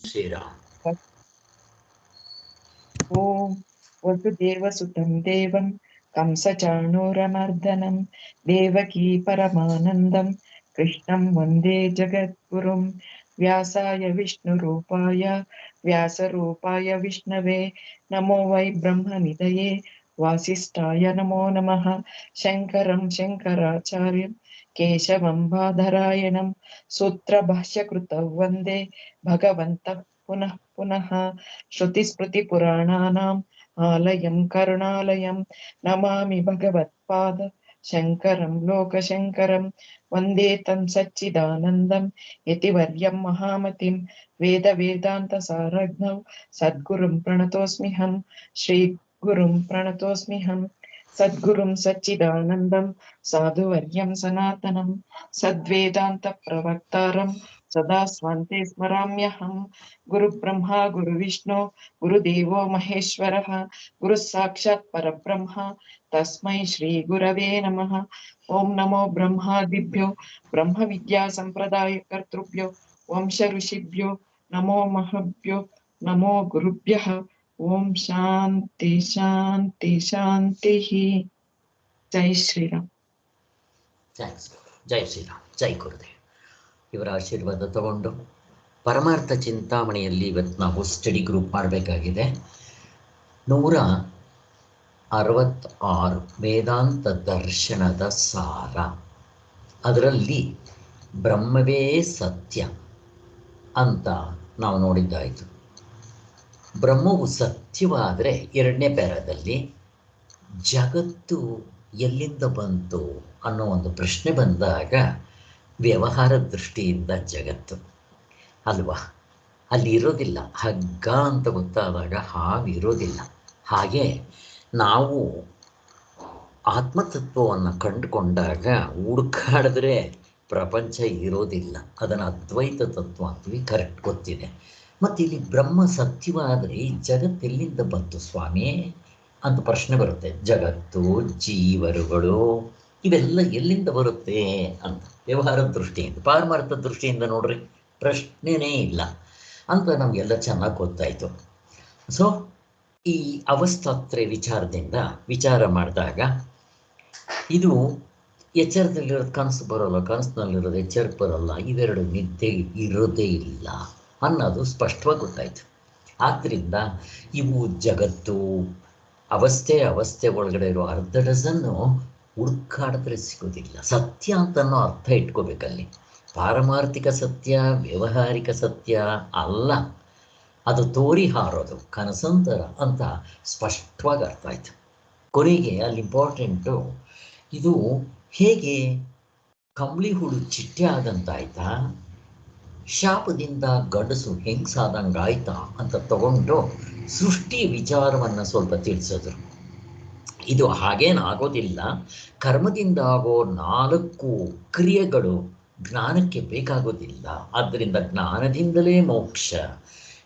ಶ್ರೀರಾಮ್. ಓಂ ವಸುದೇವಸುತಂ ದೇವಂ ಕಂಸಚಾಣೂರಮರ್ದನಂ ದೇವಕೀ ಪರಮಾನಂದಂ ಕೃಷ್ಣಂ ವಂದೇ ಜಗದ್ಗುರುಂ ವ್ಯಾಸಾಯ ವಿಷ್ಣುರೂಪಾಯ ವ್ಯಾಸರೂಪಾಯ ವಿಷ್ಣವೇ ನಮೋ ವೈ ಬ್ರಹ್ಮನಿಧಯೇ ವಾಸಿಷ್ಠಾಯ ನಮೋ ನಮಃ ಶಂಕರಂ ಶಂಕರಾಚಾರ್ಯಂ ಕೇಶವಂ ಬಾದರಾಯಣಂ ಸೂತ್ರಭಾಷ್ಯಕೃತೌ ವಂದೇ ಭಗವಂತಃ ಪುನಃ ಪುನಃ ಶ್ರುತಿಸ್ಮೃತಿಪುರಾಣಾನಾಂ ಆಲಯಂ ಕರುಣಾಲಯಂ ನಮಾಮಿ ಭಗವತ್ಪಾದ ಶಂಕರಂ ಲೋಕಶಂಕರಂ ವಂದೇ तं ಸಚ್ಚಿದಾನಂದಂ ಯತಿವರ್ಯಂ ಮಹಾಮತಿಂ ವೇದಾಂತಸಾರಜ್ಞೌ ಸದ್ಗುರುಂ ಪ್ರಣತೋಸ್ಮ್ಯಹಂ ಶ್ರೀಗುರುಂ ಪ್ರಣತೋಸ್ಮ್ಯಹಂ ಸದ್ಗುರುಂ ಸಚ್ಚಿದಾನಂದಂ ಸಾಧುವರ್ಯಂ ಸನಾತನಂ ಸದ್ವೇದಾಂತ ಪ್ರವಕ್ತಾರಂ ಸದಾ ಸ್ವಾಂತೆ ಸ್ಮರಾಮ್ಯಹಂ ಗುರುಬ್ರಹ್ಮ ಗುರುವಿಷ್ಣು ಗುರುದೇವೋ ಮಹೇಶ್ವರಃ ಗುರುಃ ಸಾಕ್ಷಾತ್ ಪರಬ್ರಹ್ಮ ತಸ್ಮೈ ಶ್ರೀ ಗುರವೇ ನಮಃ. ಓಂ ನಮೋ ಬ್ರಹ್ಮಾದಿಭ್ಯೋ ಬ್ರಹ್ಮ ವಿದ್ಯಾ ಸಂಪ್ರದಾಯ ಕರ್ತೃಭ್ಯೋ ವಂಶ ಋಷಿಭ್ಯೋ ನಮೋ ಮಹಭ್ಯೋ ನಮೋ ಗುರುಭ್ಯಃ. ಓಂ ಶಾಂತಿ ಶಾಂತಿ ಶಾಂತಿ. ಜೈ ಶ್ರೀರಾಮ್. ಥ್ಯಾಂಕ್ಸ್. ಜೈ ಶ್ರೀರಾಮ್. ಜೈ ಗುರುದೇವ್. ಇವರ ಆಶೀರ್ವಾದ ತಗೊಂಡು ಪರಮಾರ್ಥ ಚಿಂತಾಮಣಿಯಲ್ಲಿ ಇವತ್ತು ನಾವು ಸ್ಟಡಿ ಗ್ರೂಪ್ ಮಾಡಬೇಕಾಗಿದೆ. 166 ವೇದಾಂತ ದರ್ಶನದ ಸಾರ. ಅದರಲ್ಲಿ ಬ್ರಹ್ಮವೇ ಸತ್ಯ ಅಂತ ನಾವು ನೋಡಿದ್ದಾಯಿತು. ಬ್ರಹ್ಮವು ಸತ್ಯವಾದರೆ 2ನೇ ಪ್ಯಾರಾದಲ್ಲಿ ಜಗತ್ತು ಎಲ್ಲಿಂದ ಬಂತು ಅನ್ನೋ ಒಂದು ಪ್ರಶ್ನೆ ಬಂದಾಗ ವ್ಯವಹಾರ ದೃಷ್ಟಿಯಿಂದ ಜಗತ್ತು ಅಲ್ವಾ, ಅಲ್ಲಿ ಇರೋದಿಲ್ಲ. ಹಗ್ಗ ಅಂತ ಗೊತ್ತಾದಾಗ ಹಾವಿರೋದಿಲ್ಲ. ಹಾಗೆ ನಾವು ಆತ್ಮತತ್ವವನ್ನು ಕಂಡುಕೊಂಡಾಗ ಹುಡುಕಾಡಿದ್ರೆ ಪ್ರಪಂಚ ಇರೋದಿಲ್ಲ. ಅದನ್ನು ಅದ್ವೈತ ತತ್ವ ಅಂತೀವಿ, ಕರೆಕ್ಟ್ ಗೊತ್ತಿದೆ. ಮತ್ತು ಇಲ್ಲಿ ಬ್ರಹ್ಮ ಸತ್ಯವಾದರೆ ಈ ಜಗತ್ತು ಎಲ್ಲಿಂದ ಬಂತು ಸ್ವಾಮಿ ಅಂತ ಪ್ರಶ್ನೆ ಬರುತ್ತೆ. ಜಗತ್ತು, ಜೀವರುಗಳು ಇವೆಲ್ಲ ಎಲ್ಲಿಂದ ಬರುತ್ತೆ ಅಂತ ವ್ಯವಹಾರ ದೃಷ್ಟಿಯಿಂದ. ಪಾರಮಾರ್ಥ ದೃಷ್ಟಿಯಿಂದ ನೋಡ್ರಿ ಪ್ರಶ್ನೆನೇ ಇಲ್ಲ ಅಂತ ನಮಗೆಲ್ಲ ಚೆನ್ನಾಗಿ ಗೊತ್ತಾಯಿತು. ಸೊ ಈ ಅವಸ್ಥಾತ್ರೆ ವಿಚಾರದಿಂದ ವಿಚಾರ ಮಾಡಿದಾಗ ಇದು ಎಚ್ಚರದಲ್ಲಿರೋದು ಕನಸು ಬರೋಲ್ಲ, ಕನಸಿನಲ್ಲಿರೋದು ಎಚ್ಚರ ಬರೋಲ್ಲ, ಇವೆರಡು ನಿದ್ದೆ ಇರೋದೇ ಇಲ್ಲ ಅನ್ನೋದು ಸ್ಪಷ್ಟವಾಗಿ ಗೊತ್ತಾಯಿತು. ಆದ್ದರಿಂದ ಇವು ಜಗತ್ತು ಅವಸ್ಥೆ ಒಳಗಡೆ ಇರೋ ಅರ್ಧ ಡಜನ್ನು ಹುಡುಕಾಡಿದ್ರೆ ಸಿಗೋದಿಲ್ಲ. ಸತ್ಯ ಅಂತನೋ ಅರ್ಥ ಇಟ್ಕೋಬೇಕಲ್ಲಿ. ಪಾರಮಾರ್ಥಿಕ ಸತ್ಯ ವ್ಯಾವಹಾರಿಕ ಸತ್ಯ ಅಲ್ಲ, ಅದು ತೋರಿ ಹಾರೋದು ಕನಸಂತರ ಅಂತ ಸ್ಪಷ್ಟವಾಗಿ ಅರ್ಥ ಆಯಿತು. ಕೊನೆಗೆ ಅಲ್ಲಿ ಇಂಪಾರ್ಟೆಂಟು ಇದು ಹೇಗೆ ಕಂಬಳಿ ಹುಳು ಚಿಟ್ಟೆ ಆದಂತಾಯ್ತಾ, ಶಾಪದಿಂದ ಗಂಡಸು ಹೆಂಗಸಾದಂಗಾಯ್ತಾ ಅಂತ ತಗೊಂಡು ಸೃಷ್ಟಿ ವಿಚಾರವನ್ನು ಸ್ವಲ್ಪ ತಿಳಿಸಿದ್ರು. ಇದು ಹಾಗೇನಾಗೋದಿಲ್ಲ. ಕರ್ಮದಿಂದ ಆಗೋ 4 ಕ್ರಿಯೆಗಳು ಜ್ಞಾನಕ್ಕೆ ಬೇಕಾಗೋದಿಲ್ಲ. ಆದ್ದರಿಂದ ಜ್ಞಾನದಿಂದಲೇ ಮೋಕ್ಷ,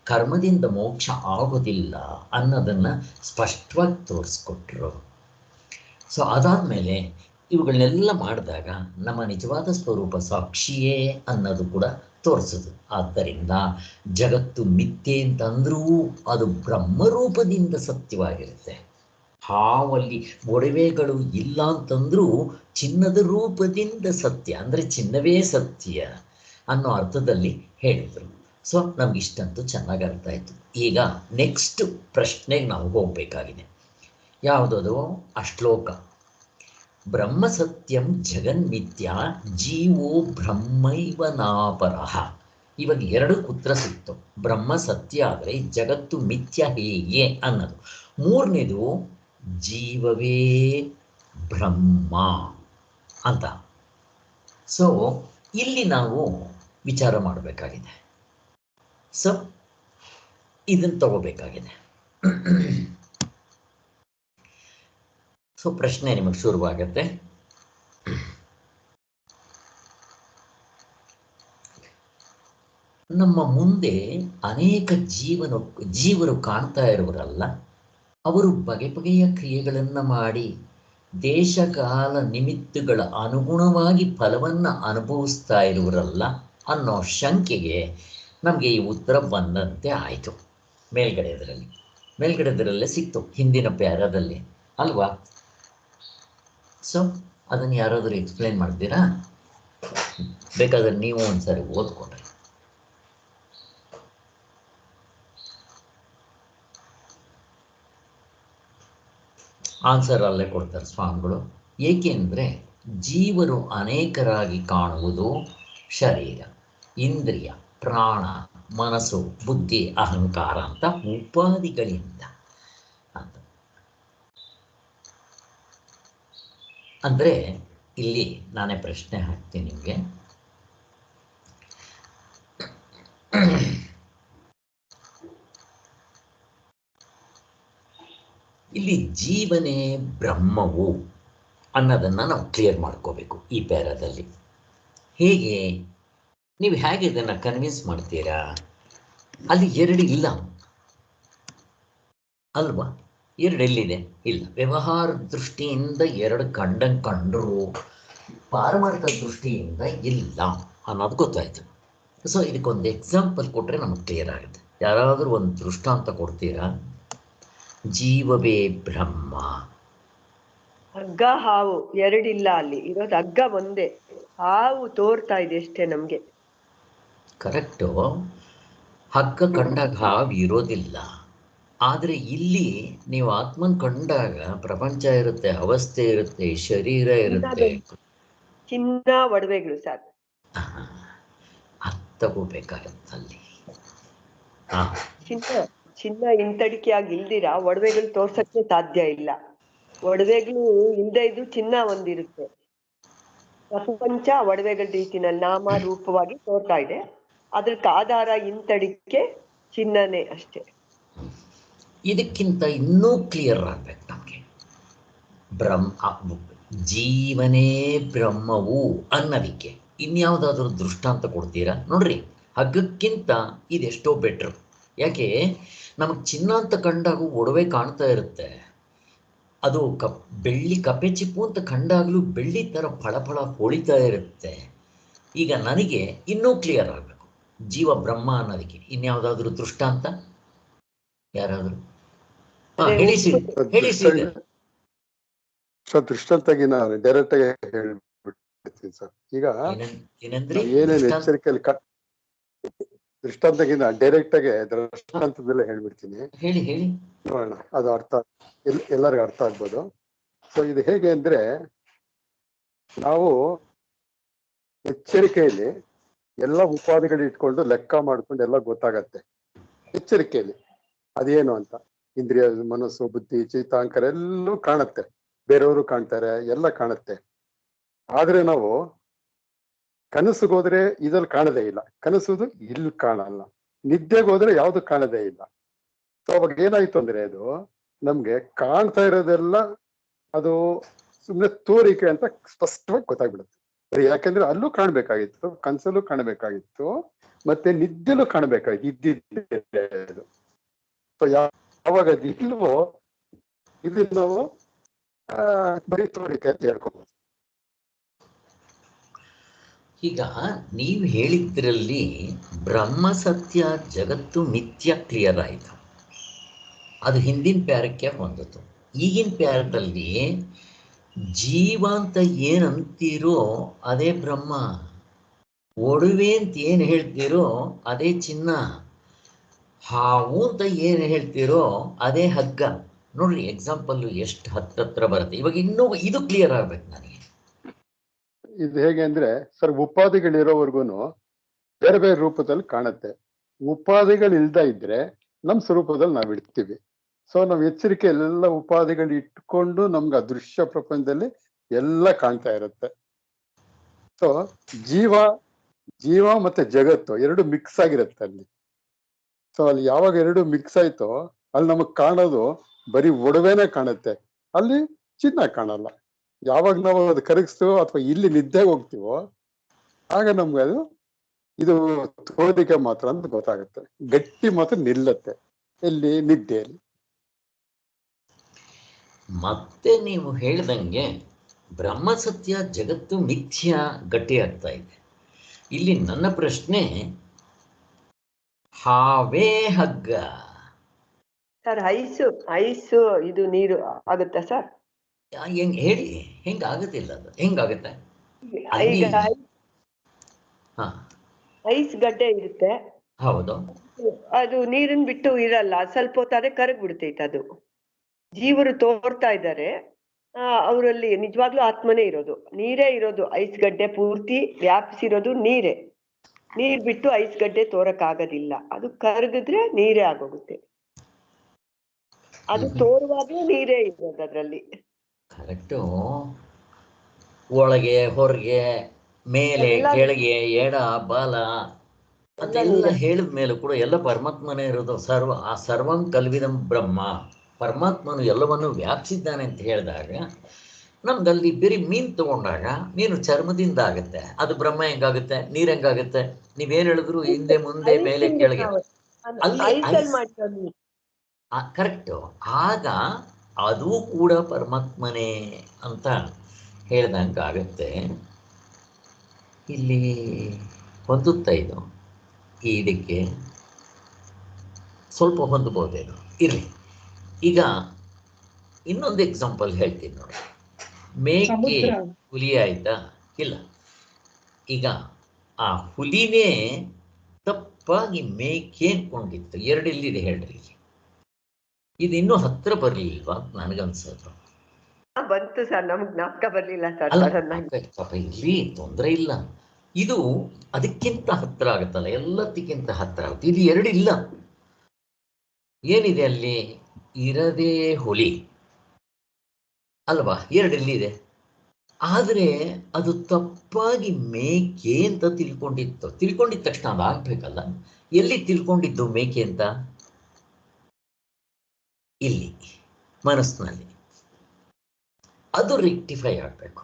ಕರ್ಮದಿಂದ ಮೋಕ್ಷ ಆಗೋದಿಲ್ಲ ಅನ್ನೋದನ್ನು ಸ್ಪಷ್ಟವಾಗಿ ತೋರಿಸ್ಕೊಟ್ರು. ಸೊ ಅದಾದಮೇಲೆ ಇವುಗಳನ್ನೆಲ್ಲ ಮಾಡಿದಾಗ ನಮ್ಮ ನಿಜವಾದ ಸ್ವರೂಪ ಸಾಕ್ಷಿಯೇ ಅನ್ನೋದು ಕೂಡ ತೋರಿಸೋದು. ಆದ್ದರಿಂದ ಜಗತ್ತು ಮಿಥ್ಯೆ ಅಂತಂದರೂ ಅದು ಬ್ರಹ್ಮರೂಪದಿಂದ ಸತ್ಯವಾಗಿರುತ್ತೆ. ಹಾವಲ್ಲಿ ಒಡವೆಗಳು ಇಲ್ಲ ಅಂತಂದರೂ ಚಿನ್ನದ ರೂಪದಿಂದ ಸತ್ಯ, ಅಂದರೆ ಚಿನ್ನವೇ ಸತ್ಯ ಅನ್ನೋ ಅರ್ಥದಲ್ಲಿ ಹೇಳಿದರು. ಸೊ ನಮಗಿಷ್ಟಂತೂ ಚೆನ್ನಾಗಿ ಅರ್ಥ ಆಯಿತು. ಈಗ ನೆಕ್ಸ್ಟ್ ಪ್ರಶ್ನೆಗೆ ನಾವು ಹೋಗಬೇಕಾಗಿದೆ. ಯಾವುದದು ಆ ಶ್ಲೋಕ, ಬ್ರಹ್ಮ ಸತ್ಯಂ ಜಗನ್ಮಿಥ್ಯ ಜೀವೋ ಬ್ರಹ್ಮೈವ ನಾಪರಃ. ಇವಾಗ 2 ಉತ್ತರ ಸಿಕ್ತು. ಬ್ರಹ್ಮ ಸತ್ಯ ಆದರೆ ಜಗತ್ತು ಮಿಥ್ಯ ಹೇಗೆ ಅನ್ನೋದು. 3ನೇದು ಜೀವವೇ ಬ್ರಹ್ಮ ಅಂತ. ಸೊ ಇಲ್ಲಿ ನಾವು ವಿಚಾರ ಮಾಡಬೇಕಾಗಿದೆ. ಸೊ ಇದನ್ನು ತಗೋಬೇಕಾಗಿದೆ. ಸೊ ಪ್ರಶ್ನೆ ನಿಮಗೆ ಶುರುವಾಗತ್ತೆ. ನಮ್ಮ ಮುಂದೆ ಅನೇಕ ಜೀವರು ಕಾಣ್ತಾ ಇರುವರಲ್ಲ, ಅವರು ಬಗೆ ಬಗೆಯ ಕ್ರಿಯೆಗಳನ್ನು ಮಾಡಿ ದೇಶಕಾಲ ನಿಮಿತ್ತಗಳ ಅನುಗುಣವಾಗಿ ಫಲವನ್ನು ಅನುಭವಿಸ್ತಾ ಇರುವರಲ್ಲ ಅನ್ನೋ ಶಂಕೆಗೆ ನಮಗೆ ಈ ಉತ್ತರ ಬಂದಂತೆ ಆಯಿತು. ಮೇಲ್ಗಡೆದರಲ್ಲೇ ಸಿಕ್ತು ಹಿಂದಿನ ಪ್ಯಾರಾದಲ್ಲಿ ಅಲ್ವಾ? ಸೊ ಅದನ್ನು ಯಾರಾದರೂ ಎಕ್ಸ್ಪ್ಲೈನ್ ಮಾಡ್ತೀರಾ? ಬೇಕಾದ್ರೆ ನೀವು ಒಂದ್ಸರಿ ಓದ್ಕೊಂಡ್ರಿ. ಆನ್ಸರ್ ಅಲ್ಲೇ ಕೊಡ್ತಾರೆ ಸ್ವಾಮಿಗಳು. ಏಕೆಂದರೆ ಜೀವರು ಅನೇಕರಾಗಿ ಕಾಣುವುದು ಶರೀರ, ಇಂದ್ರಿಯ, ಪ್ರಾಣ, ಮನಸ್ಸು, ಬುದ್ಧಿ, ಅಹಂಕಾರ ಅಂತ ಉಪಾಧಿಗಳಿಂದ ಅಂತ. ಅಂದರೆ ಇಲ್ಲಿ ನಾನೇ ಪ್ರಶ್ನೆ ಹಾಕ್ತೀನಿ ನಿಮಗೆ. ಇಲ್ಲಿ ಜೀವನೇ ಬ್ರಹ್ಮವು ಅನ್ನೋದನ್ನು ನಾವು ಕ್ಲಿಯರ್ ಮಾಡ್ಕೋಬೇಕು ಈ ಪ್ಯಾರಾದಲ್ಲಿ. ಹೇಗೆ ನೀವು ಹೇಗೆ ಇದನ್ನು ಕನ್ವಿನ್ಸ್ ಮಾಡ್ತೀರಾ? ಅಲ್ಲಿ ಎರಡು ಇಲ್ಲ ಅಲ್ವಾ? ಎರಡು ಎಲ್ಲಿದೆ? ಇಲ್ಲ. ವ್ಯವಹಾರ ದೃಷ್ಟಿಯಿಂದ ಎರಡು ಕಂಡರೂ ಪಾರಮಾರ್ಥ ದೃಷ್ಟಿಯಿಂದ ಇಲ್ಲ ಅನ್ನೋದು ಗೊತ್ತಾಯ್ತು. ಸೊ ಇದಕ್ಕೊಂದು ಎಕ್ಸಾಂಪಲ್ ಕೊಟ್ಟರೆ ನಮಗೆ ಕ್ಲಿಯರ್ ಆಗುತ್ತೆ. ಯಾರಾದರೂ ಒಂದು ದೃಷ್ಟಾಂತ ಕೊಡ್ತೀರಾ? ಜೀವವೇ ಬ್ರಹ್ಮ. ಹಗ್ಗ ಹಾವು ಎರಡಿಲ್ಲ, ಅಲ್ಲಿ ಇರೋದು ಹಗ್ಗ ಒಂದೇ. ಹಾವು ತೋರ್ತಾ ಇದೆ ಅಷ್ಟೇ ನಮ್ಗೆ. ಕರೆಕ್ಟು. ಹಗ್ಗ ಕಂಡಾಗ ಹಾವು ಇರೋದಿಲ್ಲ. ಆದರೆ ಇಲ್ಲಿ ನೀವು ಆತ್ಮನ್ ಕಂಡಾಗ ಪ್ರಪಂಚ ಇರುತ್ತೆ, ಅವಸ್ಥೆ ಇರುತ್ತೆ, ಶರೀರ ಇರುತ್ತೆ. ಚಿನ್ನ ಒಡವೆಗಳು ಸರ್ ಅದು ತಗೋಬೇಕಾಗತ್ತಲ್ಲಿ. ಚಿನ್ನ ಇಂತಡಿಕೆಯಾಗಿ ಇಲ್ದಿರ ಒಡವೆಗಳು ತೋರ್ಸಕ್ಕೆ ಸಾಧ್ಯ ಇಲ್ಲ. ಒಡವೆಗಳು ಇಲ್ದೇ ಇದ್ದು ಚಿನ್ನ ಒಂದಿರುತ್ತೆ. ಪ್ರಪಂಚ ಒಡವೆಗಳ ರೀತಿನಲ್ಲಿ ನಾಮ ರೂಪವಾಗಿ ತೋರ್ತಾ ಇದೆ. ಅದಕ್ಕೆ ಆಧಾರ ಇಂತಡಿಕೆ ಚಿನ್ನನೇ ಅಷ್ಟೇ. ಇದಕ್ಕಿಂತ ಇನ್ನೂ ಕ್ಲಿಯರ್ ಆಗ್ಬೇಕು ನಮಗೆ. ಜೀವನೇ ಬ್ರಹ್ಮವು ಅನ್ನೋದಕ್ಕೆ ಇನ್ಯಾವುದಾದ್ರೂ ದೃಷ್ಟಾಂತ ಕೊಡ್ತೀರಾ? ನೋಡ್ರಿ, ಹಗ್ಗಕ್ಕಿಂತ ಇದೆಷ್ಟೋ ಬೆಟ್ರು. ಯಾಕೆ? ನಮಗೆ ಚಿನ್ನ ಅಂತ ಕಂಡಾಗ ಒಡವೆ ಕಾಣ್ತಾ ಇರುತ್ತೆ. ಅದು ಬೆಳ್ಳಿ ಕಪ್ಪೆ ಚಿಪ್ಪು ಅಂತ ಕಂಡಾಗಲೂ ಬೆಳ್ಳಿ ಥರ ಫಳಫಳ ಹೊಳಿತಾ ಇರುತ್ತೆ. ಈಗ ನನಗೆ ಇನ್ನೂ ಕ್ಲಿಯರ್ ಆಗಬೇಕು ಜೀವ ಬ್ರಹ್ಮ ಅನ್ನೋದಕ್ಕೆ ಇನ್ಯಾವುದಾದ್ರೂ ದೃಷ್ಟಾಂತ ಯಾರಾದರೂ ಹೇಳಿ ಸರ್. ದೃಷ್ಟಾಂತಾಗಿ ನಾನು ಡೈರೆಕ್ಟ್ ಆಗಿ ಹೇಳ್ಬಿಡ್ತೀನಿ ಸರ್. ಈಗ ಏನೇನು ಎಚ್ಚರಿಕೆಯಲ್ಲಿ ದೃಷ್ಟಾಂತಗಿನ ಡೈರೆಕ್ಟ್ ಆಗಿ ದೃಷ್ಟಾಂತದಲ್ಲೇ ಹೇಳ್ಬಿಡ್ತೀನಿ. ಹೇಳಿ ನೋಡೋಣ, ಅದು ಎಲ್ಲರಿಗೂ ಅರ್ಥ ಆಗ್ಬೋದು. ಸೊ ಇದು ಹೇಗೆ ಅಂದ್ರೆ, ನಾವು ಎಚ್ಚರಿಕೆಯಲ್ಲಿ ಎಲ್ಲ ಉಪಾಧಿಗಳು ಇಟ್ಕೊಂಡು ಲೆಕ್ಕ ಮಾಡ್ಕೊಂಡು ಎಲ್ಲ ಗೊತ್ತಾಗತ್ತೆ. ಎಚ್ಚರಿಕೆಯಲ್ಲಿ ಅದೇನು ಅಂತ ಇಂದ್ರಿಯ, ಮನಸ್ಸು, ಬುದ್ಧಿ, ಚಿತ್ತಾಂಕರ ಎಲ್ಲೂ ಕಾಣುತ್ತೆ. ಬೇರೆಯವರು ಕಾಣ್ತಾರೆ, ಎಲ್ಲ ಕಾಣುತ್ತೆ. ಆದ್ರೆ ನಾವು ಕನಸಿಗೆ ಹೋದ್ರೆ ಇದ್ರಲ್ಲಿ ಕಾಣದೇ ಇಲ್ಲ, ಕನಸುದು ಇಲ್ಲಿ ಕಾಣಲ್ಲ. ನಿದ್ದೆಗೆ ಹೋದ್ರೆ ಯಾವ್ದು ಕಾಣದೇ ಇಲ್ಲ. ಸೊ ಅವಾಗ ಏನಾಯ್ತು ಅಂದ್ರೆ, ಅದು ನಮ್ಗೆ ಕಾಣ್ತಾ ಇರೋದೆಲ್ಲ ಅದು ಸುಮ್ಮನೆ ತೋರಿಕೆ ಅಂತ ಸ್ಪಷ್ಟವಾಗಿ ಗೊತ್ತಾಗ್ಬಿಡುತ್ತೆ. ಯಾಕೆಂದ್ರೆ ಅಲ್ಲೂ ಕಾಣ್ಬೇಕಾಗಿತ್ತು, ಕನಸಲ್ಲೂ ಕಾಣಬೇಕಾಗಿತ್ತು, ಮತ್ತೆ ನಿದ್ದೆಲೂ ಕಾಣಬೇಕಾಗಿತ್ತು. ಇದ್ದಿದ್ದು ಸೊ ಯಾವಾಗ ಅದು ಇಲ್ವೋ ಇದನ್ನ ನಾವು ಬರೀ ತೋರಿಕೆ ಅಂತ ಹೇಳ್ಕೊಬೋದು. ಈಗ ನೀವು ಹೇಳಿದ್ರಲ್ಲಿ ಬ್ರಹ್ಮ ಸತ್ಯ ಜಗತ್ತು ಮಿಥ್ಯ ಕ್ಲಿಯರ್ ಆಯಿತು. ಅದು ಹಿಂದಿನ ಪ್ಯಾರಕ್ಕೆ ಹೊಂದಿತು. ಈಗಿನ ಪ್ಯಾರದಲ್ಲಿ ಜೀವ ಅಂತ ಏನಂತೀರೋ ಅದೇ ಬ್ರಹ್ಮ, ಒಡವೆ ಅಂತ ಏನು ಹೇಳ್ತೀರೋ ಅದೇ ಚಿನ್ನ, ಹಾವು ಅಂತ ಏನು ಹೇಳ್ತೀರೋ ಅದೇ ಹಗ್ಗ. ನೋಡ್ರಿ ಎಕ್ಸಾಂಪಲ್ ಎಷ್ಟು ಹತ್ರ ಬರುತ್ತೆ. ಇವಾಗ ಇನ್ನೂ ಇದು ಕ್ಲಿಯರ್ ಆಗ್ಬೇಕು ನನಗೆ. ಇದು ಹೇಗೆ ಅಂದ್ರೆ ಸರ್, ಉಪಾಧಿಗಳಿರೋವರೆಗೂ ಬೇರೆ ಬೇರೆ ರೂಪದಲ್ಲಿ ಕಾಣುತ್ತೆ. ಉಪಾಧಿಗಳು ಇಲ್ದ ಇದ್ರೆ ನಮ್ ಸ್ವರೂಪದಲ್ಲಿ ನಾವ್ ಇಡ್ತೀವಿ. ಸೊ ನಾವ್ ಎಚ್ಚರಿಕೆ ಎಲ್ಲ ಉಪಾಧಿಗಳು ಇಟ್ಕೊಂಡು ನಮ್ಗೆ ಅದೃಶ್ಯ ಪ್ರಪಂಚದಲ್ಲಿ ಎಲ್ಲ ಕಾಣ್ತಾ ಇರುತ್ತೆ. ಸೊ ಜೀವ ಮತ್ತೆ ಜಗತ್ತು ಎರಡು ಮಿಕ್ಸ್ ಆಗಿರುತ್ತೆ ಅಲ್ಲಿ. ಸೊ ಅಲ್ಲಿ ಯಾವಾಗ ಎರಡು ಮಿಕ್ಸ್ ಆಯ್ತೋ ಅಲ್ಲಿ ನಮಗ್ ಕಾಣೋದು ಬರೀ ಒಡವೆನೇ ಕಾಣುತ್ತೆ, ಅಲ್ಲಿ ಚಿನ್ನ ಕಾಣಲ್ಲ. ಯಾವಾಗ ನಾವು ಅದು ಕರಗಿಸ್ತೀವೋ ಅಥವಾ ಇಲ್ಲಿ ನಿದ್ದೆಗೆ ಹೋಗ್ತೀವೋ ಆಗ ನಮ್ಗೆ ಅದು ಇದು ತೋರಿಕೆ ಮಾತ್ರ ಅಂತ ಗೊತ್ತಾಗುತ್ತೆ. ಗಟ್ಟಿ ಮಾತ್ರ ನಿಲ್ಲತ್ತೆ ಎಲ್ಲಿ? ನಿದ್ದೆಯಲ್ಲಿ. ಮತ್ತೆ ನೀವು ಹೇಳ್ದಂಗೆ ಬ್ರಹ್ಮ ಸತ್ಯ ಜಗತ್ತು ಮಿಥ್ಯ ಗಟ್ಟಿ ಆಗ್ತಾ ಇದೆ. ಇಲ್ಲಿ ನನ್ನ ಪ್ರಶ್ನೆ, ಹಾವೇ ಹಗ್ಗ. ಸರ್ ಐಸು ಇದು ನೀರು ಆಗುತ್ತಾ ಸರ್? ಹೆಂಗ್ ಹೇಳಿ, ಹೆಂಗಾಗುತ್ತಿಲ್ಲ ಅದು, ಹೆಂಗಾಗುತ್ತೆ ಅಲ್ಲಿ? ಈಗ ಹಾ ಐಸ್ ಗಡ್ಡೆ ಇರುತ್ತೆ, ಹೌದು. ಅದು ನೀರನ್ ಬಿಟ್ಟು ಇರಲ್ಲ, ಸ್ವಲ್ಪ ಹೊತ್ತಾದ್ರೆ ಕರಗ್ ಬಿಡ್ತೈತೆ. ಅದು ಜೀವರು ತೋರ್ತಾ ಇದ್ದಾರೆ, ಅವರಲ್ಲಿ ನಿಜವಾಗ್ಲೂ ಆತ್ಮನೇ ಇರೋದು, ನೀರೇ ಇರೋದು. ಐಸ್ ಗಡ್ಡೆ ಪೂರ್ತಿ ವ್ಯಾಪಿಸಿರೋದು ನೀರೇ. ನೀರ್ ಬಿಟ್ಟು ಐಸ್ ಗಡ್ಡೆ ತೋರಕ್ ಆಗೋದಿಲ್ಲ, ಅದು ಕರಗಿದ್ರೆ ನೀರೇ ಆಗೋಗುತ್ತೆ. ಅದು ತೋರುವಾಗ್ಲೂ ನೀರೇ ಇರೋದು ಅದ್ರಲ್ಲಿ. ಕರೆಕ್ಟು. ಒಳಗೆ ಹೊರಗೆ ಮೇಲೆ ಕೆಳಗೆ ಎಡ ಬಲ ಅದೆಲ್ಲ ಹೇಳಿದ ಮೇಲೆ ಕೂಡ ಎಲ್ಲ ಪರಮಾತ್ಮನೇ ಇರೋದು. ಸರ್ವಂ ಕಲ್ವಿದಂ ಬ್ರಹ್ಮ, ಪರಮಾತ್ಮನು ಎಲ್ಲವನ್ನು ವ್ಯಾಪಿಸಿದ್ದಾನೆ ಅಂತ ಹೇಳಿದಾಗ ನಮ್ದಲ್ಲಿ ಬರೀ ಮೀನು ತಗೊಂಡಾಗ ಮೀನು ಚರ್ಮದಿಂದ ಆಗುತ್ತೆ, ಅದು ಬ್ರಹ್ಮ ಹೆಂಗಾಗುತ್ತೆ? ನೀರ್ ಹೆಂಗಾಗುತ್ತೆ? ನೀವೇನ್ ಹೇಳಿದ್ರು ಹಿಂದೆ ಮುಂದೆ ಮೇಲೆ ಕೆಳಗೆ ಅಲ್ಲಿ ಕರೆಕ್ಟು. ಆಗ ಅದು ಕೂಡ ಪರಮಾತ್ಮನೇ ಅಂತ ಹೇಳ್ದಂಗೆ ಆಗುತ್ತೆ. ಇಲ್ಲಿ ಹೊಂದುತ್ತಾ ಇದು ಇದಕ್ಕೆ ಸ್ವಲ್ಪ ಹೊಂದಬಹುದೇನು? ಇರಲಿ. ಈಗ ಇನ್ನೊಂದು ಎಕ್ಸಾಂಪಲ್ ಹೇಳ್ತೀನಿ ನೋಡಿ. ಮೇಕೆ ಹುಲಿ ಆಯ್ತಾ? ಇಲ್ಲ, ಈಗ ಆ ಹುಲಿನೇ ತಪ್ಪಾಗಿ ಮೇಕೆ ಅನ್ಕೊಂಡಿತ್ತು. ಎರಡು ಎಲ್ಲಿದೆ ಹೇಳ್ರಿ? ಇದು ಇನ್ನೂ ಹತ್ರ ಬರ್ಲಿಲ್ವಾ ನನಗನ್ಸೋದು. ಬಂತು ಸರ್, ನಮ್ಗೆ ಜ್ಞಾಪಕ ಬರ್ಲಿಲ್ಲ ಸರ್. ಪಾಪ ಇಲ್ಲಿ ತೊಂದರೆ ಇಲ್ಲ, ಇದು ಅದಕ್ಕಿಂತ ಹತ್ರ ಆಗುತ್ತಲ್ಲ, ಎಲ್ಲದಕ್ಕಿಂತ ಹತ್ರ ಆಗುತ್ತೆ. ಇದು ಎರಡು ಇಲ್ಲ, ಏನಿದೆ ಅಲ್ಲಿ? ಇರದೇ ಹುಲಿ ಅಲ್ವಾ? ಎರಡು ಎಲ್ಲಿದೆ? ಆದರೆ ಅದು ತಪ್ಪಾಗಿ ಮೇಕೆ ಅಂತ ತಿಳ್ಕೊಂಡಿತ್ತು. ತಿಳ್ಕೊಂಡಿದ್ದ ತಕ್ಷಣ ಅದು ಆಗ್ಬೇಕಲ್ಲ. ಎಲ್ಲಿ ತಿಳ್ಕೊಂಡಿದ್ದು ಮೇಕೆ ಅಂತ? ಇಲ್ಲಿ ಮನಸ್ಸಿನಲ್ಲಿ. ಅದು ರೆಕ್ಟಿಫೈ ಆಗಬೇಕು.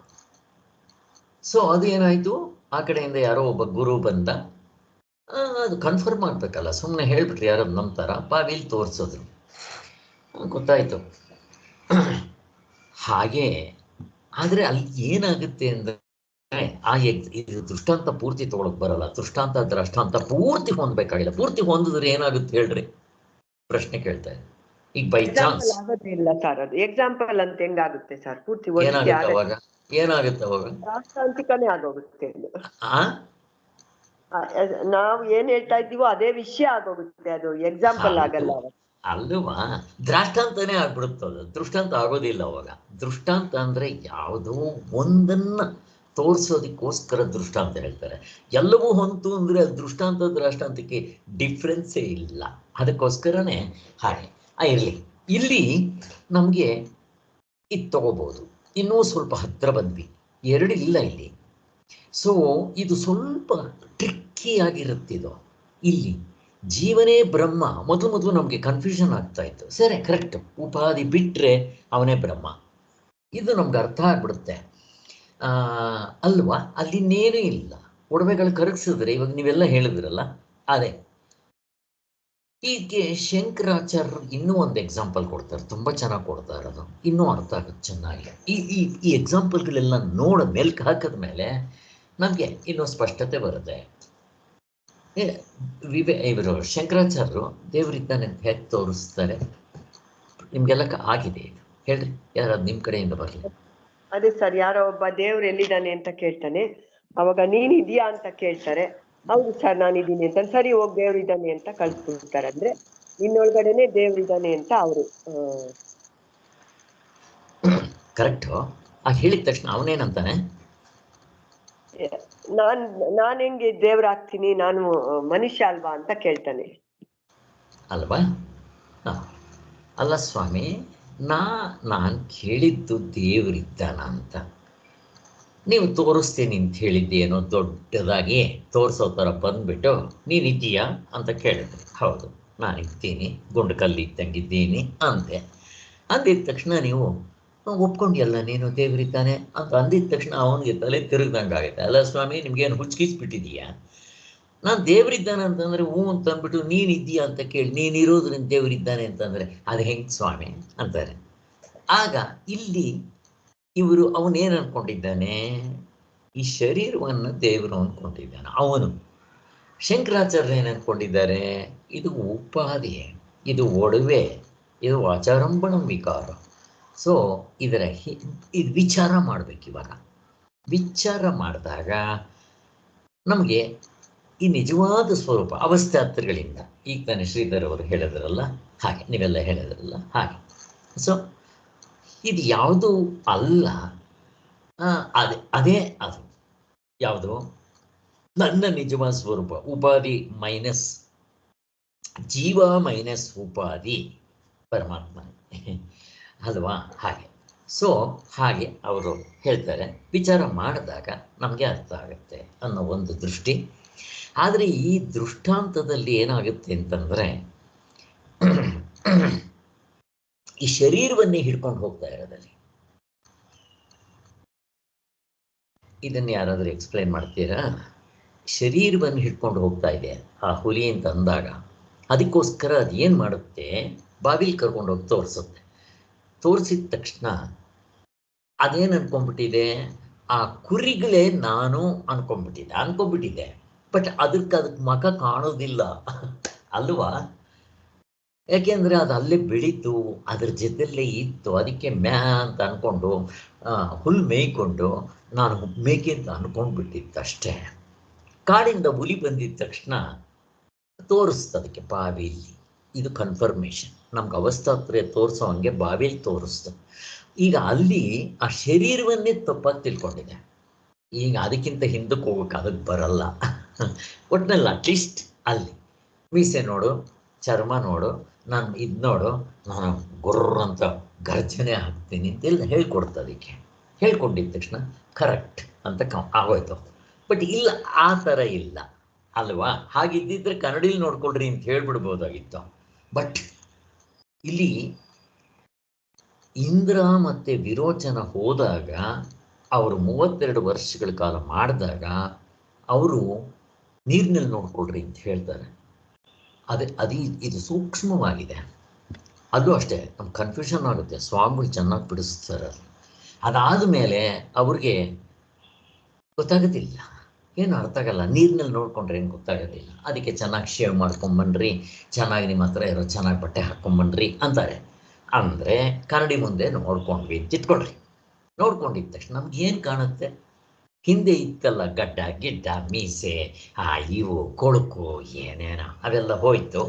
ಸೊ ಅದು ಏನಾಯ್ತು, ಆ ಕಡೆಯಿಂದ ಯಾರೋ ಒಬ್ಬ ಗುರು ಬಂದ, ಅದು ಕನ್ಫರ್ಮ್ ಆಗ್ಬೇಕಲ್ಲ, ಸುಮ್ಮನೆ ಹೇಳ್ಬಿಟ್ರಿ ಯಾರೋ ನಂಬ್ತಾರ? ಬಾವಿಲಿ ತೋರಿಸೋದ್ರು, ಗೊತ್ತಾಯ್ತು. ಹಾಗೆ ಆದರೆ ಅಲ್ಲಿ ಏನಾಗುತ್ತೆ ಅಂದರೆ ಇದು ದೃಷ್ಟಾಂತ ಪೂರ್ತಿ ತಗೊಳಕ್ ಬರಲ್ಲ. ದೃಷ್ಟಾಂತ ದ್ರಷ್ಟಾಂತ ಪೂರ್ತಿ ಹೊಂದಬೇಕಾಗಿಲ್ಲ. ಪೂರ್ತಿ ಹೊಂದಿದ್ರೆ ಏನಾಗುತ್ತೆ ಹೇಳ್ರಿ? ಪ್ರಶ್ನೆ ಕೇಳ್ತಾ ಇದೆ. ಈಗ ಬೈ ಚಾನ್ಸ್ ಆಗೋದಿಲ್ಲ ಸರ್, ಅದು ಎಕ್ಸಾಂಪಲ್ ಅಂತ ಹೆಂಗಾಗುತ್ತೆ ಸರ್? ಪೂರ್ತಿ ಏನಾಗುತ್ತೆ ಅವಾಗ? ರಾಷ್ಟ್ರಾಂತಿಕನೇ ಆಗೋಗುತ್ತೆ. ನಾವು ಏನ್ ಹೇಳ್ತಾ ಇದ್ದೀವೋ ಅದೇ ವಿಷಯ ಆಗೋಗುತ್ತೆ, ಅದು ಎಕ್ಸಾಂಪಲ್ ಆಗಲ್ಲ ಅಲ್ವಾ? ದೃಷ್ಟಾಂತನೇ ಆಗ್ಬಿಡುತ್ತದ, ದೃಷ್ಟಾಂತ ಆಗೋದಿಲ್ಲ ಅವಾಗ. ದೃಷ್ಟಾಂತ ಅಂದ್ರೆ ಯಾವುದೋ ಒಂದನ್ನ ತೋರಿಸೋದಕ್ಕೋಸ್ಕರ ದೃಷ್ಟಾಂತ ಹೇಳ್ತಾರೆ. ಎಲ್ಲವೂ ಹೊಂತು ಅಂದ್ರೆ ಅದು ದೃಷ್ಟಾಂತ ದೃಷ್ಟಾಂತಕ್ಕೆ ಡಿಫ್ರೆನ್ಸೇ ಇಲ್ಲ. ಅದಕ್ಕೋಸ್ಕರನೇ ಹಾಗೆ ಇರಲಿ. ಇಲ್ಲಿ ನಮಗೆ ಇದು ತಗೋಬಹುದು. ಇನ್ನೂ ಸ್ವಲ್ಪ ಹತ್ರ ಬಂದ್ವಿ, ಎರಡು ಇಲ್ಲ ಇಲ್ಲಿ. ಸೊ ಇದು ಸ್ವಲ್ಪ ಟ್ರಿಕ್ಕಿ ಆಗಿರುತ್ತಿದ್ದು. ಇಲ್ಲಿ ಜೀವನೇ ಬ್ರಹ್ಮ. ಮೊದಲು ನಮಗೆ ಕನ್ಫ್ಯೂಷನ್ ಆಗ್ತಾ ಇತ್ತು. ಸರಿ, ಕರೆಕ್ಟ್, ಉಪಾಧಿ ಬಿಟ್ಟರೆ ಅವನೇ ಬ್ರಹ್ಮ, ಇದು ನಮ್ಗೆ ಅರ್ಥ ಆಗ್ಬಿಡುತ್ತೆ ಅಲ್ವಾ? ಅಲ್ಲಿನ್ನೇನೂ ಇಲ್ಲ. ಒಡವೆಗಳು ಕರಗಿಸಿದ್ರೆ ಇವಾಗ ನೀವೆಲ್ಲ ಹೇಳಿದ್ರಲ್ಲ ಅದೇ. ಹೀಗೆ ಶಂಕರಾಚಾರ್ಯರು ಇನ್ನೂ ಒಂದು ಎಕ್ಸಾಂಪಲ್ ಕೊಡ್ತಾರೆ, ತುಂಬ ಚೆನ್ನಾಗಿ ಕೊಡ್ತಾರೆ. ಅದು ಇನ್ನೂ ಅರ್ಥ ಆಗುತ್ತೆ ಚೆನ್ನಾಗಿ. ಈ ಎಕ್ಸಾಂಪಲ್ಗಳೆಲ್ಲ ಮೆಲ್ಕು ಹಾಕಿದ ಮೇಲೆ ನಮಗೆ ಇನ್ನೂ ಸ್ಪಷ್ಟತೆ ಬರುತ್ತೆ. ಇವರು ಶಂಕರಾಚಾರ್ಯರು ದೇವರಿದ್ದಾನೆ ಅಂತ ಹೇಗೆ ತೋರಿಸ್ತಾರೆ? ನಿಮ್ಗೆಲ್ಲ ಆಗಿದೆ ಇದು, ಹೇಳ್ರಿ, ಯಾರಾದ್ರು ನಿಮ್ಮ ಕಡೆಯಿಂದ ಬರಲಿ. ಅದೇ ಸರ್, ಯಾರೋ ಒಬ್ಬ ದೇವ್ರು ಎಲ್ಲಿದ್ದಾನೆ ಅಂತ ಕೇಳ್ತಾನೆ. ಅವಾಗ ನೀನ್ ಇದೆಯಾ ಅಂತ ಕೇಳ್ತಾರೆ. ಹೌದು ಸರ್ ನಾನಿದ್ದೀನಿ ಅಂತ. ಸರಿ, ಹೋಗಿ ದೇವ್ರು ಇದ್ದಾನೆ ಅಂತ ಕಳ್ಸ್ಬಿಡ್ತಾರೆ. ಅಂದ್ರೆ ನಿನ್ನೊಳಗಡೆನೆ ದೇವ್ರಿದ್ದಾನೆ ಅಂತ ಅವರು ಕರೆಕ್ಟು. ಆ ಹೇಳಿದ ತಕ್ಷಣ ಅವನೇನಂತಾನೆ? ನಾನ್ ಹೆಂಗೆ ದೇವ್ರಾಗ್ತೀನಿ, ನಾನು ಮನುಷ್ಯ ಅಲ್ವಾ ಅಂತ ಕೇಳ್ತಾನೆ ಅಲ್ವಾ? ಅಲ್ಲ ಸ್ವಾಮಿ, ನಾನು ಕೇಳಿದ್ದು ದೇವರಿದ್ದಾನ ಅಂತ. ನೀವು ತೋರಿಸ್ತೀನಿ ಅಂತ ಹೇಳಿದ್ದೇನೋ ದೊಡ್ಡದಾಗಿ ತೋರಿಸೋ ಥರ ಬಂದ್ಬಿಟ್ಟು ನೀನಿದ್ದೀಯಾ ಅಂತ ಕೇಳಿದ್ರಿ. ಹೌದು ನಾನಿದ್ದೀನಿ, ಗುಂಡು ಕಲ್ಲಿ ಇದ್ದಂಗಿದ್ದೀನಿ ಅಂದಿದ ತಕ್ಷಣ ನೀವು ಒಪ್ಕೊಂಡಿಯಲ್ಲ, ನೀನು ದೇವರಿದ್ದಾನೆ ಅಂತ ಅಂದಿದ ತಕ್ಷಣ ಅವನಿಗೆ ತಲೆ ತಿರುಗ್ದಂಗೆ ಆಗುತ್ತೆ. ಅಲ್ಲ ಸ್ವಾಮಿ, ನಿಮ್ಗೇನು ಹುಚ್ಚಿಸ್ಬಿಟ್ಟಿದೀಯಾ? ನಾನು ದೇವರಿದ್ದಾನೆ ಅಂತಂದರೆ ಹ್ಞೂ ಅಂತ ಅಂದ್ಬಿಟ್ಟು ನೀನಿದ್ದೀಯಾ ಅಂತ ಕೇಳಿ ನೀನಿರೋದ್ರಿಂದ ದೇವರಿದ್ದಾನೆ ಅಂತಂದರೆ ಅದು ಹೆಂಗೆ ಸ್ವಾಮಿ ಅಂತಾರೆ. ಆಗ ಇಲ್ಲಿ ಇವರು ಅವನೇನು ಅಂದ್ಕೊಂಡಿದ್ದಾನೆ? ಈ ಶರೀರವನ್ನು ದೇವರು ಅಂದ್ಕೊಂಡಿದ್ದಾನೆ ಅವನು. ಶಂಕರಾಚಾರ್ಯ ಏನು ಅಂದ್ಕೊಂಡಿದ್ದಾರೆ? ಇದು ಉಪಾಧಿ, ಇದು ಒಡವೆ, ಇದು ಆಚಾರಂಭಣಂ ವಿಕಾರ. ಸೊ ಇದರ ಇದು ವಿಚಾರ ಮಾಡಬೇಕು. ಇವಾಗ ವಿಚಾರ ಮಾಡಿದಾಗ ನಮಗೆ ಈ ನಿಜವಾದ ಸ್ವರೂಪ ಅವಸ್ಥಾತ್ರಗಳಿಂದ, ಈಗ ತಾನೇ ಶ್ರೀಧರ್ ಅವರು ಹೇಳಿದ್ರಲ್ಲ ಹಾಗೆ, ನೀವೆಲ್ಲ ಹೇಳಿದ್ರಲ್ಲ ಹಾಗೆ. ಸೊ ಇದು ಯಾವುದು ಅಲ್ಲ, ಅದೇ ಅದು ಯಾವುದು ನನ್ನ ನಿಜವಾದ ಸ್ವರೂಪ. ಉಪಾಧಿ ಮೈನಸ್ ಜೀವ ಮೈನಸ್ ಉಪಾಧಿ ಪರಮಾತ್ಮ ಅಲ್ವಾ? ಹಾಗೆ. ಸೊ ಹಾಗೆ ಅವರು ಹೇಳ್ತಾರೆ, ವಿಚಾರ ಮಾಡಿದಾಗ ನಮಗೆ ಅರ್ಥ ಆಗುತ್ತೆ ಅನ್ನೋ ಒಂದು ದೃಷ್ಟಿ. ಆದರೆ ಈ ದೃಷ್ಟಾಂತದಲ್ಲಿ ಏನಾಗುತ್ತೆ ಅಂತಂದರೆ, ಈ ಶರೀರವನ್ನೇ ಹಿಡ್ಕೊಂಡು ಹೋಗ್ತಾ ಇರೋದಲ್ಲಿ, ಇದನ್ನು ಯಾರಾದರೂ ಎಕ್ಸ್ಪ್ಲೈನ್ ಮಾಡ್ತೀರಾ? ಶರೀರವನ್ನು ಹಿಡ್ಕೊಂಡು ಹೋಗ್ತಾ ಇದೆ ಆ ಹುಲಿ ಅಂತ ಅಂದಾಗ, ಅದಕ್ಕೋಸ್ಕರ ಅದು ಏನು ಮಾಡುತ್ತೆ, ಬಾವಿಲಿ ಕರ್ಕೊಂಡು ಹೋಗಿ ತೋರಿಸುತ್ತೆ. ತೋರಿಸಿದ ತಕ್ಷಣ ಅದೇನು ಅನ್ಕೊಂಡ್ಬಿಟ್ಟಿದೆ, ಆ ಕುರಿಗಳೇ ನಾನು ಅನ್ಕೊಂಡ್ಬಿಟ್ಟಿದೆ. ಬಟ್ ಅದಕ್ಕೆ ಮಖ ಕಾಣೋದಿಲ್ಲ ಅಲ್ವಾ? ಯಾಕೆಂದರೆ ಅದು ಅಲ್ಲೇ ಬೆಳೀತು, ಅದ್ರ ಜೊತೆಯಲ್ಲೇ ಇತ್ತು. ಅದಕ್ಕೆ ಮ್ಯಾ ಅಂತ ಅಂದ್ಕೊಂಡು ಹುಲ್ಲು ಮೇಯ್ಕೊಂಡು ನಾನು ಮೇಕೆ ಅಂತ ಅಂದ್ಕೊಂಡ್ಬಿಟ್ಟಿತ್ತು ಅಷ್ಟೇ. ಕಾಡಿಂದ ಹುಲಿ ಬಂದಿದ್ದ ತಕ್ಷಣ ತೋರಿಸ್ತು ಅದಕ್ಕೆ ಬಾವಿಲಿ. ಇದು ಕನ್ಫರ್ಮೇಷನ್. ನಮ್ಗೆ ಅವಸ್ಥಾತ್ರಯ ತೋರಿಸೋ ಹಂಗೆ ಬಾವಿಲಿ ತೋರಿಸ್ತು. ಈಗ ಅಲ್ಲಿ ಆ ಶರೀರವನ್ನೇ ತಪ್ಪಾಗಿ ತಿಳ್ಕೊಂಡಿದೆ. ಈಗ ಅದಕ್ಕಿಂತ ಹಿಂದಕ್ಕೆ ಹೋಗೋಕೆ ಅದಕ್ಕೆ ಬರಲ್ಲ. ಒಟ್ಟಿನಲ್ಲಿ ಅಟ್ಲೀಸ್ಟ್ ಅಲ್ಲಿ ಮೀಸೆ ನೋಡು, ಚರ್ಮ ನೋಡು, ನಾನು ಇದು ನೋಡು, ನಾನು ಗುರ್ರ ಅಂತ ಗರ್ಜನೆ ಹಾಕ್ತೀನಿ ಅಂತೆಲ್ಲ ಹೇಳ್ಕೊಡ್ತು. ಅದಕ್ಕೆ ಹೇಳ್ಕೊಂಡಿದ್ದ ತಕ್ಷಣ ಕರೆಕ್ಟ್ ಅಂತ ಆಗೋಯ್ತು. ಬಟ್ ಇಲ್ಲ, ಆ ಥರ ಇಲ್ಲ ಅಲ್ವಾ? ಹಾಗಿದ್ದಿದ್ರೆ ಕನ್ನಡಿಲಿ ನೋಡ್ಕೊಳ್ರಿ ಅಂತ ಹೇಳ್ಬಿಡ್ಬೋದಾಗಿತ್ತು. ಬಟ್ ಇಲ್ಲಿ ಇಂದ್ರ ಮತ್ತು ವಿರೋಚನ ಹೋದಾಗ, ಅವರು 32 ವರ್ಷಗಳ ಕಾಲ ಮಾಡಿದಾಗ ಅವರು ನೀರಿನಲ್ಲಿ ನೋಡ್ಕೊಳ್ರಿ ಅಂತ ಹೇಳ್ತಾರೆ. ಇದು ಸೂಕ್ಷ್ಮವಾಗಿದೆ. ಅಲ್ಲೂ ಅಷ್ಟೇ ನಮ್ಗೆ ಕನ್ಫ್ಯೂಷನ್ ಆಗುತ್ತೆ. ಸ್ವಾಮಿಗಳು ಚೆನ್ನಾಗಿ ಬಿಡಿಸ್ತಾರೆ. ಅದಾದ ಮೇಲೆ ಅವ್ರಿಗೆ ಗೊತ್ತಾಗೋದಿಲ್ಲ, ಏನು ಅರ್ಥ ಆಗಲ್ಲ. ನೀರಿನಲ್ಲಿ ನೋಡ್ಕೊಂಡ್ರೆ ಏನು ಗೊತ್ತಾಗೋದಿಲ್ಲ. ಅದಕ್ಕೆ ಚೆನ್ನಾಗಿ ಶೇವ್ ಮಾಡ್ಕೊಂಬನ್ರಿ, ಚೆನ್ನಾಗಿ ನಿಮ್ಮ ಹತ್ರ ಇರೋ ಚೆನ್ನಾಗಿ ಬಟ್ಟೆ ಹಾಕ್ಕೊಂಬನ್ರಿ ಅಂತಾರೆ. ಅಂದರೆ ಕನ್ನಡಿ ಮುಂದೆ ನೋಡ್ಕೊಂಡ್ವಿ ಅಂತ ಇಟ್ಕೊಳ್ರಿ. ನೋಡ್ಕೊಂಡಿದ್ದ ತಕ್ಷಣ ನಮ್ಗೆ ಏನು ಕಾಣುತ್ತೆ? ಹಿಂದೆ ಇತ್ತಲ್ಲ ಗಡ್ಡ ಗಿಡ್ಡ ಮೀಸೆ, ಇವು ಕೊಳುಕು ಏನೇನೋ ಅವೆಲ್ಲ ಹೋಯ್ತು.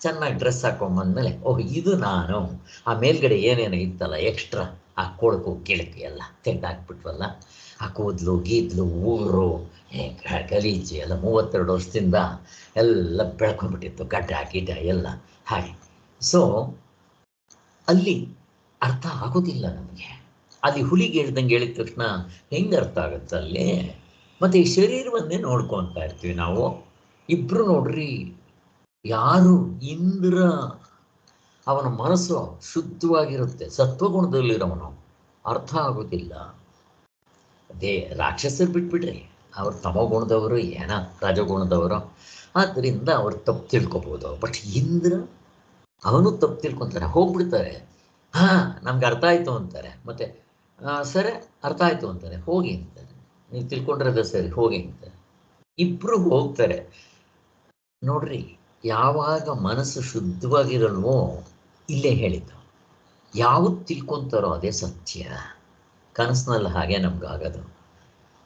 ಚೆನ್ನಾಗಿ ಡ್ರೆಸ್ ಹಾಕೊಂಬಂದ್ಮೇಲೆ ಓಹ್ ಇದು ನಾನು. ಆ ಮೇಲ್ಗಡೆ ಏನೇನೋ ಇತ್ತಲ್ಲ ಎಕ್ಸ್ಟ್ರಾ, ಆ ಕೊಳುಕು ಗಿಳಕು ಎಲ್ಲ ತೆಗೆದಾಕ್ಬಿಟ್ವಲ್ಲ. ಆ ಕೂದಲು ಗೀದ್ಲು ಊರು ಗಲೀಜು ಎಲ್ಲ 32 ವರ್ಷದಿಂದ ಎಲ್ಲ ಬೆಳ್ಕೊಂಡ್ಬಿಟ್ಟಿತ್ತು, ಗಡ್ಡ ಗಿಡ್ಡ ಎಲ್ಲ ಹಾಗೆ. ಸೊ ಅಲ್ಲಿ ಅರ್ಥ ಆಗೋದಿಲ್ಲ ನಮಗೆ. ಅಲ್ಲಿ ಹುಲಿಗೆ ಹೇಳ್ದಂಗೆ ಹೇಳಿದ ತಕ್ಷಣ ಹೆಂಗೆ ಅರ್ಥ ಆಗುತ್ತೆ ಅಲ್ಲಿ? ಮತ್ತು ಈ ಶರೀರವನ್ನೇ ನೋಡ್ಕೊತಾ ಇರ್ತೀವಿ ನಾವು. ಇಬ್ಬರು ನೋಡ್ರಿ, ಯಾರು ಇಂದ್ರ ಅವನ ಮನಸ್ಸು ಶುದ್ಧವಾಗಿರುತ್ತೆ, ಸತ್ವಗುಣದಲ್ಲಿರೋವನು, ಅರ್ಥ ಆಗೋದಿಲ್ಲ. ಅದೇ ರಾಕ್ಷಸರು ಬಿಟ್ಬಿಡ್ರಿ, ಅವ್ರು ತಮೋಗುಣದವರು, ಏನೋ ರಾಜಗುಣದವರು, ಆದ್ದರಿಂದ ಅವ್ರು ತಪ್ಪು ತಿಳ್ಕೊಬೋದು. ಬಟ್ ಇಂದ್ರ ಅವನು ತಪ್ಪು ತಿಳ್ಕೊತಾರೆ, ಹೋಗ್ಬಿಡ್ತಾರೆ. ನಮ್ಗೆ ಅರ್ಥ ಆಯಿತು ಅಂತಾರೆ, ಮತ್ತು ಸರಿ ಅರ್ಥ ಆಯಿತು ಅಂತಾರೆ, ಹೋಗಿ ಅಂತಾರೆ. ನೀವು ತಿಳ್ಕೊಂಡಿರೋದು ಸರಿ, ಹೋಗಿ ಅಂತಾರೆ. ಇಬ್ಬರು ಹೋಗ್ತಾರೆ. ನೋಡ್ರಿ, ಯಾವಾಗ ಮನಸ್ಸು ಶುದ್ಧವಾಗಿರಲ್ವೋ, ಇಲ್ಲೇ ಹೇಳಿದ್ದು, ಯಾವುದು ತಿಳ್ಕೊತಾರೋ ಅದೇ ಸತ್ಯ. ಕನಸಿನಲ್ಲಿ ಹಾಗೆ ನಮ್ಗಾಗೋದು,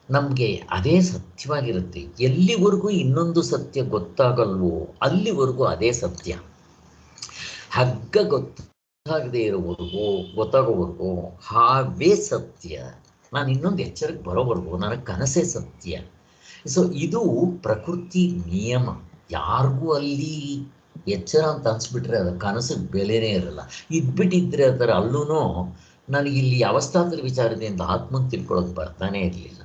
ನಮಗೆ ಅದೇ ಸತ್ಯವಾಗಿರುತ್ತೆ. ಎಲ್ಲಿವರೆಗೂ ಇನ್ನೊಂದು ಸತ್ಯ ಗೊತ್ತಾಗಲ್ವೋ ಅಲ್ಲಿವರೆಗೂ ಅದೇ ಸತ್ಯ. ಹಗ್ಗ ಗೊತ್ತಾಗದೇ ಗೊತ್ತಾಗೋವರೆಗೂ ಹಾವೇ ಸತ್ಯ. ನಾನು ಇನ್ನೊಂದು ಎಚ್ಚರಕ್ಕೆ ಬರೋವರೆಗೂ ನನಗೆ ಕನಸೇ ಸತ್ಯ. ಸೊ ಇದು ಪ್ರಕೃತಿ ನಿಯಮ. ಯಾರಿಗೂ ಅಲ್ಲಿ ಎಚ್ಚರ ಅಂತ ಅನ್ಸ್ಬಿಟ್ರೆ ಅದು ಕನಸಿಗೆ ಬೆಲೆನೇ ಇರಲ್ಲ. ಇದ್ಬಿಟ್ಟಿದ್ರೆ ಅದರ ಅಲ್ಲೂ ನನಗಿಲ್ಲಿ ಅವಸ್ಥಾಂತರ ವಿಚಾರದಿಂದ ಆತ್ಮನ್ ತಿಳ್ಕೊಳ್ಳೋಕೆ ಬರ್ತಾನೆ ಇರಲಿಲ್ಲ.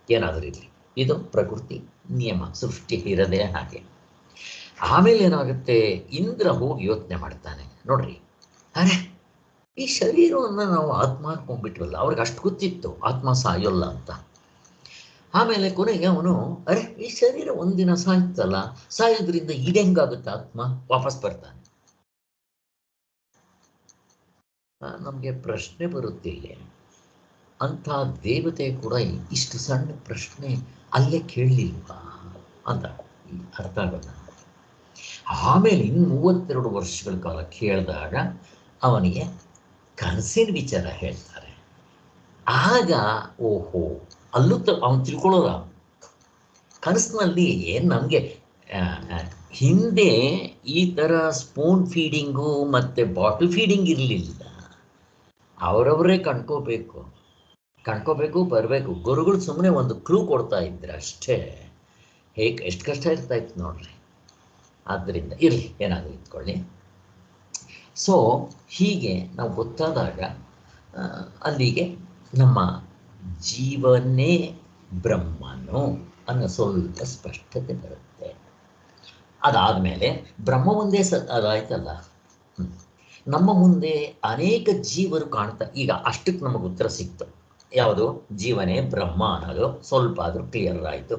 ಏನಾದರೂ ಇರಲಿ, ಇದು ಪ್ರಕೃತಿ ನಿಯಮ, ಸೃಷ್ಟಿ ಇರೋದೇ ಹಾಗೆ. ಆಮೇಲೆ ಏನಾಗುತ್ತೆ, ಇಂದ್ರ ಹೋಗಿ ಯೋಚನೆ ಮಾಡ್ತಾನೆ. ನೋಡ್ರಿ, ಅರೆ ಈ ಶರೀರವನ್ನು ನಾವು ಆತ್ಮ ಹಾಕೊಂಡ್ಬಿಟ್ವಲ್ಲ, ಅವ್ರಿಗೆ ಅಷ್ಟು ಗೊತ್ತಿತ್ತು ಆತ್ಮ ಸಾಯೋಲ್ಲ ಅಂತ. ಆಮೇಲೆ ಕೊನೆಗೆ ಅವನು, ಅರೆ ಈ ಶರೀರ ಒಂದಿನ ಸಾಯ್ತಲ್ಲ, ಸಾಯೋದ್ರಿಂದ ಇದೆಂಗಾಗುತ್ತೆ ಆತ್ಮ, ವಾಪಸ್ ಬರ್ತಾನೆ. ನಮಗೆ ಪ್ರಶ್ನೆ ಬರುತ್ತೆ ಇಲ್ಲಿ, ಅಂಥ ದೇವತೆ ಕೂಡ ಇಷ್ಟು ಸಣ್ಣ ಪ್ರಶ್ನೆ ಅಲ್ಲೇ ಕೇಳಲಿಲ್ವಾ ಅಂತ ಅರ್ಥ ಆಗೋಲ್ಲ. ಆಮೇಲೆ ಇನ್ನು 32 ವರ್ಷಗಳ ಕಾಲ ಕೇಳಿದಾಗ ಅವನಿಗೆ ಕನಸಿನ ವಿಚಾರ ಹೇಳ್ತಾರೆ. ಆಗ ಓಹೋ, ಅಲ್ಲೂ ಅವನು ತಿಳ್ಕೊಳ್ಳೋದ ಕನಸಿನಲ್ಲಿ ನಮಗೆ ಹಿಂದೆ ಈ ಥರ ಸ್ಪೂನ್ ಫೀಡಿಂಗು ಮತ್ತು ಬಾಟಲ್ ಫೀಡಿಂಗ್ ಇರಲಿಲ್ಲ. ಅವರವರೇ ಕಣ್ಕೋಬೇಕು ಬರಬೇಕು. ಗುರುಗಳು ಸುಮ್ಮನೆ ಒಂದು ಕ್ಲೂ ಕೊಡ್ತಾ ಇದ್ರು ಅಷ್ಟೇ. ಎಷ್ಟು ಕಷ್ಟ ಇರ್ತಾ ಇತ್ತು ನೋಡ್ರಿ. ಆದ್ದರಿಂದ ಇರಲಿ, ಏನಾದರೂ ಇಟ್ಕೊಳ್ಳಿ. ಸೊ ಹೀಗೆ ನಾವು ಗೊತ್ತಾದಾಗ ಅಲ್ಲಿಗೆ ನಮ್ಮ ಜೀವನೇ ಬ್ರಹ್ಮನು ಅನ್ನೋ ಸ್ವಲ್ಪ ಸ್ಪಷ್ಟತೆ ಬರುತ್ತೆ. ಅದಾದಮೇಲೆ ಬ್ರಹ್ಮ ಒಂದೇ ಅದಾಯ್ತಲ್ಲ. ನಮ್ಮ ಮುಂದೆ ಅನೇಕ ಜೀವರು ಕಾಣ್ತಾ, ಈಗ ಅಷ್ಟಕ್ಕೆ ನಮಗೆ ಉತ್ತರ ಸಿಕ್ತು. ಯಾವುದು? ಜೀವನೇ ಬ್ರಹ್ಮ ಅನ್ನೋದು ಸ್ವಲ್ಪ ಆದರೂ ಕ್ಲಿಯರ್ ಆಯಿತು.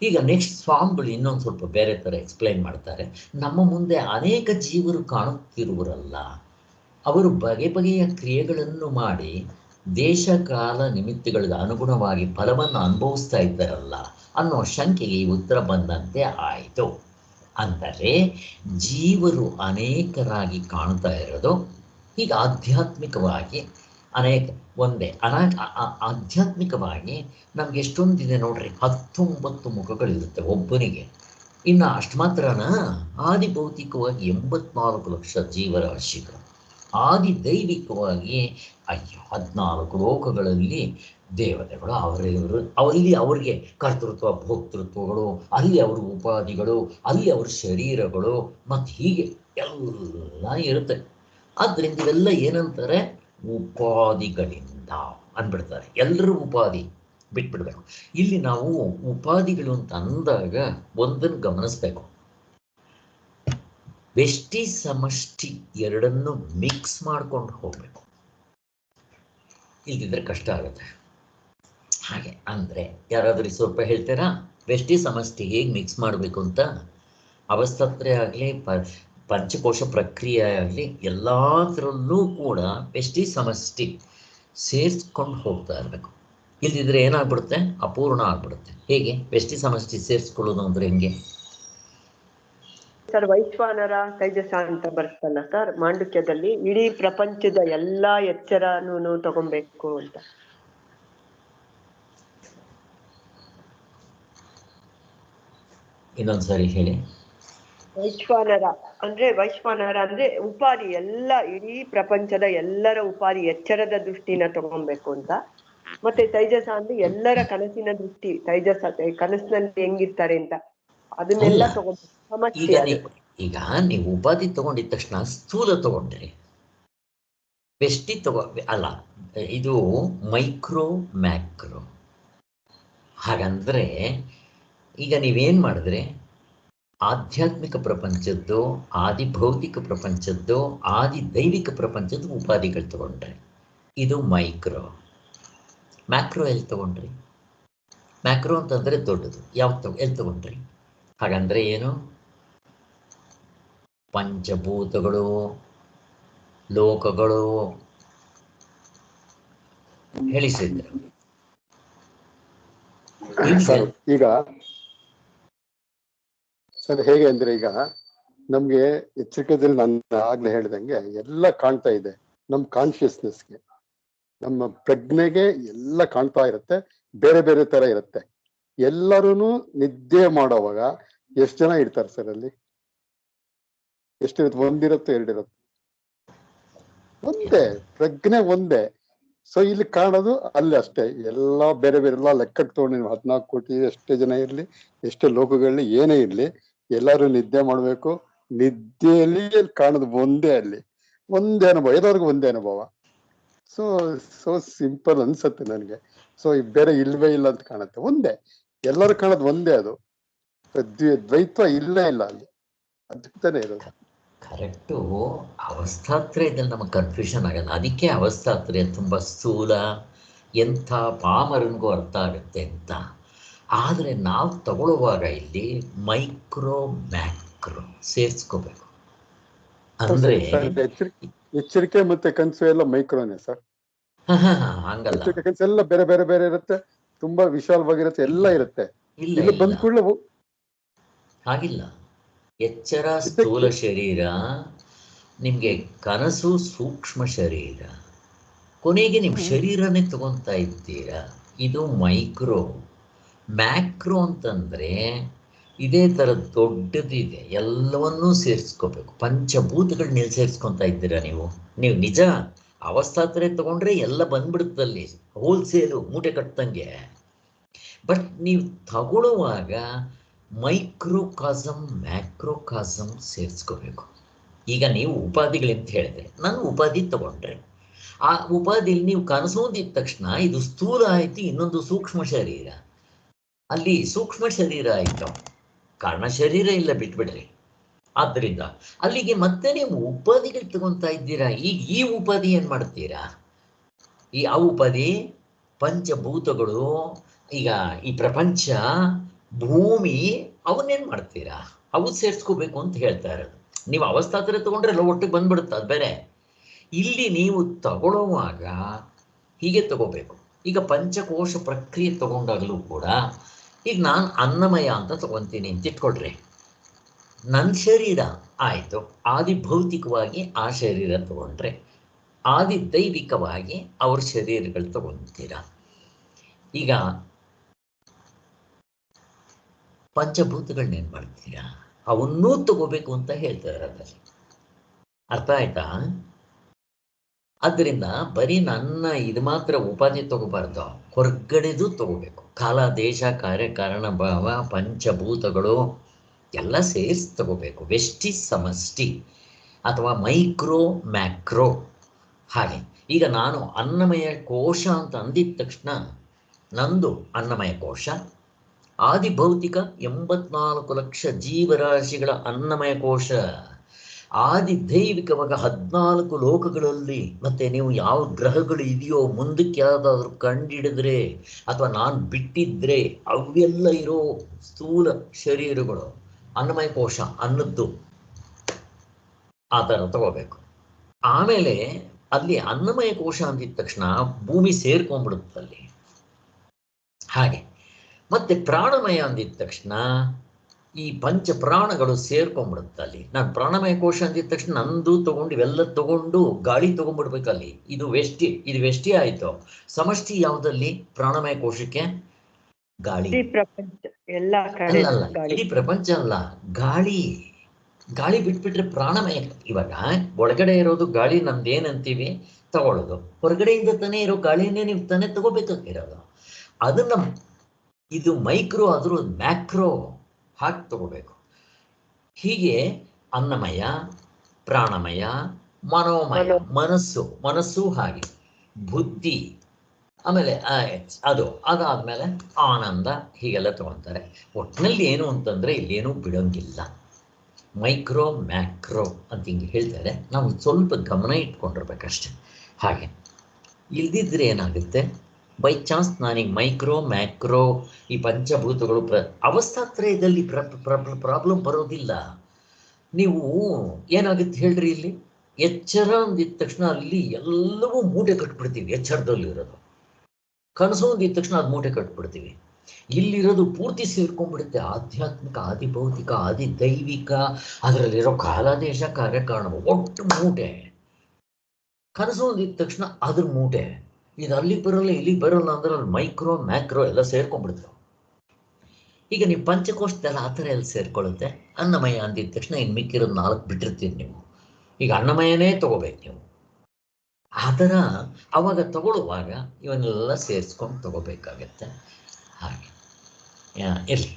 ಈಗ ನೆಕ್ಸ್ಟ್ ಸ್ವಾಮಿಗಳು ಇನ್ನೊಂದು ಸ್ವಲ್ಪ ಬೇರೆ ಥರ ಎಕ್ಸ್ಪ್ಲೈನ್ ಮಾಡ್ತಾರೆ. ನಮ್ಮ ಮುಂದೆ ಅನೇಕ ಜೀವರು ಕಾಣುತ್ತಿರುವರಲ್ಲ, ಅವರು ಬಗೆ ಬಗೆಯ ಕ್ರಿಯೆಗಳನ್ನು ಮಾಡಿ ದೇಶ ಕಾಲ ನಿಮಿತ್ತಗಳಿಗೆ ಅನುಗುಣವಾಗಿ ಫಲವನ್ನು ಅನುಭವಿಸ್ತಾ ಇದ್ದಾರಲ್ಲ ಅನ್ನೋ ಶಂಕೆಗೆ ಈ ಉತ್ತರ ಬಂದಂತೆ ಆಯಿತು. ಅಂದರೆ ಜೀವರು ಅನೇಕರಾಗಿ ಕಾಣ್ತಾ ಇರೋದು ಈಗ ಆಧ್ಯಾತ್ಮಿಕವಾಗಿ ಒಂದೇ ಆಧ್ಯಾತ್ಮಿಕವಾಗಿ ನಮ್ಗೆ ಎಷ್ಟೊಂದಿದೆ ನೋಡ್ರಿ. 19 ಮುಖಗಳಿರುತ್ತೆ ಒಬ್ಬನಿಗೆ. ಇನ್ನು ಅಷ್ಟು ಮಾತ್ರನ ಆದಿಭೌತಿಕವಾಗಿ 84 ಲಕ್ಷ ಜೀವರಾಶಿಗಳು, ಆದಿ ದೈವಿಕವಾಗಿ 14 ಲೋಕಗಳಲ್ಲಿ ದೇವತೆಗಳು ಅವರಲ್ಲಿ ಅವರಿಗೆ ಕರ್ತೃತ್ವ ಭೋಕ್ತೃತ್ವಗಳು, ಅಲ್ಲಿ ಅವ್ರ ಉಪಾಧಿಗಳು, ಅಲ್ಲಿ ಅವ್ರ ಶರೀರಗಳು, ಮತ್ತು ಹೀಗೆ ಎಲ್ಲ ಇರುತ್ತೆ. ಆದ್ದರಿಂದ ಇವೆಲ್ಲ ಏನಂತಾರೆ? ಉಪಾಧಿಗಳಿಂದ ಅಂದ್ಬಿಡ್ತಾರೆ. ಎಲ್ಲರೂ ಉಪಾಧಿ ಬಿಟ್ಬಿಡ್ಬೇಕು. ಇಲ್ಲಿ ನಾವು ಉಪಾಧಿಗಳು ಅಂತ ಅಂದಾಗ ಒಂದನ್ನು ಗಮನಿಸ್ಬೇಕು. ವ್ಯಷ್ಟಿ ಸಮಷ್ಟಿ ಎರಡನ್ನು ಮಿಕ್ಸ್ ಮಾಡ್ಕೊಂಡು ಹೋಗ್ಬೇಕು, ಇಲ್ದಿದ್ರೆ ಕಷ್ಟ ಆಗುತ್ತೆ. ಹಾಗೆ ಅಂದರೆ ಯಾರಾದರೂ ಸ್ವಲ್ಪ ಹೇಳ್ತೀರಾ ವ್ಯಷ್ಟಿ ಸಮಷ್ಟಿ ಹೇಗೆ ಮಿಕ್ಸ್ ಮಾಡಬೇಕು ಅಂತ? ಅವಸ್ಥಾತ್ರಯ ಆಗಲಿ, ಪಂಚಕೋಶ ಪ್ರಕ್ರಿಯೆ ಆಗಲಿ, ಎಲ್ಲದರಲ್ಲೂ ಕೂಡ ವ್ಯಷ್ಟಿ ಸಮಷ್ಟಿ ಸೇರಿಸ್ಕೊಂಡು ಹೋಗ್ತಾ ಇರಬೇಕು. ಇಲ್ದಿದ್ರೆ ಏನಾಗ್ಬಿಡುತ್ತೆ? ಅಪೂರ್ಣ ಆಗ್ಬಿಡುತ್ತೆ. ಹೇಗೆ ವ್ಯಷ್ಟಿ ಸಮಷ್ಟಿ ಸೇರಿಸ್ಕೊಳ್ಳೋದು ಅಂದರೆ ಹೆಂಗೆ ಸರ್? ವೈಶ್ವಾನರ ತೈಜಸ ಅಂತ ಬರ್ತಲ್ಲ ಸರ್ ಮಾಂಡುಕ್ಯದಲ್ಲಿ, ಇಡೀ ಪ್ರಪಂಚದ ಎಲ್ಲಾ ಎಚ್ಚರನೂ ತಗೊಬೇಕು ಅಂತ. ಇನ್ನೊಂದ್ಸಾರಿ ಹೇಳಿ. ವೈಶ್ವಾನರ ಅಂದ್ರೆ ಉಪಾಧಿ ಎಲ್ಲ, ಇಡೀ ಪ್ರಪಂಚದ ಎಲ್ಲರ ಉಪಾಧಿ ಎಚ್ಚರದ ದೃಷ್ಟಿನ ತಗೊಬೇಕು ಅಂತ. ಮತ್ತೆ ತೈಜಸ ಅಂದ್ರೆ ಎಲ್ಲರ ಕನಸಿನ ದೃಷ್ಟಿ. ತೈಜಸ ಕನಸಿನಲ್ಲಿ ಹೆಂಗಿರ್ತಾರೆ ಅಂತ ಅದನ್ನೆಲ್ಲ ತಗೊಬೇಕು. ಈಗ ನೀವು ಉಪಾಧಿ ತಗೊಂಡಿದ ತಕ್ಷಣ ಸ್ಥೂಲ ತಗೊಂಡ್ರಿ, ವ್ಯಷ್ಟಿ ಅಲ್ಲ, ಇದು ಮೈಕ್ರೋ ಮ್ಯಾಕ್ರೋ. ಹಾಗಂದ್ರೆ ಈಗ ನೀವೇನ್ ಮಾಡಿದ್ರೆ ಆಧ್ಯಾತ್ಮಿಕ ಪ್ರಪಂಚದ್ದು, ಆದಿ ಭೌತಿಕ ಪ್ರಪಂಚದ್ದು, ಆದಿ ದೈವಿಕ ಪ್ರಪಂಚದ ಉಪಾಧಿಗಳು ತಗೊಂಡ್ರಿ, ಇದು ಮೈಕ್ರೋ. ಮ್ಯಾಕ್ರೋ ಎಲ್ಲಿ ತಗೊಂಡ್ರಿ? ಮ್ಯಾಕ್ರೋ ಅಂತಂದ್ರೆ ದೊಡ್ಡದು. ಎಲ್ಲಿ ತಗೊಂಡ್ರಿ? ಹಾಗಂದ್ರೆ ಏನು? ಪಂಚಭೂತಗಳು, ಲೋಕಗಳು ಹೇಳಿಸಿದ್ರು. ಈಗ ಸರ್ ಹೇಗೆ ಅಂದ್ರೆ, ಈಗ ನಮ್ಗೆ ಎಚ್ಚರಿಕೆದಲ್ಲಿ ನಾನು ಆಗ್ಲೇ ಹೇಳ್ದಂಗೆ ಎಲ್ಲ ಕಾಣ್ತಾ ಇದೆ. ನಮ್ ಕಾನ್ಶಿಯಸ್ನೆಸ್ಗೆ, ನಮ್ಮ ಪ್ರಜ್ಞೆಗೆ ಎಲ್ಲ ಕಾಣ್ತಾ ಇರುತ್ತೆ, ಬೇರೆ ಬೇರೆ ತರ ಇರುತ್ತೆ. ಎಲ್ಲರೂ ನಿದ್ದೆ ಮಾಡೋವಾಗ ಎಷ್ಟು ಜನ ಇರ್ತಾರೆ ಸರ್ ಅಲ್ಲಿ? ಎಷ್ಟಿರುತ್ತೆ? ಒಂದಿರುತ್ತೆ, ಎರಡಿರುತ್ತೆ? ಒಂದೇ ಪ್ರಜ್ಞೆ, ಒಂದೇ. ಸೊ ಇಲ್ಲಿ ಕಾಣೋದು ಅಲ್ಲಿ ಅಷ್ಟೇ. ಎಲ್ಲ ಬೇರೆ ಬೇರೆ ಎಲ್ಲ ಲೆಕ್ಕಕ್ಕೆ ತಗೊಂಡು ನೀವು 14 ಕೋಟಿ ಎಷ್ಟೇ ಜನ ಇರ್ಲಿ, ಎಷ್ಟೇ ಲೋಕಗಳಲ್ಲಿ ಏನೇ ಇರ್ಲಿ, ಎಲ್ಲರೂ ನಿದ್ದೆ ಮಾಡ್ಬೇಕು. ನಿದ್ದೆಯಲ್ಲಿ ಕಾಣೋದು ಒಂದೇ, ಅಲ್ಲಿ ಒಂದೇ ಅನುಭವ, ಎಲ್ಲರಿಗೂ ಒಂದೇ ಅನುಭವ. ಸೊ ಸಿಂಪಲ್ ಅನ್ಸತ್ತೆ ನನಗೆ. ಸೊ ಬೇರೆ ಇಲ್ವೇ ಇಲ್ಲ ಅಂತ ಕಾಣುತ್ತೆ. ಒಂದೇ, ಎಲ್ಲರೂ ಕಾಣೋದು ಒಂದೇ. ಅದು ದ್ವೈತ್ವ ಇಲ್ಲೇ ಇಲ್ಲ ಅಲ್ಲಿ, ಅದ್ಭುತನೇ ಇರೋದು. ಕರೆಕ್ಟು. ಅವಸ್ಥಾತ್ರಯದಲ್ಲಿ ನಮಗೆ ಕನ್ಫ್ಯೂಷನ್ ಆಗಲ್ಲ. ಅದಕ್ಕೆ ಅವಸ್ಥಾತ್ರಯ ತುಂಬ ಸ್ಥೂಲ, ಎಂಥ ಪಾಮರನಿಗೂ ಅರ್ಥ ಆಗುತ್ತೆ ಅಂತ. ಆದರೆ ನಾವು ತಗೊಳ್ಳುವಾಗ ಇಲ್ಲಿ ಮೈಕ್ರೋ ಮ್ಯಾಕ್ರೋ ಸೇರಿಸ್ಕೋಬೇಕು. ಅಂದ್ರೆ ಎಚ್ಚರಿಕೆ ಮತ್ತೆ ಕನಸು ಎಲ್ಲ ಮೈಕ್ರೋನೇ ಸರ್. ಹಂಗಲ್ಲ, ಎಚ್ಚರಿಕೆ ಕನಸು ಎಲ್ಲ ಬೇರೆ ಬೇರೆ ಬೇರೆ ಇರುತ್ತೆ, ತುಂಬಾ ವಿಶಾಲವಾಗಿರುತ್ತೆ, ಎಲ್ಲ ಇರುತ್ತೆ. ಇಲ್ಲಿ ಬಂದ ಕೂಡಲೇ ಹಾಗಿಲ್ಲ. ಎಚ್ಚರ ಸ್ಥೂಲ ಶರೀರ, ನಿಮಗೆ ಕನಸು ಸೂಕ್ಷ್ಮ ಶರೀರ, ಕೊನೆಗೆ ನಿಮ್ಮ ಶರೀರನೇ ತಗೊತಾ ಇದ್ದೀರಾ. ಇದು ಮೈಕ್ರೋ. ಮ್ಯಾಕ್ರೋ ಅಂತಂದರೆ ಇದೇ ಥರ ದೊಡ್ಡದಿದೆ, ಎಲ್ಲವನ್ನೂ ಸೇರಿಸ್ಕೋಬೇಕು. ಪಂಚಭೂತಗಳನ್ನೆಲ್ಲಿ ಸೇರಿಸ್ಕೊತಾ ಇದ್ದೀರಾ ನೀವು ನಿಜ ಅವಸ್ಥಾತ್ರೆ ತಗೊಂಡ್ರೆ ಎಲ್ಲ ಬಂದ್ಬಿಡುತ್ತಲ್ಲಿ, ಹೋಲ್ಸೇಲು ಮೂಟೆ ಕಟ್ಟಂಗೆ. ಬಟ್ ನೀವು ತಗೊಳ್ಳುವಾಗ ಮೈಕ್ರೋಕಾಸಮ್ ಮ್ಯಾಕ್ರೋಕಾಸಮ್ ಸೇರಿಸ್ಕೋಬೇಕು. ಈಗ ನೀವು ಉಪಾಧಿಗಳಂತ ಹೇಳಿದ್ರೆ, ನಾನು ಉಪಾಧಿ ತಗೊಂಡ್ರೆ ಆ ಉಪಾಧಿಲಿ ನೀವು ಕನಸು ಅಂದಿದ ತಕ್ಷಣ ಇದು ಸ್ಥೂಲ ಆಯಿತು, ಇನ್ನೊಂದು ಸೂಕ್ಷ್ಮ ಶರೀರ. ಅಲ್ಲಿ ಸೂಕ್ಷ್ಮ ಶರೀರ ಆಯಿತು, ಕಾರಣ ಶರೀರ ಇಲ್ಲ, ಬಿಟ್ಬಿಡ್ರಿ. ಆದ್ದರಿಂದ ಅಲ್ಲಿಗೆ ಮತ್ತೆ ನೀವು ಉಪಾಧಿಗಳು ತಗೊತಾ ಇದ್ದೀರಾ. ಈಗ ಈ ಉಪಾಧಿ ಏನು ಮಾಡ್ತೀರಾ? ಆ ಉಪಾಧಿ ಪಂಚಭೂತಗಳು, ಈಗ ಈ ಪ್ರಪಂಚ, ಭೂಮಿ, ಅವನ್ನೇನು ಮಾಡ್ತೀರಾ? ಅವು ಸೇರಿಸ್ಕೋಬೇಕು ಅಂತ ಹೇಳ್ತಾ ಇರೋದು. ನೀವು ಅವಸ್ಥಾತ್ರೆ ತಗೊಂಡ್ರೆ ಎಲ್ಲ ಒಟ್ಟಿಗೆ ಬಂದ್ಬಿಡುತ್ತೆ, ಅದು ಬೇರೆ. ಇಲ್ಲಿ ನೀವು ತಗೊಳ್ಳುವಾಗ ಹೀಗೆ ತಗೋಬೇಕು. ಈಗ ಪಂಚಕೋಶ ಪ್ರಕ್ರಿಯೆ ತಗೊಂಡಾಗಲೂ ಕೂಡ, ಈಗ ನಾನು ಅನ್ನಮಯ ಅಂತ ತಗೊತೀನಿ ಅಂತ ಇಟ್ಕೊಳ್ರಿ. ನನ್ನ ಶರೀರ ಆಯಿತು, ಆದಿ ಭೌತಿಕವಾಗಿ ಆ ಶರೀರ ತಗೊಂಡ್ರೆ, ಆದಿ ದೈವಿಕವಾಗಿ ಅವ್ರ ಶರೀರಗಳು ತಗೊಂತೀರಾ. ಈಗ ಪಂಚಭೂತಗಳನ್ನೇನು ಮಾಡ್ತೀರಾ? ಅವನ್ನೂ ತಗೋಬೇಕು ಅಂತ ಹೇಳ್ತಾರೆ ಅದರಲ್ಲಿ. ಅರ್ಥ ಆಯ್ತಾ? ಆದ್ದರಿಂದ ಬರೀ ನನ್ನ ಇದು ಮಾತ್ರ ಉಪಾಧಿ ತಗೋಬಾರ್ದು, ಹೊರಗಡೆದು ತಗೋಬೇಕು. ಕಾಲ, ದೇಶ, ಕಾರ್ಯ, ಕಾರಣ, ಭಾವ, ಪಂಚಭೂತಗಳು ಎಲ್ಲ ಸೇರಿಸಿ ತಗೋಬೇಕು. ವ್ಯಷ್ಟಿ ಸಮಷ್ಟಿ ಅಥವಾ ಮೈಕ್ರೋ ಮ್ಯಾಕ್ರೋ. ಹಾಗೆ ಈಗ ನಾನು ಅನ್ನಮಯ ಕೋಶ ಅಂತ ಅಂದಿದ ತಕ್ಷಣ ನಂದು ಅನ್ನಮಯ ಕೋಶ, ಆದಿಭೌತಿಕ 84 ಲಕ್ಷ ಜೀವರಾಶಿಗಳ ಅನ್ನಮಯ ಕೋಶ, ಆದಿ ದೈವಿಕವಾಗ 14 ಲೋಕಗಳಲ್ಲಿ. ಮತ್ತೆ ನೀವು ಯಾವ ಗ್ರಹಗಳು ಇದೆಯೋ ಮುಂದಕ್ಕೆ ಯಾವುದಾದ್ರೂ ಕಂಡಿಡಿದ್ರೆ ಅಥವಾ ನಾನು ಬಿಟ್ಟಿದ್ರೆ ಅವೆಲ್ಲ ಇರೋ ಸ್ಥೂಲ ಶರೀರಗಳು ಅನ್ನಮಯ ಕೋಶ, ಅನ್ನದ್ದು ಆ ಥರ ತಗೋಬೇಕು. ಆಮೇಲೆ ಅಲ್ಲಿ ಅನ್ನಮಯ ಕೋಶ ಅಂದಿದ ತಕ್ಷಣ ಭೂಮಿ ಸೇರ್ಕೊಂಡ್ಬಿಡುತ್ತಲ್ಲಿ. ಹಾಗೆ ಮತ್ತೆ ಪ್ರಾಣಮಯ ಅಂದಿದ ತಕ್ಷಣ ಈ ಪಂಚ ಪ್ರಾಣಗಳು ಸೇರ್ಕೊಂಡ್ಬಿಡುತ್ತಲ್ಲಿ. ನಾನು ಪ್ರಾಣಮಯ ಕೋಶ ಅಂದಿದ ತಕ್ಷಣ ನಂದು ತಗೊಂಡು ಇವೆಲ್ಲ ತಗೊಂಡು ಗಾಳಿ ತಗೊಂಡ್ಬಿಡ್ಬೇಕಲ್ಲಿ. ಇದು ವ್ಯಷ್ಟಿ ಆಯಿತು. ಸಮಷ್ಟಿ ಯಾವುದಲ್ಲಿ? ಪ್ರಾಣಮಯ ಕೋಶಕ್ಕೆ ಗಾಳಿ. ಪ್ರಪಂಚ ಎಲ್ಲ ಕಡೆ ಅಲ್ಲ, ಇಡೀ ಪ್ರಪಂಚ ಅಲ್ಲ, ಗಾಳಿ ಬಿಟ್ಬಿಟ್ರೆ ಪ್ರಾಣಮಯ. ಇವಾಗ ಒಳಗಡೆ ಇರೋದು ಗಾಳಿ, ನಮ್ದೇನಂತೀವಿ ತಗೊಳ್ಳೋದು, ಹೊರಗಡೆಯಿಂದ ತಾನೇ ಇರೋ ಗಾಳಿನೇ ನೀವು ತಾನೇ ತಗೋಬೇಕಾಗಿರೋದು. ಅದನ್ನ ಇದು ಮೈಕ್ರೋ ಆದರೂ ಮ್ಯಾಕ್ರೋ ಹಾಕಿ ತಗೋಬೇಕು. ಹೀಗೆ ಅನ್ನಮಯ, ಪ್ರಾಣಮಯ, ಮನೋಮಯ, ಮನಸ್ಸು ಹಾಗೆ ಬುದ್ಧಿ, ಆಮೇಲೆ ಅದಾದ್ಮೇಲೆ ಆನಂದ, ಹೀಗೆಲ್ಲ ತಗೊತಾರೆ. ಒಟ್ಟಿನಲ್ಲಿ ಏನು ಅಂತಂದರೆ ಇಲ್ಲೇನೂ ಬಿಡೋಂಗಿಲ್ಲ. ಮೈಕ್ರೋ ಮ್ಯಾಕ್ರೋ ಅಂತ ಹಿಂಗೆ ಹೇಳ್ತಾರೆ, ನಾವು ಸ್ವಲ್ಪ ಗಮನ ಇಟ್ಕೊಂಡಿರ್ಬೇಕಷ್ಟೆ. ಹಾಗೆ ಇಲ್ದಿದ್ರೆ ಏನಾಗುತ್ತೆ, ಬೈ ಚಾನ್ಸ್ ನಾನೀಗ ಮೈಕ್ರೋ ಮ್ಯಾಕ್ರೋ ಈ ಪಂಚಭೂತಗಳು ಅವಸ್ಥಾತ್ರಯದಲ್ಲಿ ಪ್ರಾಬ್ಲಮ್ ಬರೋದಿಲ್ಲ. ನೀವು ಏನಾಗುತ್ತೆ ಹೇಳ್ರಿ, ಇಲ್ಲಿ ಎಚ್ಚರ ಅಂದಿದ ತಕ್ಷಣ ಅಲ್ಲಿ ಎಲ್ಲವೂ ಮೂಟೆ ಕಟ್ಬಿಡ್ತೀವಿ. ಎಚ್ಚರದಲ್ಲಿರೋದು ಕನಸು ಅಂದಿದ ತಕ್ಷಣ ಅದು ಮೂಟೆ ಕಟ್ಬಿಡ್ತೀವಿ. ಇಲ್ಲಿರೋದು ಪೂರ್ತಿ ಸೇರ್ಕೊಂಡ್ಬಿಡುತ್ತೆ. ಆಧ್ಯಾತ್ಮಿಕ, ಆದಿಭೌತಿಕ, ಆದಿ ದೈವಿಕ, ಅದರಲ್ಲಿರೋ ಕಾಲದೇಶ, ಕಾರ್ಯಕಾರಣ, ಒಟ್ಟು ಮೂಟೆ. ಕನಸು ಅಂದಿದ ತಕ್ಷಣ ಅದ್ರ ಮೂಟೆ. ಇದು ಅಲ್ಲಿಗೆ ಬರೋಲ್ಲ, ಇಲ್ಲಿಗೆ ಬರೋಲ್ಲ ಅಂದ್ರೆ ಅಲ್ಲಿ ಮೈಕ್ರೋ ಮ್ಯಾಕ್ರೋ ಎಲ್ಲ ಸೇರ್ಕೊಂಡ್ಬಿಡ್ತಾವೆ. ಈಗ ನೀವು ಪಂಚಕೋಶದಲ್ಲ ಆ ಥರ ಎಲ್ಲ ಸೇರ್ಕೊಳ್ಳುತ್ತೆ. ಅನ್ನಮಯ ಅಂದಿದ ತಕ್ಷಣ ಇನ್ನು ಮಿಕ್ಕಿರೋದು 4 ಬಿಟ್ಟಿರ್ತೀರಿ ನೀವು. ಈಗ ಅನ್ನಮಯನೇ ತಗೋಬೇಕು ನೀವು. ಆ ಥರ ಅವಾಗ ತಗೊಳ್ಳುವಾಗ ಇವನ್ನೆಲ್ಲ ಸೇರಿಸ್ಕೊಂಡು ತಗೋಬೇಕಾಗತ್ತೆ. ಹಾಗೆ ಇರಲಿ,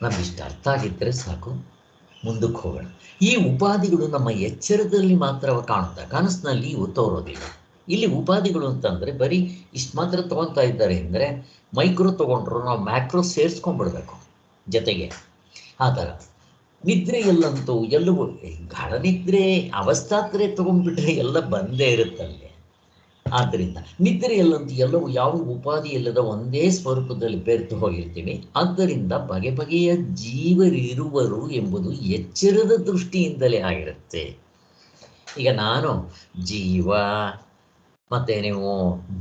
ನಮಗಿಷ್ಟು ಅರ್ಥ ಆಗಿದ್ದರೆ ಸಾಕು, ಮುಂದಕ್ಕೆ ಹೋಗೋಣ. ಈ ಉಪಾಧಿಗಳು ನಮ್ಮ ಎಚ್ಚರದಲ್ಲಿ ಮಾತ್ರ ಕಾಣುತ್ತೆ, ಕನಸಿನಲ್ಲಿ ಇವು ತೋರೋದಿಲ್ಲ. ಇಲ್ಲಿ ಉಪಾಧಿಗಳು ಅಂತಂದರೆ ಬರೀ ಇಷ್ಟು ಮಾತ್ರ ತೊಗೊತಾ ಇದ್ದಾರೆ ಅಂದರೆ, ಮೈಕ್ರೋ ತೊಗೊಂಡ್ರು ನಾವು ಮ್ಯಾಕ್ರೋ ಸೇರಿಸ್ಕೊಂಡ್ಬಿಡ್ಬೇಕು ಜೊತೆಗೆ. ಆ ಥರ ನಿದ್ರೆಯಲ್ಲಂತೂ ಎಲ್ಲವೂ ಗಾಢನಿದ್ರೆ, ಅವಸ್ಥಾತ್ರೆ ತೊಗೊಂಡ್ಬಿಟ್ರೆ ಎಲ್ಲ ಬಂದೇ ಇರುತ್ತಲ್ಲಿ. ಆದ್ದರಿಂದ ನಿದ್ರೆಯಲ್ಲಂತೂ ಎಲ್ಲವೂ ಯಾವ ಉಪಾಧಿ ಇಲ್ಲದ ಒಂದೇ ಸ್ವರೂಪದಲ್ಲಿ ಬೆರೆತು ಹೋಗಿರ್ತೀವಿ. ಆದ್ದರಿಂದ ಬಗೆ ಬಗೆಯ ಜೀವರಿರುವರು ಎಂಬುದು ಎಚ್ಚರದ ದೃಷ್ಟಿಯಿಂದಲೇ ಆಗಿರುತ್ತೆ. ಈಗ ನಾನು ಜೀವ, ಮತ್ತು ನೀವು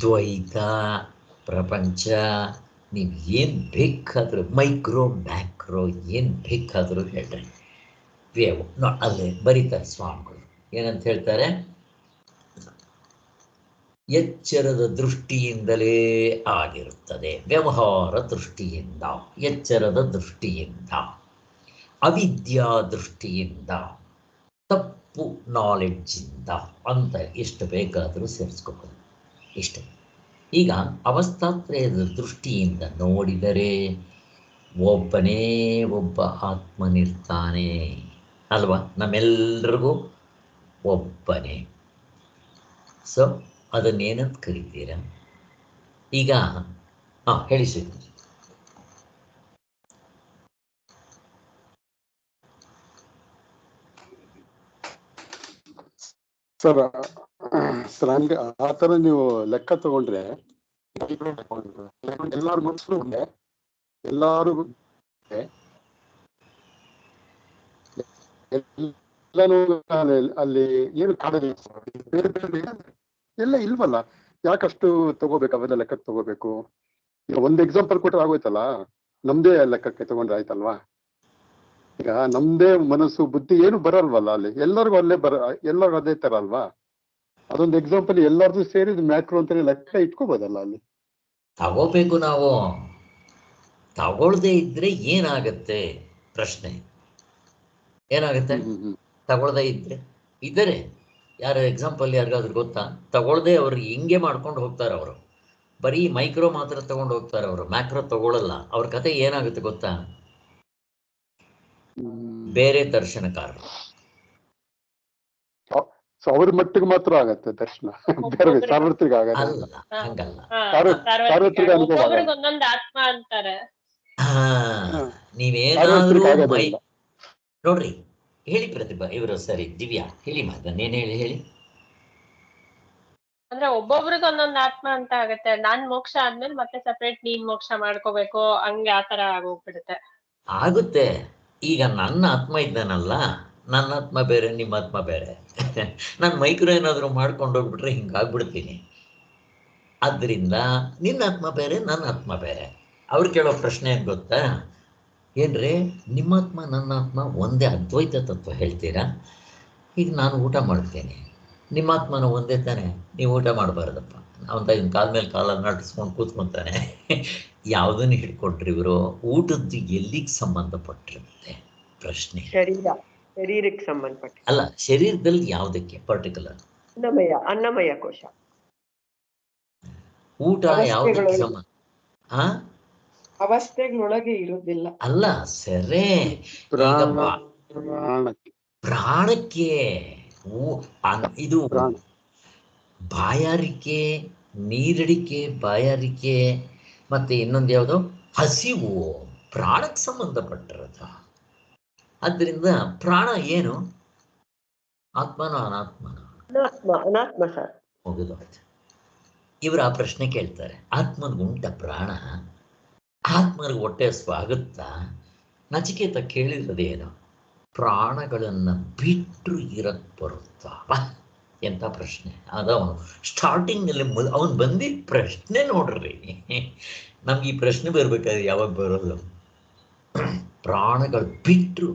ದ್ವೈತ, ಪ್ರಪಂಚ, ನೀವು ಏನು ಬೇಕಾದರೂ ಮೈಕ್ರೋ ಮ್ಯಾಕ್ರೋ ಏನು ಬೇಕಾದರೂ ಹೇಳ್ರಿ, ವ್ಯವ ಅಲ್ಲೇ ಬರೀತಾರೆ ಸ್ವಾಮಿಗಳು ಏನಂತ ಹೇಳ್ತಾರೆ, ಎಚ್ಚರದ ದೃಷ್ಟಿಯಿಂದಲೇ ಆಗಿರುತ್ತದೆ. ವ್ಯವಹಾರ ದೃಷ್ಟಿಯಿಂದ, ಎಚ್ಚರದ ದೃಷ್ಟಿಯಿಂದ, ಅವಿದ್ಯಾ ದೃಷ್ಟಿಯಿಂದ, ತಪ್ಪು ನಾಲೆಡ್ಜಿಂದ ಅಂತ ಎಷ್ಟು ಬೇಕಾದರೂ ಸೇರಿಸ್ಕೋಬಹುದು. ಇಷ್ಟೇ. ಈಗ ಅವಸ್ಥಾತ್ರಯದ ದೃಷ್ಟಿಯಿಂದ ನೋಡಿದರೆ ಒಬ್ಬನೇ ಒಬ್ಬ ಆತ್ಮನಿರ್ತಾನೆ ಅಲ್ವಾ, ನಮ್ಮೆಲ್ಲರಿಗೂ ಒಬ್ಬನೇ. ಸೊ ಅದನ್ನೇನಂತ ಕರಿತೀರ? ಈಗ ಹೇಳಿ ಸರ್ ಹಂಗೆ ಆ ತರ ನೀವು ಲೆಕ್ಕ ತಗೊಂಡ್ರೆ ಎಲ್ಲಾರು ಮನಸ್ಸು ಎಲ್ಲಾರು ಎಲ್ಲಾನು ಅಲ್ಲಿ ಏನು ಕಾಣೋದಿಲ್ಲ, ಬೇರೆ ಬೇರೆ ಎಲ್ಲ ಇಲ್ವಲ್ಲ, ಯಾಕಷ್ಟು ತಗೋಬೇಕು, ಅವೆಲ್ಲ ಲೆಕ್ಕಕ್ಕೆ ತಗೋಬೇಕು? ಈಗ ಒಂದು ಎಕ್ಸಾಂಪಲ್ ಕೊಟ್ಟರೆ ಆಗೋಯ್ತಲ್ಲ, ನಮ್ದೇ ಲೆಕ್ಕಕ್ಕೆ ತಗೊಂಡ್ರೆ ಆಯ್ತಲ್ವಾ? ಈಗ ನಮ್ದೇ ಮನಸ್ಸು ಬುದ್ಧಿ ಏನು ಬರಲ್ವಲ್ಲ ಅಲ್ಲಿ, ಎಲ್ಲರಿಗೂ ಅಲ್ಲೇ ಎಲ್ಲರಿಗೂ ಅದೇ ತರ ಅಲ್ವಾ? ಅದೊಂದು ಎಕ್ಸಾಂಪಲ್ ಎಲ್ಲಾರ್ದು ಸೇರಿದ ಮ್ಯಾಕ್ರೋ ಅಂತಾನೆ ಲೆಕ್ಕ ಇಟ್ಕೋಬೋದಲ್ಲ ಅಲ್ಲಿ. ತಗೋಬೇಕು. ನಾವು ತಗೊಳ್ದೇ ಇದ್ರೆ ಏನಾಗತ್ತೆ? ಪ್ರಶ್ನೆ ಏನಾಗುತ್ತೆ? ತಗೊಳ್ದೇ ಇದ್ದರೆ ಯಾರು ಎಕ್ಸಾಂಪಲ್ ಯಾರಿಗಾದ್ರೂ ಗೊತ್ತಾ? ತಗೊಳ್ದೆ ಅವ್ರು ಹಿಂಗೆ ಮಾಡ್ಕೊಂಡು ಹೋಗ್ತಾರೆ. ಅವರು ಬರೀ ಮೈಕ್ರೋ ಮಾತ್ರ ತಗೊಂಡು ಹೋಗ್ತಾರೆ, ಅವರು ಮ್ಯಾಕ್ರೋ ತಗೊಳ್ಳಲ್ಲ. ಅವ್ರ ಕತೆ ಏನಾಗುತ್ತೆ ಗೊತ್ತಾ? ಬೇರೆ ದರ್ಶನಕಾರರು. ಅವ್ರ ಮಟ್ಟಿಗೆ ಮಾತ್ರ ಆಗತ್ತೆ ದರ್ಶನ, ಬೇರೆ ಸಾರ್ವತ್ರಿಕ ಆಗಲ್ಲ. ಹಂಗಲ್ಲ, ಸಾರ್ವತ್ರಿಕ ಅನುಭವ ಆತ್ಮ ಅಂತಾರೆ. ನೀವೇನಾದ್ರೂ ನೋಡ್ರಿ, ಹೇಳಿ ಪ್ರತಿಭಾ, ಇವರು ಸರಿ, ದಿವ್ಯಾ ಹೇಳಿ, ಮಾತನ್ನೇನು ಹೇಳಿ. ಅಂದ್ರೆ ಒಬ್ಬೊಬ್ರಿಗೆ ಒಂದೊಂದು ಆತ್ಮ ಅಂತ ಆಗತ್ತೆ. ನಾನ್ ಮೋಕ್ಷ ಆದ್ಮೇಲೆ ಮತ್ತೆ ಸಪ್ರೇಟ್ ನೀನ್ ಮೋಕ್ಷ ಮಾಡ್ಕೋಬೇಕು, ಹಂಗೆ ಆತರ ಆಗೋಗ್ಬಿಡುತ್ತೆ. ಆಗುತ್ತೆ. ಈಗ ನನ್ನ ಆತ್ಮ ಇದ್ದಾನಲ್ಲ, ನನ್ನ ಆತ್ಮ ಬೇರೆ, ನಿಮ್ಮ ಆತ್ಮ ಬೇರೆ. ನಾನು ಮೈಕ್ರೋ ಏನಾದರೂ ಮಾಡ್ಕೊಂಡು ಹೋಗ್ಬಿಟ್ರೆ ಹಿಂಗಾಗ್ಬಿಡ್ತೀನಿ. ಆದ್ದರಿಂದ ನಿನ್ನ ಆತ್ಮ ಬೇರೆ, ನನ್ನ ಆತ್ಮ ಬೇರೆ. ಅವ್ರು ಕೇಳೋ ಪ್ರಶ್ನೆ ಏನು ಗೊತ್ತಾ? ಏನ್ರಿ ನಿಮ್ಮ ಆತ್ಮ ನನ್ನ ಆತ್ಮ ಒಂದೇ ಅದ್ವೈತ ತತ್ವ ಹೇಳ್ತೀರಾ? ಈಗ ನಾನು ಊಟ ಮಾಡ್ತೇನೆ, ನಿಮ್ಮ ಆತ್ಮನ ಒಂದೇ ತಾನೆ, ನೀವು ಊಟ ಮಾಡಬಾರ್ದಪ್ಪ ಅಂತ ಇವ್ನ ಕಾಲ ಮೇಲೆ ಕಾಲನ್ನು ನಟಿಸ್ಕೊಂಡು ಕೂತ್ಕೊತಾನೆ. ಯಾವುದನ್ನು ಹಿಡ್ಕೊಟ್ರಿ ಇವರು? ಊಟದ್ದು ಎಲ್ಲಿಗೆ ಸಂಬಂಧಪಟ್ಟಿರುತ್ತೆ? ಪ್ರಶ್ನೆ. ಶರೀರಕ್ಕೆ ಸಂಬಂಧಪಟ್ಟ ಅಲ್ಲ, ಶರೀರದಲ್ಲಿ ಯಾವುದಕ್ಕೆ ಪರ್ಟಿಕ್ಯುಲರ್? ಅನ್ನಮಯ ಕೋಶ. ಊಟ ಯಾವುದಕ್ಕೆ ಸಂಬಂಧ? ಅವಸ್ಥೆಗಳೊಳಗೆ ಇರುವುದಿಲ್ಲ. ಅಲ್ಲ ಸರೇ, ಪ್ರಾಣಕ್ಕೆ ಇದು ಬಾಯಾರಿಕೆ, ನೀರಡಿಕೆ, ಬಾಯಾರಿಕೆ, ಮತ್ತೆ ಇನ್ನೊಂದು ಯಾವುದು ಹಸಿವು, ಪ್ರಾಣಕ್ಕೆ ಸಂಬಂಧಪಟ್ಟಿರೋದು. ಆದ್ದರಿಂದ ಪ್ರಾಣ ಏನು? ಆತ್ಮನೋ ಅನಾತ್ಮನೋ? ಅನಾತ್ಮ ಸರ್. ಮುಗಿದು ಇವರು ಆ ಪ್ರಶ್ನೆ ಕೇಳ್ತಾರೆ, ಆತ್ಮನಿಗುಂಟ ಪ್ರಾಣ? ಆತ್ಮನಿಗೆ ಹೊಟ್ಟೆ ಸ್ವಾಗುತ್ತಾ? ನಚಿಕೇತ ಕೇಳಿರೋದೇನು? ಪ್ರಾಣಗಳನ್ನು ಬಿಟ್ಟರು ಇರಕ್ಕೆ ಬರುತ್ತಾ? ಎಂಥ ಪ್ರಶ್ನೆ ಅದವನು ಸ್ಟಾರ್ಟಿಂಗ್ನಲ್ಲಿ ಅವನು ಬಂದಿದ್ದ ಪ್ರಶ್ನೆ ನೋಡ್ರಿ. ನಮ್ಗೆ ಈ ಪ್ರಶ್ನೆ ಬರ್ಬೇಕಾದ್ರೆ ಯಾವಾಗ ಬರೋದು? ಪ್ರಾಣಗಳು ಬಿಟ್ಟರು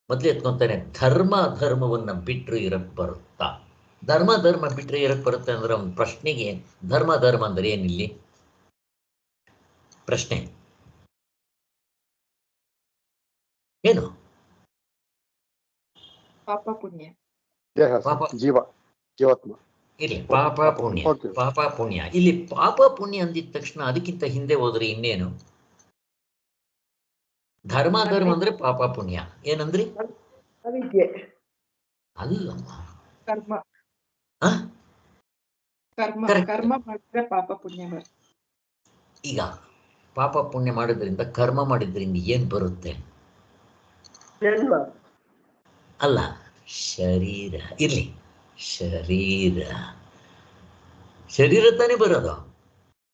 ಮೊದಲು ಎತ್ಕೊತಾನೆ, ಧರ್ಮ ಧರ್ಮವನ್ನು ಬಿಟ್ಟರು ಇರಕ್ಕೆ ಬರುತ್ತಾ? ಧರ್ಮ ಬಿಟ್ಟರೆ ಇರಕ್ಕೆ ಬರುತ್ತೆ ಅಂದ್ರೆ ಅವನ ಪ್ರಶ್ನೆಗೆ ಧರ್ಮ ಅಂದ್ರೆ ಏನಿಲ್ಲಿ ಪ್ರಶ್ನೆ ಏನು? ಪಾಪ ಪುಣ್ಯ, ಜೀವಾತ್ಮ ಇಲ್ಲಿ ಪಾಪ ಪುಣ್ಯ, ಪಾಪ ಪುಣ್ಯ. ಇಲ್ಲಿ ಪಾಪ ಪುಣ್ಯ ಅಂದಿದ ತಕ್ಷಣ ಅದಕ್ಕಿಂತ ಹಿಂದೆ ಹೋದ್ರೆ ಇನ್ನೇನು? ಧರ್ಮ ಅಂದ್ರೆ ಪಾಪ ಪುಣ್ಯ. ಏನಂದ್ರಿ? ಅಲ್ಲಮ್ಮ, ಕರ್ಮ. ಕರ್ಮ ಮಾಡಿದ್ರೆ ಪಾಪ ಪುಣ್ಯ ಬರುತ್ತೆ. ಈಗ ಪಾಪ ಪುಣ್ಯ ಮಾಡೋದ್ರಿಂದ, ಕರ್ಮ ಮಾಡಿದ್ರಿಂದ ಏನ್ ಬರುತ್ತೆ? ಅಲ್ಲ, ಶರೀರ. ಇರ್ಲಿ, ಶರೀರ ತಾನೇ ಬರೋದು.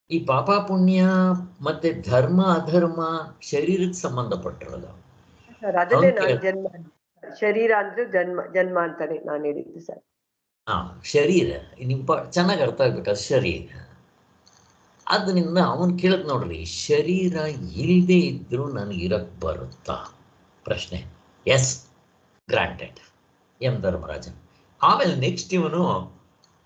ಈ ಪಾಪ ಪುಣ್ಯ ಮತ್ತೆ ಧರ್ಮ ಅಧರ್ಮ ಶರೀರಕ್ಕೆ ಸಂಬಂಧಪಟ್ಟಿರೋದು. ಶರೀರ ಅಂದ್ರೆ ಜನ್ಮ ಅಂತಾನೆ ನಾನು ಹೇಳಿದ್ದು ಸರ್. ಶರೀರ ಚೆನ್ನಾಗಿ ಅರ್ಥ ಆಗ್ಬೇಕಾದ್ರೆ ಶರೀರ. ಆದ್ದರಿಂದ ಅವನು ಕೇಳದ್ ನೋಡ್ರಿ, ಶರೀರ ಇಲ್ಲದೆ ಇದ್ರೂ ನನಗಿರಕ್ ಬರುತ್ತಾ? ಪ್ರಶ್ನೆ. Yes, granted M Dharmaraja. ಆಮೇಲೆ ನೆಕ್ಸ್ಟ್ ಇವನು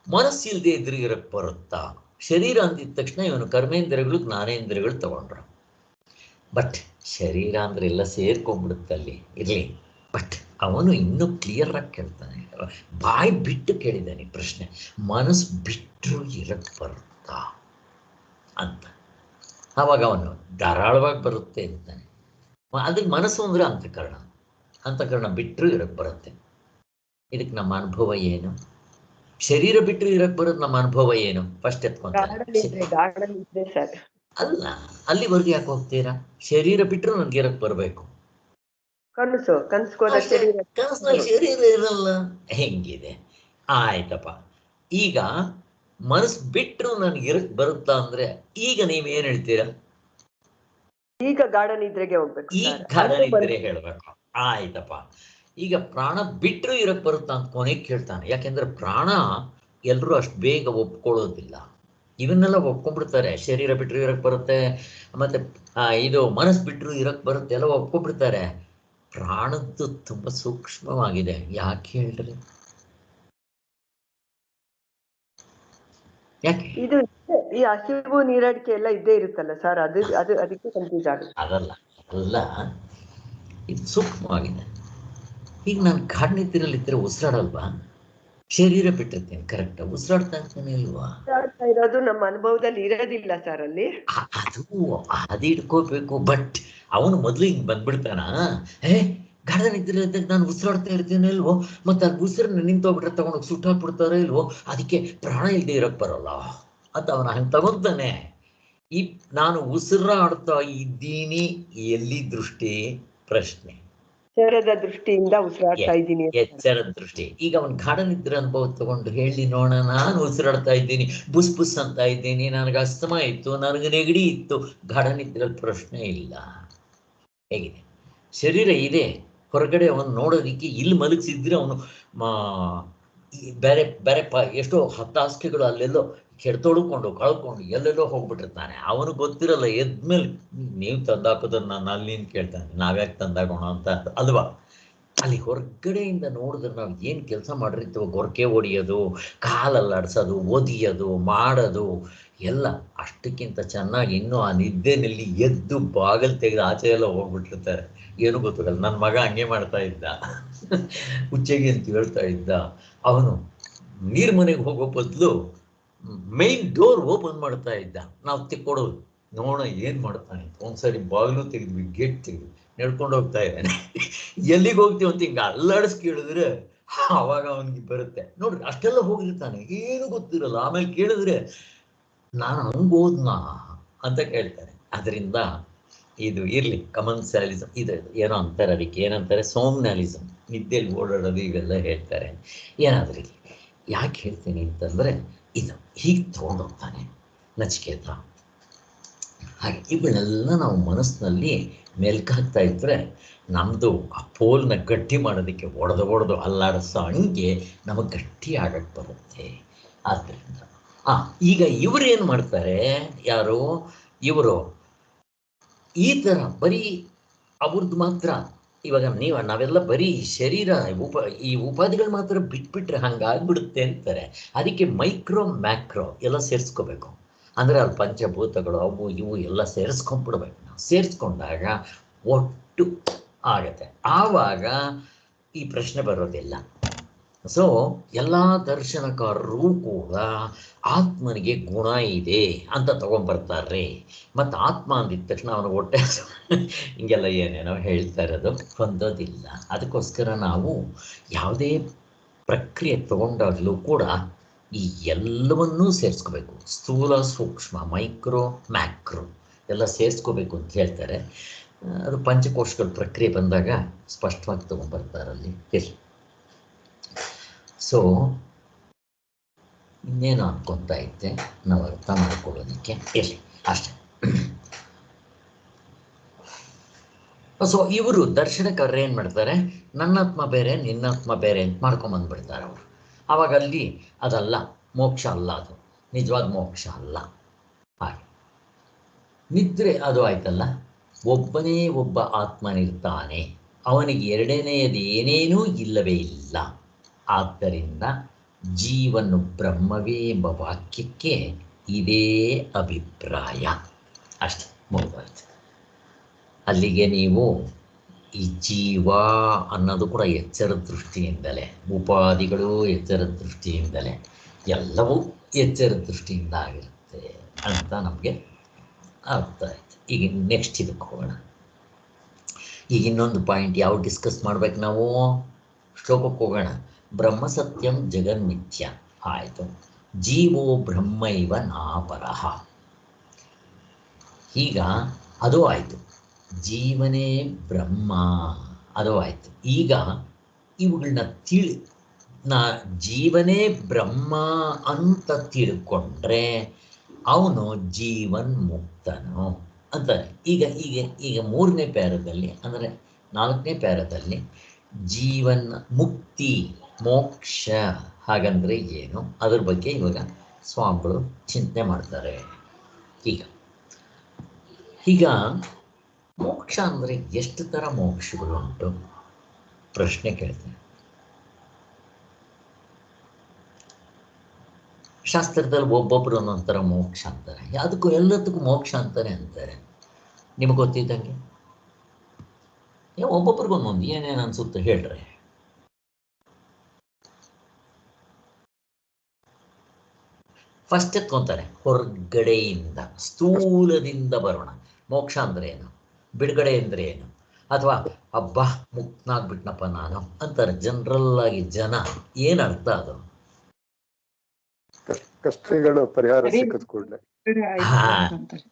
ಮನಸ್ಸಿಲ್ಲದೆ ಇದ್ರೆ ಇರಕ್ಕೆ ಬರುತ್ತಾ? ಶರೀರ ಅಂದಿದ ತಕ್ಷಣ ಇವನು ಕರ್ಮೇಂದ್ರಿಯಗಳು ಜ್ಞಾನೇಂದ್ರಿಯಗಳು ತಗೊಂಡ್ರು. ಬಟ್ ಶರೀರ ಅಂದ್ರೆ ಎಲ್ಲ ಸೇರ್ಕೊಂಡ್ಬಿಡುತ್ತಲ್ಲಿ ಇರಲಿ. ಬಟ್ ಅವನು ಇನ್ನೂ ಕ್ಲಿಯರ್ ಆಗಿ ಕೇಳ್ತಾನೆ, ಬಾಯಿ ಬಿಟ್ಟು ಕೇಳಿದ್ದಾನೆ ಪ್ರಶ್ನೆ, ಮನಸ್ಸು ಬಿಟ್ಟರು ಇರಕ್ಕೆ ಬರುತ್ತಾ ಅಂತ. ಆವಾಗ ಅವನು ಧಾರಾಳವಾಗಿ ಬರುತ್ತೆ ಅಂತಾನೆ. ಅದಕ್ಕೆ ಮನಸ್ಸು ಅಂದ್ರೆ ಅಂತಃಕರಣ, ಅಂತಃಕರಣ ಬಿಟ್ಟರು ಇರಕ್ಕೆ ಬರುತ್ತೆ. ಇದಕ್ಕೆ ನಮ್ಮ ಅನುಭವ ಏನು? ಶರೀರ ಬಿಟ್ಟರು ಇರಕ್ಕೆ ಬರೋದು ನಮ್ಮ ಅನುಭವ ಏನು? ಫಸ್ಟ್ ಗಾಢನಿದ್ರೆ ಸರ್. ಅಲ್ಲ, ಅಲ್ಲಿವರೆಗೂ ಯಾಕೆ ಹೋಗ್ತೀರಾ? ಶರೀರ ಬಿಟ್ಟರು ನನ್ಗೆ ಇರಕ್ಕೆ ಬರಬೇಕು. ಕನಸಿನಲ್ಲಿ ಶರೀರ ಇರಲ್ಲ, ಹೆಂಗಿದೆ? ಆಯ್ತಪ್ಪ, ಈಗ ಮನಸ್ಸು ಬಿಟ್ಟರು ನನ್ಗೆ ಇರಕ್ಕೆ ಬರುತ್ತಾ ಅಂದ್ರೆ ಈಗ ನೀವೇನ್ ಹೇಳ್ತೀರಾ? ಈಗ ಗಾಢನಿದ್ರೆಗೆ ಹೋಗ್ಬೇಕು. ಈಗ ಗಾಢನಿದ್ರೆ ಹೇಳ್ಬೇಕು. ಆಯ್ತಪ್ಪ, ಈಗ ಪ್ರಾಣ ಬಿಟ್ಟರು ಇರಕ್ಕೆ ಬರುತ್ತಾ ಅಂತ ಕೊನೆಗೆ ಕೇಳ್ತಾನೆ. ಯಾಕೆಂದ್ರೆ ಪ್ರಾಣ ಎಲ್ಲರೂ ಅಷ್ಟು ಬೇಗ ಒಪ್ಕೊಳ್ಳೋದಿಲ್ಲ. ಇವನ್ನೆಲ್ಲ ಒಪ್ಕೊಂಡ್ಬಿಡ್ತಾರೆ. ಶರೀರ ಬಿಟ್ಟರು ಇರಕ್ಕೆ ಬರುತ್ತೆ, ಮತ್ತೆ ಇದು ಮನಸ್ಸು ಬಿಟ್ಟರು ಇರಕ್ಕೆ ಬರುತ್ತೆ, ಎಲ್ಲ ಒಪ್ಕೊಂಡ್ಬಿಡ್ತಾರೆ. ಪ್ರಾಣದ್ದು ತುಂಬಾ ಸೂಕ್ಷ್ಮವಾಗಿದೆ. ಯಾಕೆ ಹೇಳ್ರಿ? ಯಾಕೆ? ಇದು ಈ ಹಸಿವು ನೀರಡಿಕೆ ಎಲ್ಲ ಇದ್ದೇ ಇರುತ್ತಲ್ಲ ಸರ್, ಅದಕ್ಕೆ ಕನ್ಫ್ಯೂಸ್ ಆಗುತ್ತೆ. ಅದಲ್ಲ, ಇದು ಸೂಕ್ಷ್ಮವಾಗಿದೆ. ಈಗ ನಾನು ಗಾಢನಿದ್ರೆಯಲ್ಲಿದ್ದರೆ ಉಸಿರಾಡಲ್ವಾ? ಶರೀರ ಬಿಟ್ಟಿರ್ತೇನೆ, ಕರೆಕ್ಟ್, ಉಸಿರಾಡ್ತಾ ಇರ್ತೇನೆ ಇಲ್ವಾ? ಇರೋದು ನಮ್ಮ ಅನುಭವದಲ್ಲಿ ಇರೋದಿಲ್ಲ ಸರ್ ಅಲ್ಲಿ. ಅದು ಇಟ್ಕೋಬೇಕು. ಬಟ್ ಅವನು ಮೊದಲು ಹಿಂಗ್ ಬಂದ್ಬಿಡ್ತಾನ, ಗಾಢನಿದ್ರೆಯಲ್ಲಿದ್ದಾಗ ನಾನು ಉಸಿರಾಡ್ತಾ ಇರ್ತೇನೆ ಇಲ್ವೋ, ಮತ್ತೆ ಅದು ಉಸಿರನ್ನ ನಿಂತೋಗ್ಬಿಟ್ರೆ ತಗೊಂಡೋಗಿ ಸುಟ್ಟಾಕ್ಬಿಡ್ತಾರೋ ಇಲ್ವೋ, ಅದಕ್ಕೆ ಪ್ರಾಣ ಇಲ್ಲದೆ ಇರಕ್ ಬರೋಲ್ಲ ಅಂತ ಅವನ ಹಂಗೆ ತಗೊಂತಾನೆ. ಈ ನಾನು ಉಸಿರಾಡ್ತಾ ಇದ್ದೀನಿ ಎಲ್ಲಿ ದೃಷ್ಟಿ? ಪ್ರಶ್ನೆ. ಎಚ್ಚರದ ದೃಷ್ಟಿಯಿಂದ ಉಸಿರಾಡ್ತಾ ಇದ್ದೀನಿ, ಎಚ್ಚರದ ದೃಷ್ಟಿ. ಈಗ ಅವನ್ ಗಾಢನಿದ್ರೆ ಅನುಭವ ತಗೊಂಡು ಹೇಳಿ ನೋಡೋಣ, ನಾನು ಉಸಿರಾಡ್ತಾ ಇದ್ದೀನಿ, ಬುಸ್ ಬುಸ್ ಅಂತ ಇದ್ದೀನಿ, ನನಗೆ ಅಸ್ತಮ ಇತ್ತು, ನನಗೆ ನೆಗಡಿ ಇತ್ತು. ಗಾಢನಿದ್ರಲ್ಲಿ ಪ್ರಶ್ನೆ ಇಲ್ಲ. ಹೇಗಿದೆ? ಶರೀರ ಇದೆ ಹೊರಗಡೆ, ಅವನು ನೋಡೋದಿಕ್ಕೆ ಇಲ್ಲಿ ಮಲಗಿಸಿದ್ರೆ ಅವನು ಬೇರೆ ಬೇರೆ ಎಷ್ಟೋ 10 ಹಾಸಿಗೆಗಳು ಅಲ್ಲೆಲ್ಲೋ ಕೆಡ್ತೊಡ್ಕೊಂಡು ಕಳ್ಕೊಂಡು ಎಲ್ಲೆಲ್ಲೋ ಹೋಗ್ಬಿಟ್ಟಿರ್ತಾನೆ. ಅವನು ಗೊತ್ತಿರಲ್ಲ. ಎದ್ಮೇಲೆ ನೀವು ತಂದಾಕೋದನ್ನ ನಾನು ಅಲ್ಲಿಂದ ಕೇಳ್ತಾನೆ, ನಾವ್ಯಾಕೆ ತಂದಾಕೋಣ ಅಂತ ಅಲ್ವಾ? ಅಲ್ಲಿ ಹೊರಗಡೆಯಿಂದ ನೋಡಿದ್ರೆ ನಾವು ಏನು ಕೆಲಸ ಮಾಡಿರ್ತೀವೋ, ಗೊರಕೆ ಹೊಡಿಯೋದು, ಕಾಲಲ್ಲಾಡ್ಸೋದು, ಒದಿಯೋದು, ಮಾಡೋದು ಎಲ್ಲ ಅಷ್ಟಕ್ಕಿಂತ ಚೆನ್ನಾಗಿ ಇನ್ನೂ ಆ ನಿದ್ದೆನಲ್ಲಿ ಎದ್ದು ಬಾಗಿಲು ತೆಗೆದು ಆಚೆ ಎಲ್ಲ ಹೋಗ್ಬಿಟ್ಟಿರ್ತಾರೆ. ಏನು ಗೊತ್ತಾಗಲ್ಲ. ನನ್ನ ಮಗ ಹಂಗೆ ಮಾಡ್ತಾ ಇದ್ದ, ಹುಚ್ಚೆಗೆ ಅಂತ ಹೇಳ್ತಾ ಇದ್ದ. ಅವನು ನೀರ್ ಮನೆಗೆ ಹೋಗೋ ಬದಲು ಮೈನ್ ಡೋರ್ ಓಪನ್ ಮಾಡ್ತಾ ಇದ್ದ. ನಾವು ತಿಕ್ಕೊಡೋದು ನೋಡೋಣ ಏನ್ ಮಾಡ್ತಾನೆ. ಒಂದ್ಸರಿ ಬಾಗಿಲು ತೆಗೆದ್ವಿ, ಗೇಟ್ ತೆಗೆದ್ವಿ, ನಡ್ಕೊಂಡು ಹೋಗ್ತಾ ಇದ್ದಾನೆ. ಎಲ್ಲಿಗೆ ಹೋಗ್ತೀವಿ ಅಂತ ಹಿಂಗೆ ಅಲ್ಲಾಡಿಸ್ ಕೇಳಿದ್ರೆ ಅವಾಗ ಅವನಿಗೆ ಬರುತ್ತೆ. ನೋಡ್ರಿ, ಅಷ್ಟೆಲ್ಲ ಹೋಗಿರ್ತಾನೆ, ಏನು ಗೊತ್ತಿರಲ್ಲ. ಆಮೇಲೆ ಕೇಳಿದ್ರೆ ನಾನು ಹಂಗೋದ್ನಾ ಅಂತ ಕೇಳ್ತಾನೆ. ಅದರಿಂದ ಇದು ಇರ್ಲಿ, ಕಮನ್ಸಾಲಿಸಮ್ ಇದು ಏನೋ ಅಂತಾರೆ, ಅದಕ್ಕೆ ಏನಂತಾರೆ, ಸೋಮ್ನಾಲಿಸಮ್, ನಿದ್ದೆಯಲ್ಲಿ ಓಡಾಡೋದು, ಇವೆಲ್ಲ ಹೇಳ್ತಾರೆ. ಏನಾದ್ರೂ ಇಲ್ಲಿ ಯಾಕೆ ಹೇಳ್ತೀನಿ ಅಂತಂದ್ರೆ, ಇದು ಹೀಗೆ ತಗೊಂಡೋಗ್ತಾನೆ ನಚಿಕೇತ. ಹಾಗೆ ಇವುಗಳೆಲ್ಲ ನಾವು ಮನಸ್ಸಿನಲ್ಲಿ ಮೆಲ್ಕು ಹಾಕ್ತಾ ಇದ್ರೆ ನಮ್ಮದು ಆ ಪೋಲ್ನ ಗಟ್ಟಿ ಮಾಡೋದಕ್ಕೆ ಒಡೆದು ಅಲ್ಲಾಡಿಸೋ ಹಂಗೆ ನಮಗೆ ಗಟ್ಟಿ ಆಗಕ್ಕೆ ಬರುತ್ತೆ. ಆದ್ದರಿಂದ ಈಗ ಇವರು ಏನು ಮಾಡ್ತಾರೆ, ಯಾರು ಇವರು ಈ ಥರ ಬರೀ ಅವ್ರದ್ದು ಮಾತ್ರ, ಇವಾಗ ನಾವೆಲ್ಲ ಬರೀ ಶರೀರ ಈ ಉಪಾಧಿಗಳು ಮಾತ್ರ ಬಿಟ್ಬಿಟ್ರೆ ಹಂಗಾಗ್ಬಿಡುತ್ತೆ ಅಂತಾರೆ. ಅದಕ್ಕೆ ಮೈಕ್ರೋ ಮ್ಯಾಕ್ರೋ ಎಲ್ಲ ಸೇರಿಸ್ಕೋಬೇಕು. ಅಂದರೆ ಅಲ್ಲಿ ಪಂಚಭೂತಗಳು ಅವು ಇವು ಎಲ್ಲ ಸೇರಿಸ್ಕೊಂಡ್ಬಿಡ್ಬೇಕು. ನಾವು ಸೇರಿಸ್ಕೊಂಡಾಗ ಒಟ್ಟು ಆಗತ್ತೆ. ಆವಾಗ ಈ ಪ್ರಶ್ನೆ ಬರೋದಿಲ್ಲ. ಸೊ ಎಲ್ಲ ದರ್ಶನಕಾರರು ಕೂಡ ಆತ್ಮನಿಗೆ ಗುಣ ಇದೆ ಅಂತ ತಗೊಂಡ್ಬರ್ತಾರೆ. ಮತ್ತು ಆತ್ಮ ಅಂದಿದ ತಕ್ಷಣ ಅವನು ಹೊಟ್ಟೆ ಹಿಂಗೆಲ್ಲ ಏನೇನೋ ಹೇಳ್ತಾ ಇರೋದು ಹೊಂದೋದಿಲ್ಲ. ಅದಕ್ಕೋಸ್ಕರ ನಾವು ಯಾವುದೇ ಪ್ರಕ್ರಿಯೆ ತಗೊಂಡಾಗಲೂ ಕೂಡ ಈ ಎಲ್ಲವನ್ನೂ ಸೇರಿಸ್ಕೋಬೇಕು. ಸ್ಥೂಲ ಸೂಕ್ಷ್ಮ, ಮೈಕ್ರೋ ಮ್ಯಾಕ್ರೋ ಎಲ್ಲ ಸೇರಿಸ್ಕೋಬೇಕು ಅಂತ ಹೇಳ್ತಾರೆ. ಅದು ಪಂಚಕೋಶಗಳ ಪ್ರಕ್ರಿಯೆ ಬಂದಾಗ ಸ್ಪಷ್ಟವಾಗಿ ತಗೊಂಡ್ಬರ್ತಾರಲ್ಲಿ. ಸೊ ಇನ್ನೇನು ಅನ್ಕೊತಾ ಇದ್ದೆ ನಾವು ಅರ್ಥ ಮಾಡ್ಕೊಳ್ಳೋದಕ್ಕೆ ಇರಲಿ ಅಷ್ಟೇ. ಸೊ ಇವರು ದರ್ಶನಕಾರರು ಏನು ಮಾಡ್ತಾರೆ, ನನ್ನಾತ್ಮ ಬೇರೆ ನಿನ್ನಾತ್ಮ ಬೇರೆ ಅಂತ ಮಾಡ್ಕೊಂಬಂದ್ಬಿಡ್ತಾರೆ ಅವರು. ಆವಾಗ ಅಲ್ಲಿ ಅದಲ್ಲ, ಮೋಕ್ಷ ಅಲ್ಲ, ಅದು ನಿಜವಾದ ಮೋಕ್ಷ ಅಲ್ಲ. ಹಾಗೆ ನಿದ್ರೆ ಅದು ಆಯ್ತಲ್ಲ, ಒಬ್ಬನೇ ಒಬ್ಬ ಆತ್ಮನಿರ್ತಾನೆ ಅವನಿಗೆ ಎರಡನೆಯದು ಏನೇನೂ ಇಲ್ಲವೇ ಇಲ್ಲ. ಆದ್ದರಿಂದ ಜೀವನು ಬ್ರಹ್ಮವೇ ಎಂಬ ವಾಕ್ಯಕ್ಕೆ ಇದೇ ಅಭಿಪ್ರಾಯ. ಅಷ್ಟೇ, ಮುಗಿದೋಯ್ತು. ಅಲ್ಲಿಗೆ ನೀವು ಈ ಜೀವ ಅನ್ನೋದು ಕೂಡ ಎಚ್ಚರದ ದೃಷ್ಟಿಯಿಂದಲೇ, ಉಪಾಧಿಗಳು ಎಚ್ಚರದ ದೃಷ್ಟಿಯಿಂದಲೇ, ಎಲ್ಲವೂ ಎಚ್ಚರದ ದೃಷ್ಟಿಯಿಂದ ಆಗಿರುತ್ತೆ ಅಂತ ನಮಗೆ ಅರ್ಥ ಆಯ್ತು. ಈಗ ನೆಕ್ಸ್ಟ್ ಇದಕ್ಕೆ ಹೋಗೋಣ. ಈಗ ಇನ್ನೊಂದು ಪಾಯಿಂಟ್ ಯಾವ ಡಿಸ್ಕಸ್ ಮಾಡ್ಬೇಕು ನಾವು? ಶ್ಲೋಕಕ್ಕೆ ಹೋಗೋಣ. ಬ್ರಹ್ಮ ಸತ್ಯಂ ಜಗನ್ಮಿಥ್ಯ ಆಯಿತು. ಜೀವೋ ಬ್ರಹ್ಮೈವ ನಾಪರಃ. ಈಗ ಅದು ಆಯಿತು, ಜೀವನೇ ಬ್ರಹ್ಮ, ಅದು ಆಯಿತು. ಈಗ ಇವುಗಳನ್ನ ಜೀವನೇ ಬ್ರಹ್ಮ ಅಂತ ತಿಳ್ಕೊಂಡ್ರೆ ಅವನು ಜೀವನ್ ಮುಕ್ತನು ಅಂತಾರೆ. ಈಗ ಮೂರನೇ ಪ್ಯಾರದಲ್ಲಿ, ಅಂದರೆ 4ನೇ ಪ್ಯಾರದಲ್ಲಿ ಜೀವನ್ ಮುಕ್ತಿ ಮೋಕ್ಷ ಹಾಗಂದ್ರೆ ಏನು, ಅದ್ರ ಬಗ್ಗೆ ಇವಾಗ ಸ್ವಾಮಿಗಳು ಚಿಂತನೆ ಮಾಡ್ತಾರೆ. ಈಗ ಮೋಕ್ಷ ಅಂದರೆ ಎಷ್ಟು ಥರ ಮೋಕ್ಷಗಳು ಉಂಟು ಪ್ರಶ್ನೆ ಕೇಳ್ತಾರೆ. ಶಾಸ್ತ್ರದಲ್ಲಿ ಒಬ್ಬೊಬ್ಬರು ಒಂದೊಂದು ಥರ ಮೋಕ್ಷ ಅಂತಾರೆ. ಅದಕ್ಕೂ ಎಲ್ಲದಕ್ಕೂ ಮೋಕ್ಷ ಅಂತಾನೆ ಅಂತಾರೆ. ನಿಮಗೆ ಗೊತ್ತಿದ್ದಂಗೆ ಒಬ್ಬೊಬ್ರಿಗೂ ಒಂದೊಂದು ಏನೇನು ಅನ್ಸುತ್ತೆ ಹೇಳ್ರಿ. ಫಸ್ಟ್ ಎತ್ಕೊಂತಾರೆ ಹೊರಗಡೆಯಿಂದ, ಸ್ಥೂಲದಿಂದ ಬರೋಣ. ಮೋಕ್ಷ ಅಂದರೆ ಏನು, ಬಿಡುಗಡೆ ಅಂದರೆ ಏನು, ಅಥವಾ ಅಬ್ಬಾ ಮುಕ್ತನಾಗ್ಬಿಟ್ನಪ್ಪ ನಾನು ಅಂತಾರೆ ಜನರಲ್ ಆಗಿ ಜನ. ಏನು ಅರ್ಥ ಅದು? ಕಷ್ಟಗಳು ಪರಿಹಾರ ಸಿಕ್ಕದ ಕೂಡಲೇ.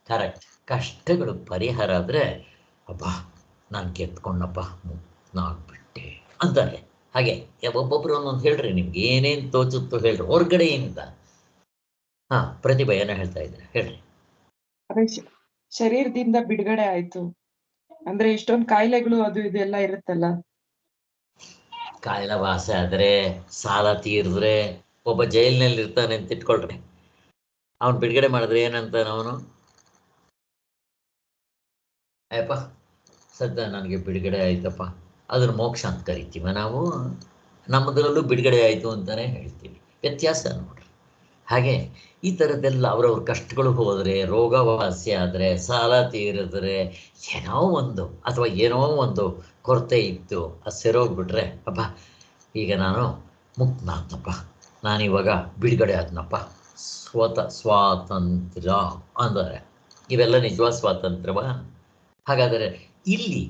ಕರೆಕ್ಟ್. ಕಷ್ಟಗಳು ಪರಿಹಾರ ಆದರೆ ಅಬ್ಬಾ ನಾನು ಗೆದ್ಕೊಂಡಪ್ಪ ಮುಕ್ತನಾಗ್ಬಿಟ್ಟೆ ಅಂತಾರೆ. ಹಾಗೆ ಒಬ್ಬೊಬ್ರು ಒಂದೊಂದು ಹೇಳ್ರಿ, ನಿಮ್ಗೆ ಏನೇನು ತೋಚುತ್ತೋ ಹೇಳ್ರಿ ಹೊರಗಡೆಯಿಂದ. ಪ್ರತಿಭಾ ಏನೋ ಹೇಳ್ತಾ ಇದ್ರೆ ಹೇಳ್ರಿ. ಶರೀರದಿಂದ ಬಿಡುಗಡೆ ಆಯ್ತು ಅಂದ್ರೆ ಇಷ್ಟೊಂದು ಕಾಯಿಲೆಗಳು ಅದು ಇದೆಲ್ಲ ಇರುತ್ತಲ್ಲ. ಕಾಯಿಲೆ ವಾಸ ಆದ್ರೆ, ಸಾಲ ತೀರಿದ್ರೆ, ಒಬ್ಬ ಜೈಲಿನಲ್ಲಿ ಇರ್ತಾನೆ ಅಂತ ಇಟ್ಕೊಳ್ರಿ, ಅವನು ಬಿಡುಗಡೆ ಮಾಡಿದ್ರೆ ಏನಂತಾನೆ ಅವನು? ಅಯ್ಯಪ್ಪ ಸದ್ಯ ನನಗೆ ಬಿಡುಗಡೆ ಆಯ್ತಪ್ಪ, ಅದ್ರ ಮೋಕ್ಷ ಅಂತ ಕರಿತೀವಿ ನಾವು. ನಮ್ಮದ್ರಲ್ಲೂ ಬಿಡುಗಡೆ ಆಯಿತು ಅಂತಾನೆ ಹೇಳ್ತೀವಿ. ವ್ಯತ್ಯಾಸ ನೋಡ್ರಿ. ಹಾಗೆ ಈ ಥರದ್ದೆಲ್ಲ ಅವ್ರವ್ರ ಕಷ್ಟಗಳು ಹೋದರೆ, ರೋಗವಾಸಿ ಆದರೆ, ಸಾಲ ತೀರಿದ್ರೆ, ಏನೋ ಒಂದು ಅಥವಾ ಏನೋ ಒಂದು ಕೊರತೆ ಇತ್ತು, ಅದು ಸೆರೋಗ್ಬಿಟ್ರೆ ಅಪ್ಪ ಈಗ ನಾನು ಮುಕ್ತನಾದ್ನಪ್ಪ, ನಾನಿವಾಗ ಬಿಡುಗಡೆ ಆದ್ನಪ್ಪ, ಸ್ವಾತಂತ್ರ್ಯ ಅಂದರೆ ಇವೆಲ್ಲ ನಿಜವಾದ ಸ್ವಾತಂತ್ರ್ಯವಾ? ಹಾಗಾದರೆ ಇಲ್ಲಿ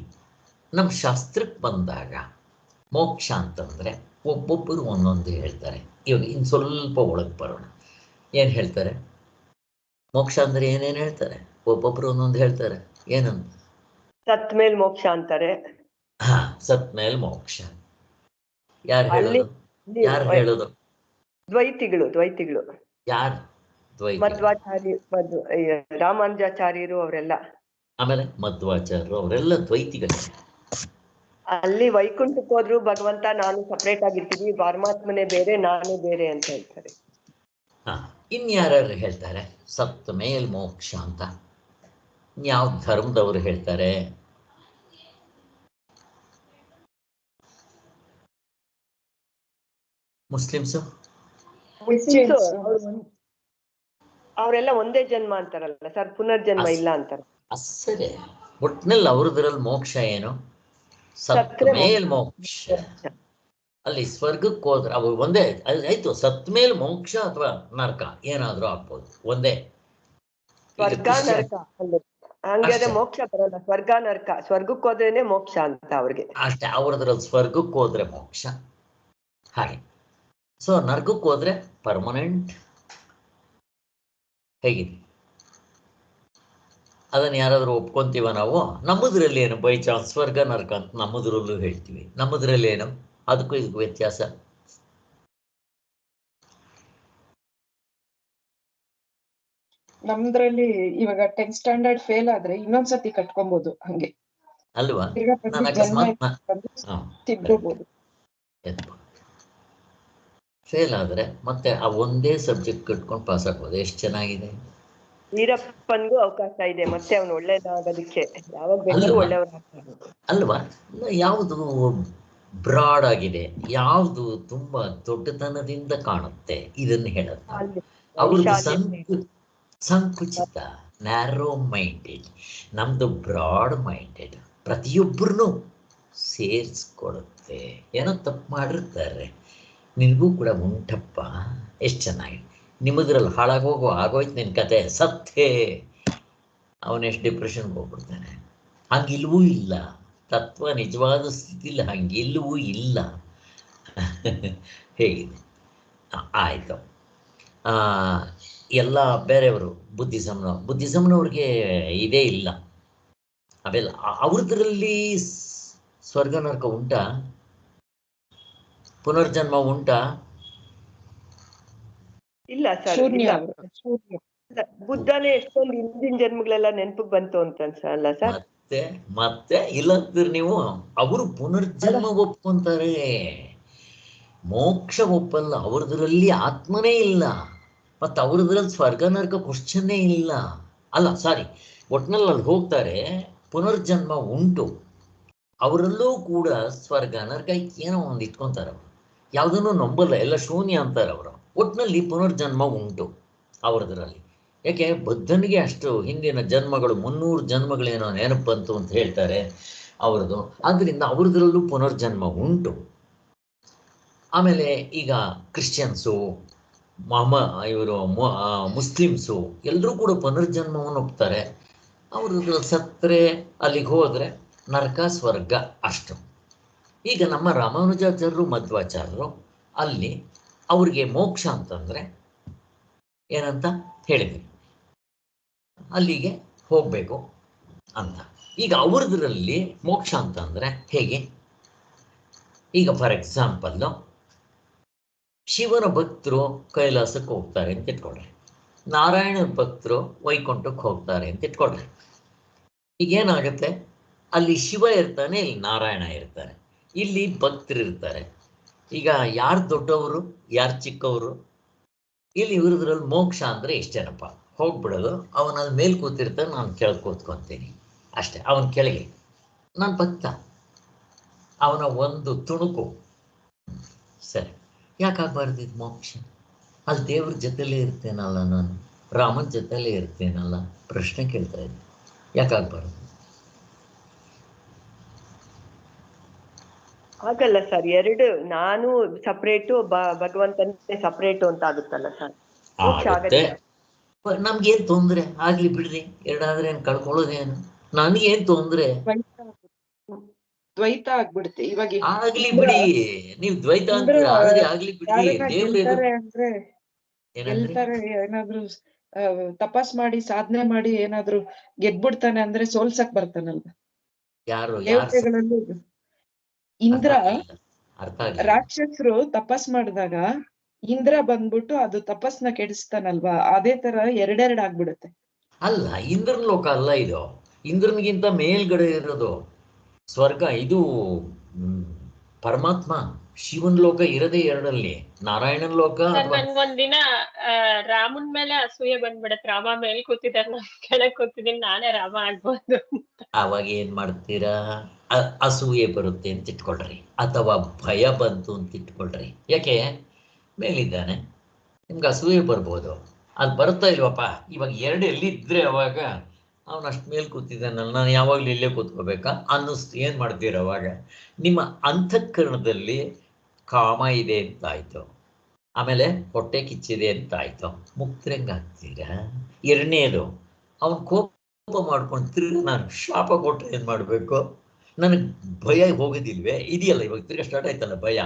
ನಮ್ಮ ಶಾಸ್ತ್ರಕ್ಕೆ ಬಂದಾಗ ಮೋಕ್ಷ ಅಂತಂದರೆ ಒಬ್ಬೊಬ್ಬರು ಒಂದೊಂದು ಹೇಳ್ತಾರೆ. ಇವಾಗ ಇನ್ನು ಸ್ವಲ್ಪ ಒಳಗೆ ಬರೋಣ. ಏನು ಹೇಳ್ತಾರೆ? ಮೋಕ್ಷ ಅಂದರೆ ಏನೇನು ಹೇಳ್ತಾರೆ? ಒಬ್ಬೊಬ್ಬರು ಒಂದೊಂದು ಹೇಳ್ತಾರೆ. ಏನಂತ? ಸತ್ ಮೇಲ್ ಮೋಕ್ಷ ಅಂತಾರೆ. ಸತ್ ಮೇಲ್ ಮೋಕ್ಷ. ಯಾರು ಹೇಳೋದು? ಯಾರು ಹೇಳೋದು? ದ್ವೈತಿಗಳು ಯಾರು ದ್ವೈತಿ? ರಾಮಾನುಜಾಚಾರ್ಯರು ಅವರೆಲ್ಲ. ಆಮೇಲೆ ಮಧ್ವಾಚಾರ್ಯರು ಅವರೆಲ್ಲ ದ್ವೈತಿಗಳೇ. ಅಲ್ಲಿ ವೈಕುಂಠಕ್ಕೆ ಹೋದ್ರು ಭಗವಂತ ನಾನು ಸಪ್ರೇಟ್ ಆಗಿರ್ತೀನಿ, ಪರಮಾತ್ಮನೇ ಬೇರೆ ನಾನೇ ಬೇರೆ ಅಂತ ಹೇಳ್ತಾರೆ. ಇನ್ಯಾರು ಹೇಳ್ತಾರೆ ಸತ್ ಮೇಲ್ ಮೋಕ್ಷ ಅಂತ? ಯಾವ ಧರ್ಮದವರು ಹೇಳ್ತಾರೆ? ಮುಸ್ಲಿಮ್ಸು ಅವರೆಲ್ಲ ಒಂದೇ ಜನ್ಮ ಅಂತಾರಲ್ಲ ಸರ್, ಪುನರ್ಜನ್ಮ ಇಲ್ಲ ಅಂತಾರೆ. ಸರಿ, ಒಟ್ನಲ್ಲಿ ಅವ್ರದ್ರಲ್ಲಿ ಮೋಕ್ಷ ಏನು? ಸತ್ ಮೇಲ್ ಮೋಕ್ಷ. ಅಲ್ಲಿ ಸ್ವರ್ಗಕ್ಕೆ ಹೋದ್ರೆ ಅವು ಒಂದೇ ಆಯ್ತು. ಸತ್ ಮೇಲ್ ಮೋಕ್ಷ ಅಥವಾ ನರಕ ಏನಾದ್ರೂ ಆಗ್ಬೋದು, ಒಂದೇ. ಸ್ವರ್ಗ ನರಕ ಹಂಗಾದ್ರೆ ಮೋಕ್ಷ ಬರಲ್ಲ. ಸ್ವರ್ಗ ನರಕ, ಸ್ವರ್ಗಕ್ಕೆ ಹೋದ್ರೇನೆ ಮೋಕ್ಷ ಅಂತ ಅವ್ರಿಗೆ ಅಷ್ಟೇ. ಅವ್ರದ್ರಲ್ಲಿ ಸ್ವರ್ಗಕ್ಕೆ ಹೋದ್ರೆ ಮೋಕ್ಷ. ಹಾಗೆ ಸೊ ನರಕಕ್ಕೆ ಹೋದ್ರೆ ಪರ್ಮನೆಂಟ್. ಹೇಗಿದೆ? ಅದನ್ನು ಯಾರಾದರೂ ಒಪ್ಕೊಂತೀವ ನಾವು? ನಮ್ಮದ್ರಲ್ಲಿ ಏನು ಬೈ ಚಾನ್ಸ್ ಸ್ವರ್ಗ ನರಕ ಅಂತ ನಮ್ಮದ್ರಲ್ಲೂ ಹೇಳ್ತೀವಿ. ನಮ್ಮದ್ರಲ್ಲಿ ಏನು? ಅದಕ್ಕೂ ಇದಕ್ಕೂ ವ್ಯತ್ಯಾಸ. ನಮ್ದ್ರಲ್ಲಿ ಇವಾಗ 10th ಸ್ಟ್ಯಾಂಡರ್ಡ್ ಫೇಲ್ ಆದ್ರೆ ಇನ್ನೊಂದ್ಸತಿ ಕಟ್ಕೊಬಹುದು, ಹಂಗೆ ಅಲ್ವಾ? ತಿದ್ಕೋಬಹುದು. ಫೇಲ್ ಆದರೆ ಮತ್ತೆ ಆ ಒಂದೇ ಸಬ್ಜೆಕ್ಟ್ ಕಟ್ಕೊಂಡು ಪಾಸ್ ಆಗ್ಬೋದು. ಎಷ್ಟು ಚೆನ್ನಾಗಿದೆ. ವೀರಪ್ಪನ್ಗೂ ಅವಕಾಶ ಇದೆ ಮತ್ತೆ ಅವನು ಒಳ್ಳೇದಾಗೋದಕ್ಕೆ, ಯಾವಾಗ ಬೇಕಾದ್ರೂ ಅಲ್ವಾ? ಒಳ್ಳೆಯವ್ರಾಗ್ತಾನೆ. ಅಲ್ವಾ? ಯಾವುದು ಬ್ರಾಡ್ ಆಗಿದೆ, ಯಾವುದು ತುಂಬಾ ದೊಡ್ಡತನದಿಂದ ಕಾಣುತ್ತೆ, ಇದನ್ನು ಹೇಳುತ್ತೆ. ಅಲ್ಲಿ ಅವ್ರದ್ದು ವೈಶಾಲ್ಯತೆ. ಸಂಕುಚಿತ, ನ್ಯಾರೋ ಮೈಂಡೆಡ್, ನಮ್ದು ಬ್ರಾಡ್ ಮೈಂಡೆಡ್, ಪ್ರತಿಯೊಬ್ಬರನ್ನು ಸೇರಿಸ್ಕೊಡುತ್ತೆ. ಏನೋ ತಪ್ಪು ಮಾಡಿರ್ತಾರೆ, ನಿನಗೂ ಕೂಡ ಉಂಟಪ್ಪ, ಎಷ್ಟು ಚೆನ್ನಾಗಿ, ನಿಮ್ಮದ್ರಲ್ಲಿ ಹಾಳಾಗೋಗೋ ಆಗೋಯ್ತು ನಿನ್ನ ಕತೆ, ಸತ್ತೇ, ಅವನೆಷ್ಟು ಡಿಪ್ರೆಷನ್ಗೆ ಹೋಗ್ಬಿಡ್ತಾನೆ. ಹಂಗಿಲ್ವೂ ಇಲ್ಲ, ತತ್ವ ನಿಜವಾದ ಸ್ಥಿತಿಲಿ ಹಂಗಿಲ್ವೂ ಇಲ್ಲ. ಹೇಗಿದೆ? ಆಯಿತು. ಎಲ್ಲ ಬೇರೆಯವರು ಬುದ್ಧಿಸಮ್ನವ್ರಿಗೆ ಇದೇ ಇಲ್ಲ. ಅವೆಲ್ಲ ಅವ್ರದ್ರಲ್ಲಿ ಸ್ವರ್ಗ ನರಕ ಉಂಟಾ? ಪುನರ್ಜನ್ಮ ಉಂಟಾ? ಇಲ್ಲ ಸರ್, ಶೂನ್ಯ ಇಲ್ಲ. ಅವರು, ಶೂನ್ಯ. ಬುದ್ಧನೇ ಎಷ್ಟೊಂದು ಹಿಂದಿನ ಜನ್ಮಗಳೆಲ್ಲ ನೆನಪಿಗೆ ಬಂತು ಅಂತ ಅನ್ಸಲ್ಲ ಸರ್? ಮತ್ತೆ ಇಲ್ಲಂತೀರಿ ನೀವು. ಅವರು ಪುನರ್ಜನ್ಮ ಒಪ್ಕೊಂತಾರೆ, ಮೋಕ್ಷ ಒಪ್ಪಲ್ಲ. ಅವ್ರದ್ರಲ್ಲಿ ಆತ್ಮನೇ ಇಲ್ಲ, ಮತ್ತು ಅವ್ರದ್ರಲ್ಲಿ ಸ್ವರ್ಗ ನರಕ ಕ್ವಶನ್ನೇ ಇಲ್ಲ. ಅಲ್ಲ ಸಾರಿ, ಒಟ್ನಲ್ಲಿ ಅಲ್ಲಿ ಹೋಗ್ತಾರೆ, ಪುನರ್ಜನ್ಮ ಉಂಟು, ಅವರಲ್ಲೂ ಕೂಡ ಸ್ವರ್ಗ ನರಕ ಏನೋ ಒಂದು ಇಟ್ಕೊತಾರೆ. ಅವರು ಯಾವುದನ್ನು ನಂಬಲ್ಲ, ಎಲ್ಲ ಶೂನ್ಯ ಅಂತಾರೆ ಅವರು. ಒಟ್ಟಿನಲ್ಲಿ ಪುನರ್ಜನ್ಮ ಉಂಟು ಅವ್ರದ್ರಲ್ಲಿ. ಯಾಕೆ? ಬುದ್ಧನಿಗೆ ಅಷ್ಟು ಹಿಂದಿನ ಜನ್ಮಗಳು 300 ಜನ್ಮಗಳೇನೋ ನೆನಪು ಬಂತು ಅಂತ ಹೇಳ್ತಾರೆ ಅವ್ರದ್ದು. ಆದ್ದರಿಂದ ಅವ್ರದ್ರಲ್ಲೂ ಪುನರ್ಜನ್ಮ ಉಂಟು. ಆಮೇಲೆ ಈಗ ಕ್ರಿಶ್ಚಿಯನ್ಸು, ಇವರು ಮುಸ್ಲಿಮ್ಸು ಎಲ್ಲರೂ ಕೂಡ ಪುನರ್ಜನ್ಮವನ್ನು ಒಪ್ತಾರೆ. ಅವ್ರದ್ದು ಸತ್ತರೆ ಅಲ್ಲಿಗೆ ಹೋದರೆ ನರಕ ಸ್ವರ್ಗ ಅಷ್ಟು. ಈಗ ನಮ್ಮ ರಾಮಾನುಜಾಚಾರ್ಯರು ಮಧ್ವಾಚಾರ್ಯರು ಅಲ್ಲಿ ಅವ್ರಿಗೆ ಮೋಕ್ಷ ಅಂತಂದರೆ ಏನಂತ ಹೇಳಿದ್ವಿ, ಅಲ್ಲಿಗೆ ಹೋಗಬೇಕು ಅಂತ. ಈಗ ಅವ್ರದ್ರಲ್ಲಿ ಮೋಕ್ಷ ಅಂತಂದರೆ ಹೇಗೆ? ಈಗ ಫಾರ್ ಎಕ್ಸಾಂಪಲ್ಲು, ಶಿವನ ಭಕ್ತರು ಕೈಲಾಸಕ್ಕೆ ಹೋಗ್ತಾರೆ ಅಂತ ಇಟ್ಕೊಳ್ರಿ, ನಾರಾಯಣನ ಭಕ್ತರು ವೈಕುಂಠಕ್ಕೆ ಹೋಗ್ತಾರೆ ಅಂತ ಇಟ್ಕೊಳ್ರಿ. ಈಗೇನಾಗುತ್ತೆ? ಅಲ್ಲಿ ಶಿವ ಇರ್ತಾನೆ, ಇಲ್ಲಿ ನಾರಾಯಣ ಇರ್ತಾರೆ, ಇಲ್ಲಿ ಭಕ್ತರು ಇರ್ತಾರೆ. ಈಗ ಯಾರು ದೊಡ್ಡವರು, ಯಾರು ಚಿಕ್ಕವರು? ಇಲ್ಲಿ ಇವ್ರದ್ರಲ್ಲಿ ಮೋಕ್ಷ ಅಂದರೆ ಇಷ್ಟೇನಪ್ಪ, ಹೋಗ್ಬಿಡೋದು. ಅವನಲ್ಲಿ ಮೇಲೆ ಕೂತಿರ್ತಾನೆ, ನಾನು ಕೆಳಗೆ ಕೂತ್ಕೊತೀನಿ ಅಷ್ಟೇ. ಅವನ ಕೆಳಗೆ ನಾನು ಭಕ್ತ, ಅವನ ಒಂದು ತುಣುಕು. ಸರಿ, ಯಾಕಾಗಬಾರ್ದು ಇದು ಮೋಕ್ಷ? ಅಲ್ಲಿ ದೇವ್ರ ಜೊತೆಲೇ ಇರ್ತೇನಲ್ಲ, ನಾನು ರಾಮನ ಜೊತೆಲೇ ಇರ್ತೇನಲ್ಲ, ಪ್ರಶ್ನೆ ಕೇಳ್ತಾ ಇದ್ದೀನಿ, ಯಾಕಾಗಬಾರ್ದು? ಆಗಲ್ಲ ಸರ್, ಎರಡು ನಾನು ಸಪ್ರೇಟು, ಭಗವಂತನೇ ಸಪ್ರೇಟು ಅಂತ ಆಗುತ್ತಲ್ಲ ಸರ್? ಮೋಕ್ಷ ಆಗುತ್ತೆ. ಆಗಲ್ಲ. ನಮ್ಗೇನು ತೊಂದರೆ? ಆಗ್ಲಿ ಬಿಡ್ರಿ, ಎರಡಾದ್ರೆ ಏನು ಕಳ್ಕೊಳ್ಳೋದೇನು? ನನಗೇನು ತೊಂದರೆ? ದ್ವೈತ ಆಗ್ಬಿಡುತ್ತೆ ಇವಾಗ. ಆಗ್ಲಿ ಬಿಡಿ, ನೀವು ದ್ವೈತ ಅಂತೀರ, ಆದ್ರೆ ಆಗ್ಲಿ ಬಿಡ್ರಿ. ದೇವ್ರ ಅಂದ್ರೆ ಗೆಲ್ತಾರೆ, ಏನಾದ್ರು ತಪಸ್ ಮಾಡಿ ಸಾಧನೆ ಮಾಡಿ ಏನಾದ್ರು ಗೆದ್ಬಿಡ್ತಾನೆ ಅಂದ್ರೆ ಸೋಲ್ಸಕ್ ಬರ್ತಾನಲ್ವ? ಯಾರು? ದೇವತೆಗಳಲ್ಲೂ ಇಂದ್ರ, ಅರ್ಥ ಆಗಿಲ್ಲ. ರಾಕ್ಷಸರು ತಪಸ್ ಮಾಡಿದಾಗ ಇಂದ್ರ ಬಂದ್ಬಿಟ್ಟು ಅದು ತಪಸ್ನ ಕೆಡಿಸ್ತಾನಲ್ವಾ? ಅದೇ ತರ ಎರಡೆರಡು ಆಗ್ಬಿಡುತ್ತೆ. ಅಲ್ಲ, ಇಂದ್ರನ ಲೋಕ ಅಲ್ಲ ಇದು, ಇಂದ್ರನಿಗಿಂತ ಮೇಲ್ಗಡೆ ಇರೋದು ಸ್ವರ್ಗ. ಇದು ಪರಮಾತ್ಮ ಶಿವನ್ ಲೋಕ ಇರದೇ ಎರಡಲ್ಲಿ. ನಾರಾಯಣನ್ ಲೋಕ ನನ್ಗೊಂದಿನ ರಾಮನ್ ಮೇಲೆ ಅಸೂಯೆ ಬಂದ್ಬಿಡತ್, ರಾಮ ಮೇಲ್ ಕೂತಿದಾರೆ, ನಾನ್ ಕೆಳಗ್ ಕೂತಿದೀನಿ, ನಾನೇ ರಾಮ ಆಗ್ಬೋದು. ಆವಾಗ ಏನ್ ಮಾಡ್ತೀರಾ? ಅಸೂಯೆ ಬರುತ್ತೆ ಅಂತ ಇಟ್ಕೊಳ್ರಿ, ಅಥವಾ ಭಯ ಬಂತು ಅಂತ ಇಟ್ಕೊಳ್ರಿ. ಯಾಕೆ? ಮೇಲಿದ್ದಾನೆ, ನಿಮ್ಗೆ ಅಸೂಯೆ ಬರ್ಬೋದು. ಅದು ಬರ್ತಾ ಇಲ್ವಪ್ಪ, ಇವಾಗ ಎರಡು ಎಲ್ಲಿದ್ರೆ ಅವಾಗ ಅವನು ಅಷ್ಟು ಮೇಲೆ ಕೂತಿದ್ದಾನಲ್ಲ, ನಾನು ಯಾವಾಗಲೂ ಇಲ್ಲೇ ಕೂತ್ಕೋಬೇಕಾ ಅನ್ನಿಸ್ತು. ಏನು ಮಾಡ್ತೀರ ಅವಾಗ? ನಿಮ್ಮ ಅಂತಃಕರಣದಲ್ಲಿ ಕಾಮ ಇದೆ ಅಂತಾಯ್ತು, ಆಮೇಲೆ ಹೊಟ್ಟೆ ಕಿಚ್ಚಿದೆ ಅಂತಾಯ್ತು, ಮುಕ್ತರಂಗಾಗ್ತೀರಾ? ಎರಡನೇದು, ಅವನು ಕೋಪ ಮಾಡ್ಕೊಂಡು ತಿರ್ಗಿ ನಾನು ಶಾಪ ಕೊಟ್ಟರೆ ಏನು ಮಾಡಬೇಕು? ನನಗೆ ಭಯ ಹೋಗೋದಿಲ್ವೇ? ಇದೆಯಲ್ಲ, ಇವಾಗ ತಿರ್ಗಿ ಸ್ಟಾರ್ಟ್ ಆಯ್ತಲ್ಲ ಭಯ.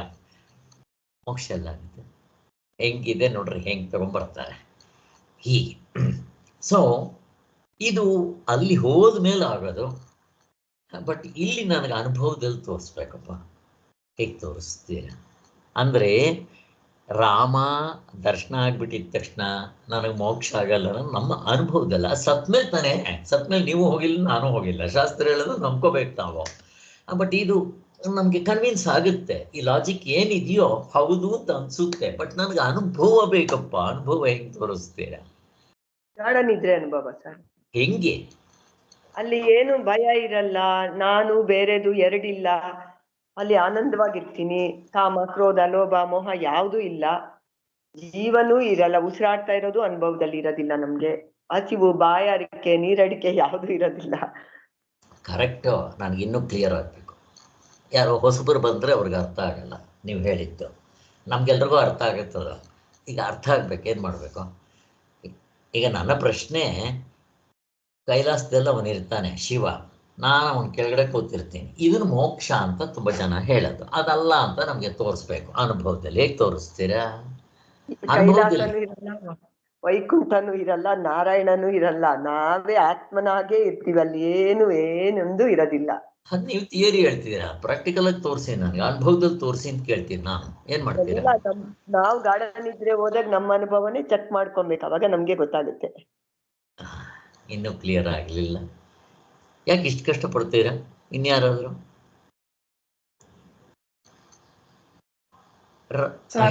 ಮೋಕ್ಷ ಎಲ್ಲ ಆಗುತ್ತೆ. ಹೆಂಗಿದೆ ನೋಡ್ರಿ, ಹೆಂಗೆ ತಗೊಂಡ್ಬರ್ತಾರೆ ಹೀಗೆ. ಸೊ ಇದು ಅಲ್ಲಿ ಹೋದ ಮೇಲೆ ಆಗೋದು. ಬಟ್ ಇಲ್ಲಿ ನನಗೆ ಅನುಭವದಲ್ಲಿ ತೋರಿಸ್ಬೇಕಪ್ಪ. ಹೇಗೆ ತೋರಿಸ್ತೀರ ಅಂದರೆ, ರಾಮ ದರ್ಶನ ಆಗ್ಬಿಟ್ಟಿದ ತಕ್ಷಣ ನನಗೆ ಮೋಕ್ಷ ಆಗಲ್ಲ, ನಮ್ಮ ಅನುಭವದಲ್ಲ. ಸತ್ಮೇಲೆ ತಾನೇ, ಸತ್ಮೇಲೆ ನೀವು ಹೋಗಿಲ್ಲ, ನಾನು ಹೋಗಿಲ್ಲ, ಶಾಸ್ತ್ರ ಹೇಳೋದು ನಂಬ್ಕೋಬೇಕು ನಾವು. ಬಟ್ ಇದು ನಮಗೆ ಕನ್ವಿನ್ಸ್ ಆಗುತ್ತೆ, ಈ ಲಾಜಿಕ್ ಏನಿದೆಯೋ ಹೌದು ಅಂತ ಅನಿಸುತ್ತೆ. ಬಟ್ ನನಗೆ ಅನುಭವ ಬೇಕಪ್ಪ. ಅನುಭವ ಹೆಂಗೆ ತೋರಿಸ್ತೀರಾ? ಗಾಢ ನಿದ್ರೆ ಅನುಭವ ಸರ್. ಹೆಂಗೆ? ಅಲ್ಲಿ ಏನು ಭಯ ಇರಲ್ಲ, ನಾನು ಬೇರೆದು ಎರಡಿಲ್ಲ, ಅಲ್ಲಿ ಆನಂದವಾಗಿರ್ತೀನಿ. ಕಾಮ, ಕ್ರೋಧ, ಲೋಭ, ಮೋಹ ಯಾವುದೂ ಇಲ್ಲ, ಜೀವನೂ ಇರಲ್ಲ. ಉಸಿರಾಡ್ತಾ ಇರೋದು ಅನುಭವದಲ್ಲಿ ಇರೋದಿಲ್ಲ ನಮ್ಗೆ. ಹಸಿವು, ಬಾಯಾರಿಕೆ, ನೀರಡಿಕೆ ಯಾವುದೂ ಇರೋದಿಲ್ಲ. ಕರೆಕ್ಟ್. ನನಗಿನ್ನೂ ಕ್ಲಿಯರ್ ಆಗಬೇಕು. ಯಾರೋ ಹೊಸಬರು ಬಂದರೆ ಅವ್ರಿಗೆ ಅರ್ಥ ಆಗಲ್ಲ ನೀವು ಹೇಳಿದ್ದು. ನಮಗೆಲ್ರಿಗೂ ಅರ್ಥ ಆಗುತ್ತದ. ಈಗ ಅರ್ಥ ಆಗ್ಬೇಕು, ಏನು ಮಾಡಬೇಕು? ಈಗ ನನ್ನ ಪ್ರಶ್ನೆ, ಕೈಲಾಸದಲ್ಲಿ ಅವನಿರ್ತಾನೆ ಶಿವ, ನಾನು ಅವನ ಕೆಳಗಡೆ ಕೂತಿರ್ತೀನಿ, ಇದನ್ನು ಮೋಕ್ಷ ಅಂತ ತುಂಬ ಜನ ಹೇಳೋದು. ಅದಲ್ಲ ಅಂತ ನಮಗೆ ತೋರಿಸ್ಬೇಕು ಅನುಭವದಲ್ಲಿ. ಹೇಗೆ ತೋರಿಸ್ತೀರಾ? ಅನುಭವದಲ್ಲಿ ಕೈಲಾಸನೂ ಇರಲ್ಲ, ವೈಕುಂಠನೂ ಇರಲ್ಲ, ನಾರಾಯಣನೂ ಇರಲ್ಲ. ನಾವೇ ಆತ್ಮನಾಗೇ ಇರ್ತೀವಿ. ಅಲ್ಲಿ ಏನೊಂದು ಇರೋದಿಲ್ಲ. ಅದು ನೀವು ಥಿಯರಿ ಹೇಳ್ತೀರಾ, ಪ್ರಾಕ್ಟಿಕಲ್ ಆಗಿ ತೋರಿಸಿ, ನನಗೆ ಅನುಭವದಲ್ಲಿ ತೋರಿಸಿ ಅಂತ ಕೇಳ್ತೀನಿ ನಾನು. ಏನು ಮಾಡ್ತೀರಾ? ನಾವು ಗಾಢ ನಿದ್ರೆ ಹೋದಾಗ ನಮ್ಮ ಅನುಭವನೇ ಚೆಕ್ ಮಾಡ್ಕೊಬೇಕು, ಅವಾಗ ನಮ್ಗೆ ಗೊತ್ತಾಗುತ್ತೆ. ಇನ್ನೂ ಕ್ಲಿಯರ್ ಆಗಲಿಲ್ಲ. ಯಾಕೆ ಇಷ್ಟು ಕಷ್ಟಪಡ್ತೀರಾ? ಇನ್ಯಾರಾದರೂ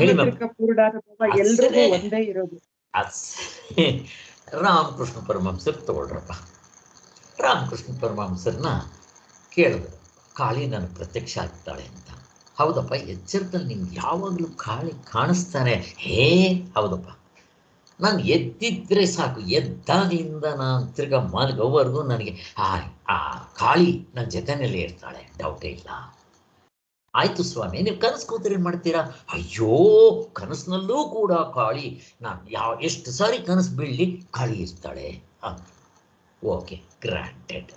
ಹೇಳಿ ಮ್ಯಾಮ್. ಸಾರ್ವತ್ರಿಕ ಪೂರ್ಣಾನುಭವ ಎಲ್ರಿಗೂ ಒಂದೇ ಇರೋದು. ರಾಮಕೃಷ್ಣ ಪರಮಹಂಸರು ತಗೊಳ್ರಪ್ಪ. ರಾಮಕೃಷ್ಣ ಪರಮಹಂಸರನ್ನ ಕೇಳಿದ್ರು, ಕಾಳಿ ನನಗೆ ಪ್ರತ್ಯಕ್ಷ ಆಗ್ತಾಳೆ ಅಂತ. ಹೌದಪ್ಪ, ಎಚ್ಚರದಲ್ಲಿ ನಿಮ್ಗೆ ಯಾವಾಗಲೂ ಕಾಳಿ ಕಾಣಿಸ್ತಾನೆ? ಹೌದಪ್ಪ, ನಾನು ಎದ್ದಿದ್ರೆ ಸಾಕು, ಎದ್ದಾಗಲಿಂದ ನಾನು ತಿರ್ಗಾ ಮಲಗೋವರೆಗೂ ನನಗೆ ಆ ಕಾಳಿ ನನ್ನ ಜೊತೆಯಲ್ಲಿ ಇರ್ತಾಳೆ, ಡೌಟೇ ಇಲ್ಲ. ಆಯಿತು ಸ್ವಾಮಿ, ನೀವು ಕನಸು ಕೂತ್ರೆ ಏನು ಮಾಡ್ತೀರಾ? ಅಯ್ಯೋ, ಕನಸಿನಲ್ಲೂ ಕೂಡ ಕಾಳಿ, ನಾನು ಎಷ್ಟು ಸಾರಿ ಕನಸು ಬೀಳಲಿ ಕಾಳಿ ಇರ್ತಾಳೆ. Okay, granted.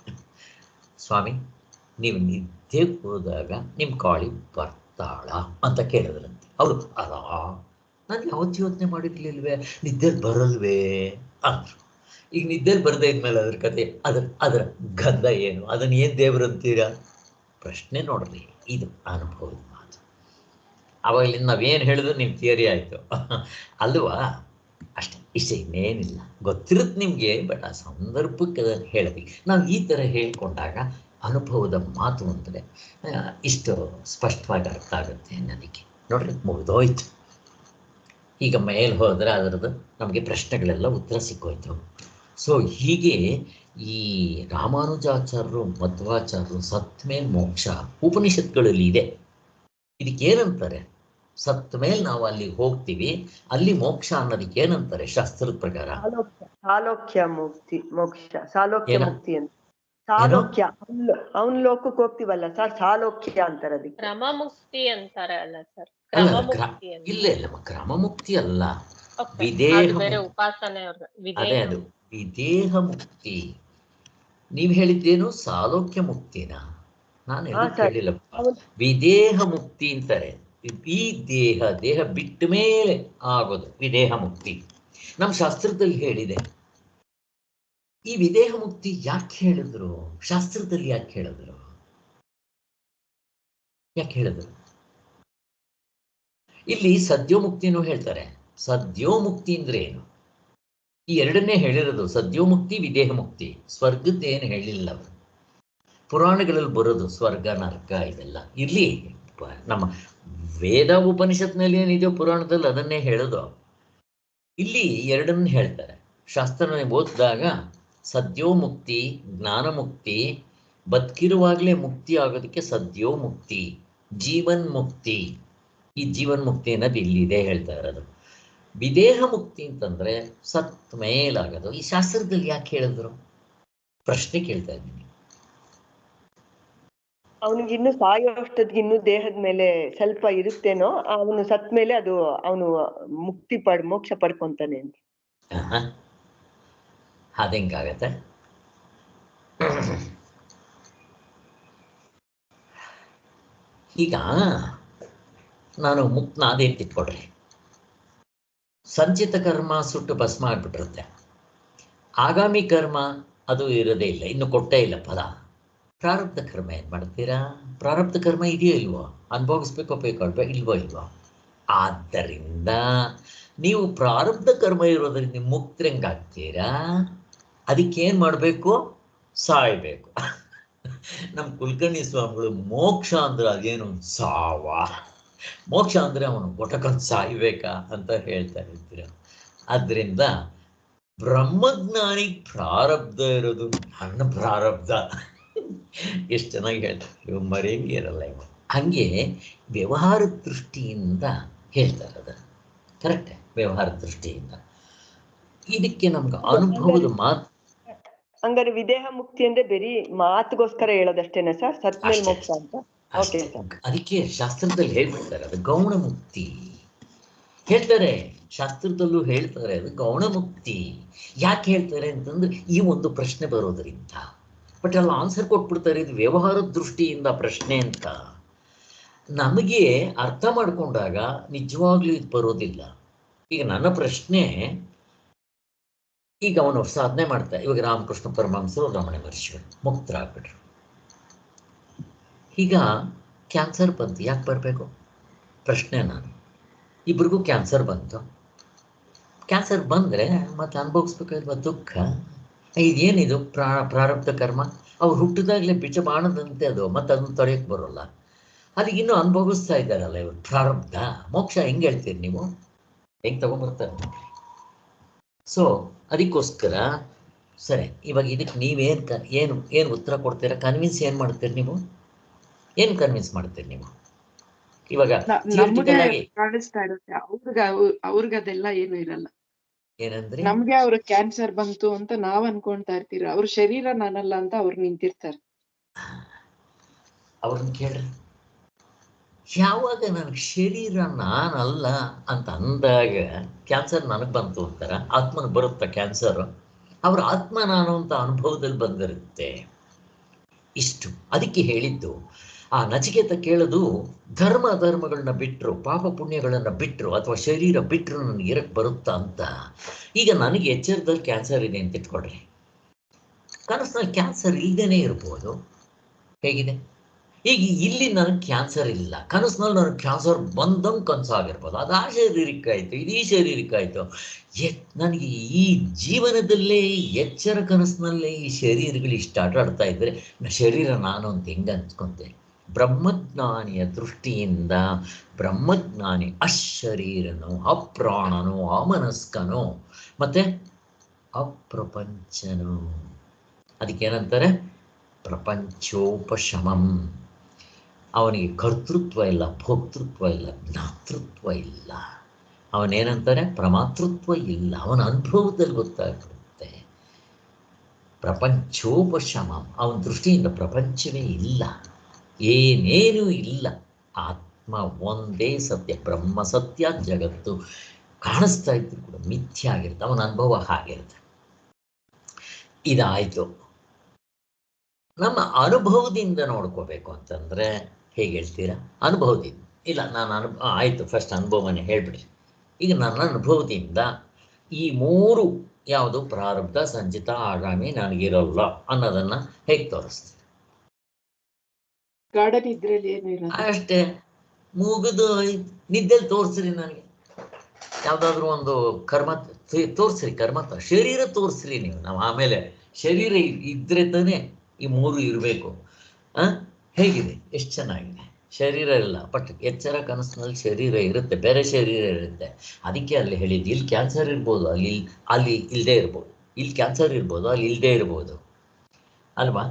ಸ್ವಾಮಿ, ನೀವು ನಿದ್ದೆಗೆ ಹೋದಾಗ ನಿಮ್ಮ ಕಾಳಿ ಬರ್ತಾಳ ಅಂತ ಕೇಳಿದ್ರಂತೆ. ಹೌದು, ಅಲ್ಲ, ನಾನು ಯಾವತ್ತು ಯೋಚನೆ ಮಾಡಿರ್ಲಿಲ್ವೇ, ನಿದ್ದೆಲಿ ಬರಲ್ವೇ ಅಂದರು. ಈಗ ನಿದ್ದೆಲಿ ಬರದೇ ಇದ್ಮೇಲೆ ಅದ್ರ ಕತೆ, ಅದರ ಗಂಧ ಏನು? ಅದನ್ನು ಏನು ದೇವ್ರಂತೀರಾ? ಪ್ರಶ್ನೆ ನೋಡ್ರಿ, ಇದು ಅನುಭವದ ಮಾತು. ಅವಾಗಲಿಂದ ನಾವೇನು ಹೇಳಿದ್ರು ನಿಮ್ಮ ಥಿಯರಿ ಆಯಿತು ಅಲ್ವಾ? ಅಷ್ಟೇ, ಇಷ್ಟೇ, ಇನ್ನೇನಿಲ್ಲ. ಗೊತ್ತಿರುತ್ತೆ ನಿಮಗೆ, ಬಟ್ ಆ ಸಂದರ್ಭಕ್ಕೆ ಅದನ್ನು ಹೇಳಬೇಕು. ನಾವು ಈ ಥರ ಹೇಳ್ಕೊಂಡಾಗ ಅನುಭವದ ಮಾತು ಅಂದರೆ ಇಷ್ಟು ಸ್ಪಷ್ಟವಾಗಿ ಅರ್ಥ ಆಗುತ್ತೆ ನನಗೆ. ನೋಡ್ರಿ, ಮುಗಿದೋಯ್ತು. ಈಗ ಮೇಲೆ ಹೋದರೆ ಅದರದ್ದು ನಮಗೆ ಪ್ರಶ್ನೆಗಳೆಲ್ಲ ಉತ್ತರ ಸಿಕ್ಕೋಯ್ತು. ಸೊ ಹೀಗೆ ಈ ರಾಮಾನುಜಾಚಾರ್ಯರು, ಮಧ್ವಾಚಾರ್ಯರು ಸತ್ತ ಮೇಲೆ ಮೋಕ್ಷ ಉಪನಿಷತ್ಗಳಲ್ಲಿ ಇದೆ. ಇದಕ್ಕೇನಂತಾರೆ? ಸತ್ತ ಮೇಲೆ ನಾವು ಅಲ್ಲಿ ಹೋಗ್ತೀವಿ, ಅಲ್ಲಿ ಮೋಕ್ಷ ಅನ್ನೋದಕ್ಕೆ ಏನಂತಾರೆ ಶಾಸ್ತ್ರದ ಪ್ರಕಾರ? ಸಾಲೋಕ್ಯ ಮುಕ್ತಿ, ಮೋಕ್ಷ ಸಾಲೋಕ್ಯ ಮುಕ್ತಿ ಅಂತ. ಸಾಲೋಕ್ಯ, ಅವನ್ ಲೋಕಕ್ಕೆ ಹೋಗ್ತೀವಲ್ಲ ಸರ್, ಸಾಲೋಕ್ಯ ಅಂತಾರೆ. ಅದಕ್ಕೆ ಕ್ರಮಮುಕ್ತಿ ಅಂತಾರೆ ಅಲ್ಲ ಸರ್? ಇಲ್ಲ ಕ್ರಮಮುಕ್ತಿ ಅಲ್ಲ, ವಿದೇಹ ಉಪಾಸನೆ. ಅದೇ, ಅದು ವಿದೇಹ ಮುಕ್ತಿ. ನೀವು ಹೇಳಿದ್ದೇನು ಸಾಲೋಕ್ಯ ಮುಕ್ತಿನ? ನಾನು ಕೇಳಿಲ್ಲಪ್ಪ. ವಿದೇಹ ಮುಕ್ತಿ ಅಂತಾರೆ. ಈ ದೇಹ ಬಿಟ್ಟ ಮೇಲೆ ಆಗೋದು ವಿದೇಹ ಮುಕ್ತಿ. ನಮ್ಮ ಶಾಸ್ತ್ರದಲ್ಲಿ ಹೇಳಿದೆ. ಈ ವಿದೇಹ ಮುಕ್ತಿ ಯಾಕೆ ಹೇಳಿದ್ರು? ಶಾಸ್ತ್ರದಲ್ಲಿ ಯಾಕೆ ಹೇಳಿದ್ರು? ಇಲ್ಲಿ ಸದ್ಯೋಮುಕ್ತಿನೂ ಹೇಳ್ತಾರೆ. ಸದ್ಯೋಮುಕ್ತಿ ಅಂದ್ರೆ ಏನು? ಈ ಎರಡನ್ನೇ ಹೇಳಿರೋದು, ಸದ್ಯೋಮುಕ್ತಿ, ವಿದೇಹ ಮುಕ್ತಿ. ಸ್ವರ್ಗದ್ದೇನು ಹೇಳಿಲ್ಲ ಅವರು. ಪುರಾಣಗಳಲ್ಲಿ ಬರೋದು ಸ್ವರ್ಗ, ನರ್ಕ ಇದೆಲ್ಲ. ಇಲ್ಲಿ ನಮ್ಮ ವೇದ ಉಪನಿಷತ್ನಲ್ಲಿ ಏನಿದೆಯೋ ಪುರಾಣದಲ್ಲಿ ಅದನ್ನೇ ಹೇಳೋದು. ಇಲ್ಲಿ ಎರಡನ್ನ ಹೇಳ್ತಾರೆ. ಶಾಸ್ತ್ರನ ಓದಿದಾಗ ಸದ್ಯೋಮುಕ್ತಿ, ಜ್ಞಾನಮುಕ್ತಿ, ಬದುಕಿರುವಾಗಲೇ ಮುಕ್ತಿ ಆಗೋದಕ್ಕೆ ಸದ್ಯೋಮುಕ್ತಿ, ಜೀವನ್ ಮುಕ್ತಿ. ಈ ಜೀವನ್ ಮುಕ್ತಿ ಅನ್ನೋದು ಇಲ್ಲಿದೆ ಹೇಳ್ತಾ ಇರೋದು. ವಿದೇಹ ಮುಕ್ತಿ ಅಂತಂದ್ರೆ ಸತ್ ಮೇಲಾಗೋದು. ಈ ಶಾಸ್ತ್ರದಲ್ಲಿ ಯಾಕೆ ಹೇಳಿದ್ರು? ಪ್ರಶ್ನೆ ಕೇಳ್ತಾ ಇದ್ದೀನಿ. ಅವನಿಗಿನ್ನು ಸಾಯೋಷ್ಟೊತ್ತಿಗೆ ಇನ್ನೂ ದೇಹದ ಮೇಲೆ ಸ್ವಲ್ಪ ಇರುತ್ತೇನೋ, ಅವನು ಸತ್ ಮೇಲೆ ಅದು ಅವನು ಮೋಕ್ಷ ಪಡ್ಕೊಂತಾನೆ ಅಂತ. ಅದೇಂಗಾಗತ್ತೆ? ಈಗ ನಾನು ಮುಕ್ತನಾದೆ ಅಂತ ಇಟ್ಕೊಡ್ರಿ. ಸಂಚಿತ ಕರ್ಮ ಸುಟ್ಟು ಭಸ್ಮ ಆಗ್ಬಿಟ್ಟಿರುತ್ತೆ. ಆಗಾಮಿ ಕರ್ಮ ಅದು ಇರೋದೇ ಇಲ್ಲ, ಇನ್ನು ಕೊಟ್ಟೇ ಇಲ್ಲ ಫಲ. ಪ್ರಾರಬ್ಧ ಕರ್ಮ ಏನು ಮಾಡ್ತೀರಾ? ಪ್ರಾರಬ್ಧ ಕರ್ಮ ಇದೆಯೋ ಇಲ್ವೋ? ಅನುಭವಿಸ್ಬೇಕೋ ಇಲ್ವೋ? ಆದ್ದರಿಂದ ನೀವು ಪ್ರಾರಬ್ಧ ಕರ್ಮ ಇರೋದ್ರಿಂದ ಮುಕ್ತರಂಗಾಗ್ತೀರಾ. ಅದಕ್ಕೇನು ಮಾಡಬೇಕು? ಸಾಯಬೇಕು. ನಮ್ಮ ಕುಲಕರ್ಣಿ ಸ್ವಾಮಿಗಳು ಮೋಕ್ಷ ಅಂದ್ರೆ ಅದೇನು ಸಾವ, ಮೋಕ್ಷ ಅಂದರೆ ಅವನು ಗೊಟಕೊಂದು ಸಾಯ್ಬೇಕಾ ಅಂತ ಹೇಳ್ತಾ ಇರ್ತೀರ. ಆದ್ದರಿಂದ ಬ್ರಹ್ಮಜ್ಞಾನಿಗೆ ಪ್ರಾರಬ್ಧ ಇರೋದು ನನ್ನ ಪ್ರಾರಬ್ಧ. ಎಷ್ಟು ಚೆನ್ನಾಗಿ ಹೇಳ್ತಾರೆ, ಇವು ಮರೆಯಂಗೆ ಇರಲ್ಲ ಇವು. ಹಂಗೆ ವ್ಯವಹಾರ ದೃಷ್ಟಿಯಿಂದ ಹೇಳ್ತಾರೆ ಅದನ್ನು, ಕರೆಕ್ಟ್. ವ್ಯವಹಾರ ದೃಷ್ಟಿಯಿಂದ ಇದಕ್ಕೆ ನಮ್ಗೆ ಅನುಭವದ ಮಾತು. ಹಂಗಾರೆ ವಿದೇಹ ಮುಕ್ತಿ ಅಂದ್ರೆ ಬರೀ ಮಾತುಗೋಸ್ಕರ ಹೇಳೋದಷ್ಟೇನಾ ಸರ್? ಸತ್ಮೇಲ್ ಮೋಕ್ಷ ಅಂತ? Okay sir. ಅದಕ್ಕೆ ಶಾಸ್ತ್ರದಲ್ಲಿ ಹೇಳ್ಬಿಡ್ತಾರೆ ಅದು ಗೌಣ ಮುಕ್ತಿ ಹೇಳ್ತಾರೆ, ಶಾಸ್ತ್ರದಲ್ಲೂ ಹೇಳ್ತಾರೆ ಅದು ಗೌಣ ಮುಕ್ತಿ. ಯಾಕೆ ಹೇಳ್ತಾರೆ ಅಂತಂದ್ರೆ ಈ ಒಂದು ಪ್ರಶ್ನೆ ಬರೋದ್ರಿಂದ. ಬಟ್ ಅಲ್ಲಿ ಆನ್ಸರ್ ಕೊಟ್ಬಿಡ್ತಾರೆ, ಇದು ವ್ಯವಹಾರದ ದೃಷ್ಟಿಯಿಂದ ಪ್ರಶ್ನೆ ಅಂತ. ನಮಗೆ ಅರ್ಥ ಮಾಡ್ಕೊಂಡಾಗ ನಿಜವಾಗ್ಲೂ ಇದು ಬರೋದಿಲ್ಲ. ಈಗ ನನ್ನ ಪ್ರಶ್ನೆ, ಈಗ ಅವನು ಸಾಧನೆ ಮಾಡ್ತಾ, ಇವಾಗ ರಾಮಕೃಷ್ಣ ಪರಮಹಂಸರು, ರಮಣ ಮಹರ್ಷಿಗಳು ಮುಕ್ತರಾಗ್ಬಿಟ್ರು. ಈಗ ಕ್ಯಾನ್ಸರ್ ಬಂತು, ಯಾಕೆ ಬರಬೇಕು ಪ್ರಶ್ನೆ. ನಾನು ಇಬ್ರಿಗೂ ಕ್ಯಾನ್ಸರ್ ಬಂತು. ಕ್ಯಾನ್ಸರ್ ಬಂದರೆ ಮತ್ತೆ ಅನುಭವಿಸ್ಬೇಕಾಗಿರುವ ದುಃಖ ಇದೇನಿದು? ಪ್ರಾರಬ್ಧ ಕರ್ಮ. ಅವ್ರು ಹುಟ್ಟಿದಾಗಲೇ ಬಿಚ್ಚ ಬಾಣದಂತೆ ಅದು, ಮತ್ತೆ ಅದನ್ನು ತೊರೆಯಕ್ಕೆ ಬರೋಲ್ಲ. ಅದಕ್ಕೆ ಇನ್ನೂ ಅನುಭವಿಸ್ತಾ ಇದ್ದಾರಲ್ಲ ಇವರು. ಪ್ರಾರಬ್ಧ ಮೋಕ್ಷ ಹೆಂಗೆ ಹೇಳ್ತೀರಿ ನೀವು? ಹೆಂಗೆ ತಗೊಂಡ್ಬರ್ತಾರೆ ನೋಡ್ರಿ. ಸೊ ಅದಕ್ಕೋಸ್ಕರ ಸರಿ, ಇವಾಗ ಇದಕ್ಕೆ ನೀವೇನು ಏನು ಉತ್ತರ ಕೊಡ್ತೀರಾ? ಕನ್ವಿನ್ಸ್ ಏನು ಮಾಡ್ತೀರಿ ನೀವು? ಏನು ಕನ್ವಿನ್ಸ್ ಮಾಡ್ತೀರಿ ನೀವು? ಇವಾಗ ಕಾಣಿಸ್ತಾ ಇರುತ್ತೆ, ಅವ್ರಿಗೆ ಅದೆಲ್ಲ ಏನು ಇರಲ್ಲ. ಏನಂದ್ರೆ ನಮ್ಗೆ ಅವ್ರ ಕ್ಯಾನ್ಸರ್ ಬಂತು ಅಂತ ನಾವ್ ಅನ್ಕೊಂತಾ ಇರ್ತೀರ, ಅವ್ರ ಶರೀರ ನಾನಲ್ಲ ಅಂತ ಅವ್ರು ನಿಂತಿರ್ತಾರೆ. ಅವ್ರನ್ನ ಕೇಳ್ರಿ, ಯಾವಾಗ ನನಗೆ ಶರೀರ ನಾನಲ್ಲ ಅಂತ ಅಂದಾಗ ಕ್ಯಾನ್ಸರ್ ನನಗೆ ಬಂತು ಅಂತಾರ? ಆತ್ಮನಿಗೆ ಬರುತ್ತಾ ಕ್ಯಾನ್ಸರ್? ಅವ್ರ ಆತ್ಮ ನಾನು ಅಂತ ಅನುಭವದಲ್ಲಿ ಬಂದಿರುತ್ತೆ. ಇಷ್ಟು ಅದಕ್ಕೆ ಹೇಳಿದ್ದು. ಆ ನಚಿಕೇತ ಕೇಳೋದು, ಧರ್ಮ ಅಧರ್ಮಗಳನ್ನ ಬಿಟ್ಟರು, ಪಾಪ ಪುಣ್ಯಗಳನ್ನು ಬಿಟ್ಟರು, ಅಥವಾ ಶರೀರ ಬಿಟ್ಟರು ನನಗೆ ಇರಕ್ಕೆ ಬರುತ್ತಾ ಅಂತ. ಈಗ ನನಗೆ ಎಚ್ಚರದಲ್ಲಿ ಕ್ಯಾನ್ಸರ್ ಇದೆ ಅಂತ ಇಟ್ಕೊಡ್ರಿ, ಕನಸಿನಲ್ಲಿ ಕ್ಯಾನ್ಸರ್ ಇಲ್ಲದೇನೆ ಇರ್ಬೋದು. ಹೇಗಿದೆ? ಈಗ ಇಲ್ಲಿ ನನಗೆ ಕ್ಯಾನ್ಸರ್ ಇಲ್ಲ, ಕನಸಿನಲ್ಲಿ ನನಗೆ ಕ್ಯಾನ್ಸರ್ ಬಂದಂಗೆ ಕನಸಾಗಿರ್ಬೋದು. ಅದು ಆ ಶರೀರಕ್ಕಾಯಿತು, ಇದೀ ಶರೀರಕ್ಕಾಯಿತು. ನನಗೆ ಈ ಜೀವನದಲ್ಲೇ ಎಚ್ಚರ ಕನಸಿನಲ್ಲೇ ಈ ಶರೀರಗಳು ಇಷ್ಟು ಆಟ ಆಡ್ತಾ ಇದ್ದರೆ ಶರೀರ ನಾನು ಅಂತ ಹೆಂಗೆ ಅನ್ಸ್ಕೊಂತೆ? ಬ್ರಹ್ಮಜ್ಞಾನಿಯ ದೃಷ್ಟಿಯಿಂದ ಬ್ರಹ್ಮಜ್ಞಾನಿ ಅಶರೀರನು, ಅಪ್ರಾಣನು, ಅಮನಸ್ಕನು, ಮತ್ತೆ ಅಪ್ರಪಂಚನು. ಅದಕ್ಕೇನಂತಾರೆ? ಪ್ರಪಂಚೋಪಶಮಂ. ಅವನಿಗೆ ಕರ್ತೃತ್ವ ಇಲ್ಲ, ಭೋಕ್ತೃತ್ವ ಇಲ್ಲ, ಜ್ಞಾತೃತ್ವ ಇಲ್ಲ. ಅವನೇನಂತಾರೆ? ಪ್ರಮಾತೃತ್ವ ಇಲ್ಲ. ಅವನ ಅನುಭವದಲ್ಲಿ ಗೊತ್ತಾಗ್ಬಿಡುತ್ತೆ. ಪ್ರಪಂಚೋಪಶಮಂ. ಅವನ ದೃಷ್ಟಿಯಿಂದ ಪ್ರಪಂಚವೇ ಇಲ್ಲ, ಏನೇನೂ ಇಲ್ಲ. ಆತ್ಮ ಒಂದೇ ಸತ್ಯ, ಬ್ರಹ್ಮ ಸತ್ಯ. ಜಗತ್ತು ಕಾಣಿಸ್ತಾ ಇದ್ರು ಕೂಡ ಮಿಥ್ಯ ಆಗಿರುತ್ತೆ, ಅವನ ಅನುಭವ ಹಾಗಿರುತ್ತೆ. ಇದಾಯಿತು. ನಮ್ಮ ಅನುಭವದಿಂದ ನೋಡ್ಕೋಬೇಕು ಅಂತಂದರೆ ಹೇಗೆ ಹೇಳ್ತೀರಾ? ಅನುಭವದಿಂದ ಇಲ್ಲ, ನಾನು ಆಯಿತು, ಫಸ್ಟ್ ಅನುಭವನೇ ಹೇಳ್ಬಿಡಿ. ಈಗ ನನ್ನ ಅನುಭವದಿಂದ ಈ ಮೂರು ಯಾವುದು ಪ್ರಾರಬ್ಧ, ಸಂಚಿತ, ಆಗಾಮಿ ನನಗಿರಲ್ಲ ಅನ್ನೋದನ್ನು ಹೇಗೆ ತೋರಿಸ್ತೀರಿ? ಗಾರ್ಡನ್ ಇದ್ರಲ್ಲಿ ಏನು ಇರಲ್ಲ ಅಷ್ಟೇ. ಮುಗಿದು ನಿದ್ದೆಲ್ಲಿ ತೋರಿಸ್ರಿ ನನಗೆ ಯಾವುದಾದ್ರೂ ಒಂದು ಕರ್ಮ ತೋರಿಸ್ರಿ, ಕರ್ಮ ಶರೀರ ತೋರಿಸ್ರಿ ನೀವು. ನಾವು ಆಮೇಲೆ ಶರೀರ ಇದ್ರೆ ತಾನೇ ಈ ಮೂರು ಇರಬೇಕು. ಹೇಗಿದೆ? ಎಷ್ಟು ಚೆನ್ನಾಗಿದೆ. ಶರೀರ ಇಲ್ಲ, ಬಟ್ ಎಚ್ಚರ ಕನಸಿನಲ್ಲಿ ಶರೀರ ಇರುತ್ತೆ, ಬೇರೆ ಶರೀರ ಇರುತ್ತೆ. ಅದಕ್ಕೆ ಅಲ್ಲಿ ಹೇಳಿದ್ದು, ಇಲ್ಲಿ ಕ್ಯಾನ್ಸರ್ ಇರ್ಬೋದು, ಅಲ್ಲಿ ಇಲ್ಲದೆ ಇರ್ಬೋದು. ಇಲ್ಲಿ ಕ್ಯಾನ್ಸರ್ ಇರ್ಬೋದು, ಅಲ್ಲಿ ಇಲ್ಲದೆ ಇರ್ಬೋದು ಅಲ್ವಾ?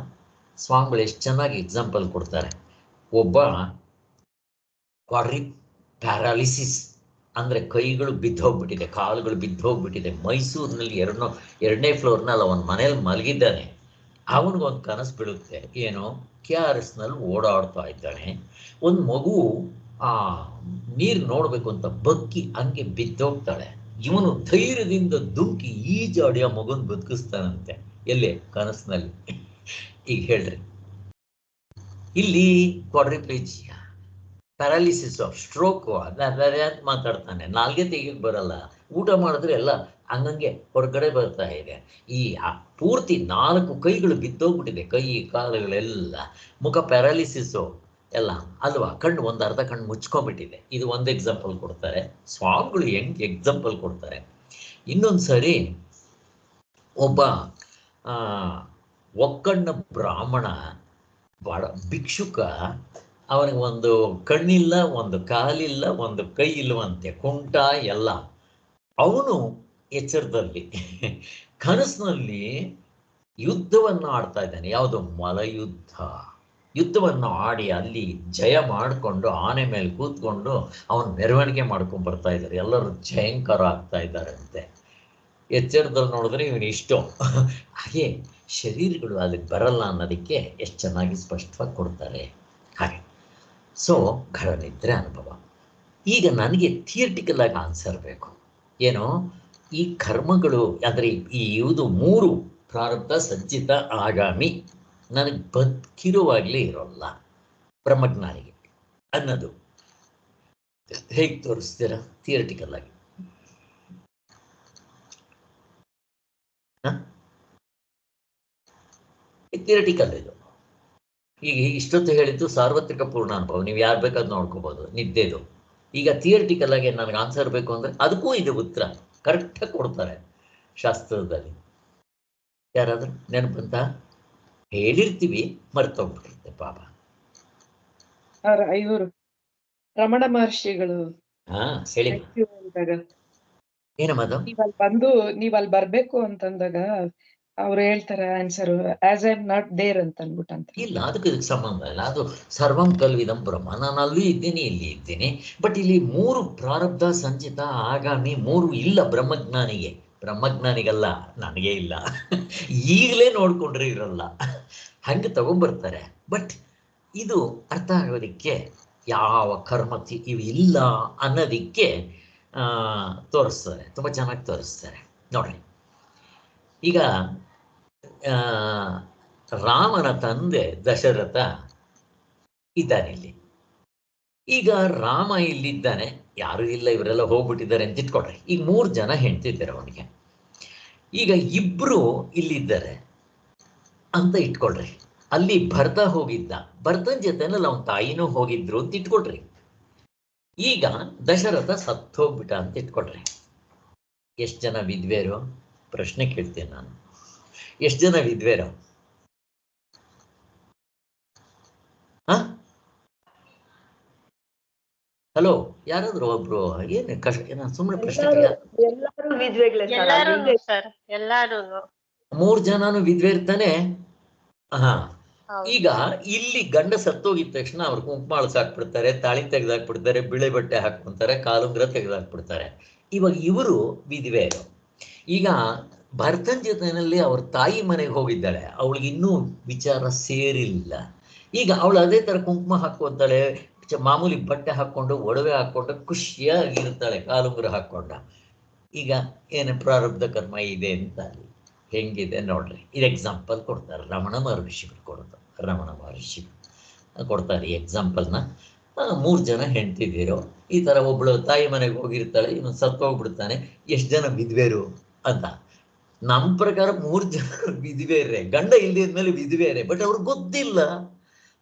ಸ್ವಾಮಿಗಳು ಎಷ್ಟು ಚೆನ್ನಾಗಿ ಎಕ್ಸಾಂಪಲ್ ಕೊಡ್ತಾರೆ. ಒಬ್ಬ ಕ್ವಾಡ್ರಿ ಪ್ಯಾರಾಲಿಸಿಸ್ ಅಂದರೆ ಕೈಗಳು ಬಿದ್ದೋಗ್ಬಿಟ್ಟಿದೆ, ಕಾಲುಗಳು ಬಿದ್ದೋಗ್ಬಿಟ್ಟಿದೆ. ಮೈಸೂರಿನಲ್ಲಿ ಎರಡನೇ ಫ್ಲೋರ್ನಲ್ಲಿ ಅವನ ಮನೇಲಿ ಮಲಗಿದ್ದಾನೆ. ಅವನಿಗೊಂದು ಕನಸು ಬೀಳುತ್ತೆ. ಏನೋ KRSನಲ್ಲಿ ಓಡಾಡ್ತಾ ಇದ್ದಾನೆ. ಒಂದು ಮಗು ಆ ನೀರು ನೋಡಬೇಕು ಅಂತ ಬಗ್ಗಿ ಹಂಗೆ ಬಿದ್ದೋಗ್ತಾಳೆ. ಇವನು ಧೈರ್ಯದಿಂದ ದುಂಕಿ ಈಜಾಡಿ ಆ ಮಗುನ ಬದುಕಿಸ್ತಾನಂತೆ. ಎಲ್ಲಿ? ಕನಸಿನಲ್ಲಿ. ಈಗ ಹೇಳ್ರಿ, ಇಲ್ಲಿ ಕ್ವಾಡ್ರಿಪ್ಲೇಜಿಯಾ, ಪ್ಯಾರಾಲಿಸಿಸ್, ಸ್ಟ್ರೋಕು, ಅಂತ ಮಾತಾಡ್ತಾನೆ. ನಾಲ್ಗೆ ತೆಗಿಯಕ್ಕೆ ಬರಲ್ಲ, ಊಟ ಮಾಡಿದ್ರೆ ಎಲ್ಲ ಹಂಗಂಗೆ ಹೊರಗಡೆ ಬರ್ತಾ ಇದೆ. ಈ ಪೂರ್ತಿ 4 ಕೈಗಳು ಬಿದ್ದೋಗ್ಬಿಟ್ಟಿದೆ, ಕೈ ಕಾಲುಗಳೆಲ್ಲ. ಮುಖ ಪ್ಯಾರಾಲಿಸಿಸು ಎಲ್ಲ ಅಲ್ವಾ? ಕಣ್ಣು ಒಂದು ಅರ್ಧ ಕಣ್ಣು ಮುಚ್ಕೊಂಡ್ಬಿಟ್ಟಿದೆ. ಇದು ಒಂದು ಎಕ್ಸಾಂಪಲ್ ಕೊಡ್ತಾರೆ ಸ್ವಾಮಿಗಳು. ಹೆಂಗೆ ಎಕ್ಸಾಂಪಲ್ ಕೊಡ್ತಾರೆ? ಇನ್ನೊಂದು ಸರಿ ಒಬ್ಬ ಒಕ್ಕಣ್ಣ ಬ್ರಾಹ್ಮಣ, ಭಾಳ ಭಿಕ್ಷುಕ, ಅವನಿಗೆ ಒಂದು ಕಣ್ಣಿಲ್ಲ, ಒಂದು ಕಾಲಿಲ್ಲ, ಒಂದು ಕೈ ಇಲ್ಲವಂತೆ, ಕುಂಟ ಎಲ್ಲ. ಅವನು ಎಚ್ಚರದಲ್ಲಿ. ಕನಸಿನಲ್ಲಿ ಯುದ್ಧವನ್ನು ಆಡ್ತಾ ಇದ್ದಾನೆ. ಯಾವುದು? ಮಲಯುದ್ಧ. ಯುದ್ಧವನ್ನು ಆಡಿ ಅಲ್ಲಿ ಜಯ ಮಾಡಿಕೊಂಡು ಆನೆ ಮೇಲೆ ಕೂತ್ಕೊಂಡು ಅವನು ಮೆರವಣಿಗೆ ಮಾಡ್ಕೊಂಡು ಬರ್ತಾ ಇದ್ದಾರೆ. ಎಲ್ಲರೂ ಜಯಂಕರ ಆಗ್ತಾ ಇದ್ದಾರಂತೆ. ಎಚ್ಚರದಲ್ಲಿ ನೋಡಿದ್ರೆ ಇವನು ಇಷ್ಟು. ಹಾಗೆ ಶರೀರಗಳು ಅಲ್ಲಿಗೆ ಬರಲ್ಲ ಅನ್ನೋದಕ್ಕೆ ಎಷ್ಟು ಚೆನ್ನಾಗಿ ಸ್ಪಷ್ಟವಾಗಿ ಕೊಡ್ತಾರೆ. ಹಾಗೆ ಸೊ ಘಡನಿದ್ರೆ ಅನುಭವ. ಈಗ ನನಗೆ ಥಿಯರಿಟಿಕಲ್ ಆಗಿ ಆನ್ಸರ್ ಬೇಕು. ಏನು? ಈ ಕರ್ಮಗಳು ಅಂದರೆ ಈ ಇವುದು 3 ಪ್ರಾರಬ್ಧ, ಸಂಚಿತ, ಆಗಾಮಿ ನನಗೆ ಬದುಕಿರುವಾಗಲೇ ಇರೋಲ್ಲ ಬ್ರಹ್ಮಜ್ಞಾನಿಗೆ ಅನ್ನೋದು ಹೇಗೆ ತೋರಿಸ್ತೀರಾ ಥಿಯರಿಟಿಕಲ್ ಆಗಿ? ಥಿಯರಿಟಿಕಲ್ ಇದು. ಈಗ ಇಷ್ಟೊತ್ತು ಹೇಳಿದ್ದು ಸಾರ್ವತ್ರಿಕ ಪೂರ್ಣ ಅನುಭವ, ನೀವು ಯಾರು ಬೇಕಾದ್ರೂ ನೋಡ್ಕೋಬೋದು ನಿದ್ದೆದು. ಈಗ ಥಿಯರಿಟಿಕಲ್ ಆಗಿ ನನಗೆ ಆನ್ಸರ್ ಬೇಕು ಅಂದರೆ ಅದಕ್ಕೂ ಇದು ಉತ್ತರ ಕರೆಕ್ಟಾಗಿ ಕೊಡ್ತಾರೆ ಶಾಸ್ತ್ರದಲ್ಲಿ. ಯಾರಾದ್ರೂ ನೆನಪಂತ ಹೇಳಿರ್ತೀವಿ, ಮರ್ತೋಗ್ಬಿಟ್ಟಿರುತ್ತೆ ಪಾಪ. ಇವರು ರಮಣ ಮಹರ್ಷಿಗಳು ಹೇಳಿ ಏನಮ್ಮದು? ನೀವ್ ಅಲ್ಲಿ ಬರ್ಬೇಕು ಅಂತಂದಾಗ ಅವ್ರು ಹೇಳ್ತಾರೆ answer as I am not there ಅಂತ ಅನ್ಬಿಟ್ಟಂತ. ಇಲ್ಲ, ಅದಕ್ಕೆ ಇದಕ್ಕೆ ಸಂಬಂಧ ಇಲ್ಲ. ಅದು ಸರ್ವಂ ಕಲ್ವಿದಂ ಬ್ರಹ್ಮ. ನಾನು ಅಲ್ಲೂ ಇದ್ದೀನಿ, ಇಲ್ಲಿ ಇದ್ದೀನಿ. ಬಟ್ ಇಲ್ಲಿ 3 ಪ್ರಾರಬ್ಧ, ಸಂಚಿತ, ಆಗಾಮಿ 3 ಇಲ್ಲ ಬ್ರಹ್ಮಜ್ಞಾನಿಗೆ. ಬ್ರಹ್ಮಜ್ಞಾನಿಗಲ್ಲ, ನನಗೆ ಇಲ್ಲ. ಈಗಲೇ ನೋಡ್ಕೊಂಡ್ರೆ ಇರಲ್ಲ, ಹಂಗೆ ತಗೊಂಡ್ಬರ್ತಾರೆ. ಬಟ್ ಇದು ಅರ್ಥ ಆಗೋದಕ್ಕೆ ಯಾವ ಕರ್ಮತಿ ಇವು ಇಲ್ಲ ಅನ್ನೋದಕ್ಕೆ ತೋರಿಸ್ತಾರೆ, ತುಂಬ ಚೆನ್ನಾಗಿ ತೋರಿಸ್ತಾರೆ ನೋಡ್ರಿ. ಈಗ ರಾಮನ ತಂದೆ ದಶರಥ ಇದ್ದಾನೆ ಇಲ್ಲಿ. ಈಗ ರಾಮ ಇಲ್ಲಿದ್ದಾನೆ, ಯಾರೂ ಇಲ್ಲ, ಇವರೆಲ್ಲ ಹೋಗ್ಬಿಟ್ಟಿದ್ದಾರೆ ಅಂತ ಇಟ್ಕೊಳ್ರಿ. ಈಗ 3 ಜನ ಹೆಂಡ್ತಿದ್ದಾರೆ ಅವನಿಗೆ. ಈಗ 2 ಇಲ್ಲಿದ್ದಾರೆ ಅಂತ ಇಟ್ಕೊಳ್ರಿ. ಅಲ್ಲಿ ಭರತ ಹೋಗಿದ್ದ, ಭರತನ ಜೊತೆನಲ್ಲಿ ಅವನ ತಾಯಿನೂ ಹೋಗಿದ್ರು ಅಂತ ಇಟ್ಕೊಳ್ರಿ. ಈಗ ದಶರಥ ಸತ್ತೋಗ್ಬಿಟ್ಟ ಅಂತ ಇಟ್ಕೊಳ್ರಿ. ಎಷ್ಟು ಜನ ವಿದ್ವೇರು? ಪ್ರಶ್ನೆ ಕೇಳ್ತೇನೆ ನಾನು. ಎಷ್ಟು ಜನ ವಿದ್ವೇರು? ಹಲೋ, ಯಾರಾದ್ರೂ ಒಬ್ರು? ಏನು ಕಷ್ಟ ಸುಮ್ಮನೆ ಪ್ರಶ್ನೆ ಕೇಳ. 3 ಜನನು ವಿದ್ವೆ ಇರ್ತಾನೆ. ಈಗ ಇಲ್ಲಿ ಗಂಡ ಸತ್ತೋಗಿದ ತಕ್ಷಣ ಅವ್ರು ಕುಂಕುಮ ಹಾಕ್ಬಿಡ್ತಾರೆ, ತಾಳಿ ತೆಗೆದಾಕ್ಬಿಡ್ತಾರೆ, ಬಿಳೆ ಬಟ್ಟೆ ಹಾಕ್ಬಿಡ್ತಾರೆ, ಕಾಲುಂಗ್ರ ತೆಗೆದಾಕ್ಬಿಡ್ತಾರೆ. ಇವಾಗ ಇವರು ವಿಧವೆಯರು. ಈಗ ಭರತನ ಜೊತೆಯಲ್ಲಿ ಅವ್ರ ತಾಯಿ ಮನೆಗೆ ಹೋಗಿದ್ದಾಳೆ, ಅವಳಿಗೆ ಇನ್ನೂ ವಿಚಾರ ಸೇರಿಲ್ಲ. ಈಗ ಅವಳು ಅದೇ ಥರ ಕುಂಕುಮ ಹಾಕ್ಕೊಂತಾಳೆ, ಮಾಮೂಲಿ ಬಟ್ಟೆ ಹಾಕ್ಕೊಂಡು, ಒಡವೆ ಹಾಕ್ಕೊಂಡು ಖುಷಿಯಾಗಿರ್ತಾಳೆ, ಕಾಲುಂಗ್ರ ಹಾಕ್ಕೊಂಡ. ಈಗ ಏನು ಪ್ರಾರಬ್ಧ ಕರ್ಮ ಇದೆ ಅಂತ ಅಲ್ಲಿ ಹೆಂಗಿದೆ ನೋಡ್ರಿ. ಇದು ಎಕ್ಸಾಂಪಲ್ ಕೊಡ್ತಾರೆ, ರಮಣ ಮಹರ್ಷಿಗಳು ಕೊಡ್ತಾರೆ. ರಮಣ ಮಹರ್ಷಿಗಳು ಕೊಡ್ತಾರೆ ಈ ಎಕ್ಸಾಂಪಲ್ನ. 3 ಜನ ಹೆಂಡ್ತಿದ್ದೀರೋ ಈ ಥರ, ಒಬ್ಳು ತಾಯಿ ಮನೆಗೆ ಹೋಗಿರ್ತಾಳೆ, ಇನ್ನೊಂದು ಸತ್ತೋಗ್ಬಿಡ್ತಾನೆ. ಎಷ್ಟು ಜನ ವಿಧವೆರು ಅಂತ ನಮ್ಮ ಪ್ರಕಾರ 3 ಜನ ವಿಧವೆಯರೇ, ಗಂಡ ಇಲ್ದಿದ್ಮೇಲೆ ವಿಧವೆಯರೇ, ಬಟ್ ಅವ್ರಿಗೆ ಗೊತ್ತಿಲ್ಲ.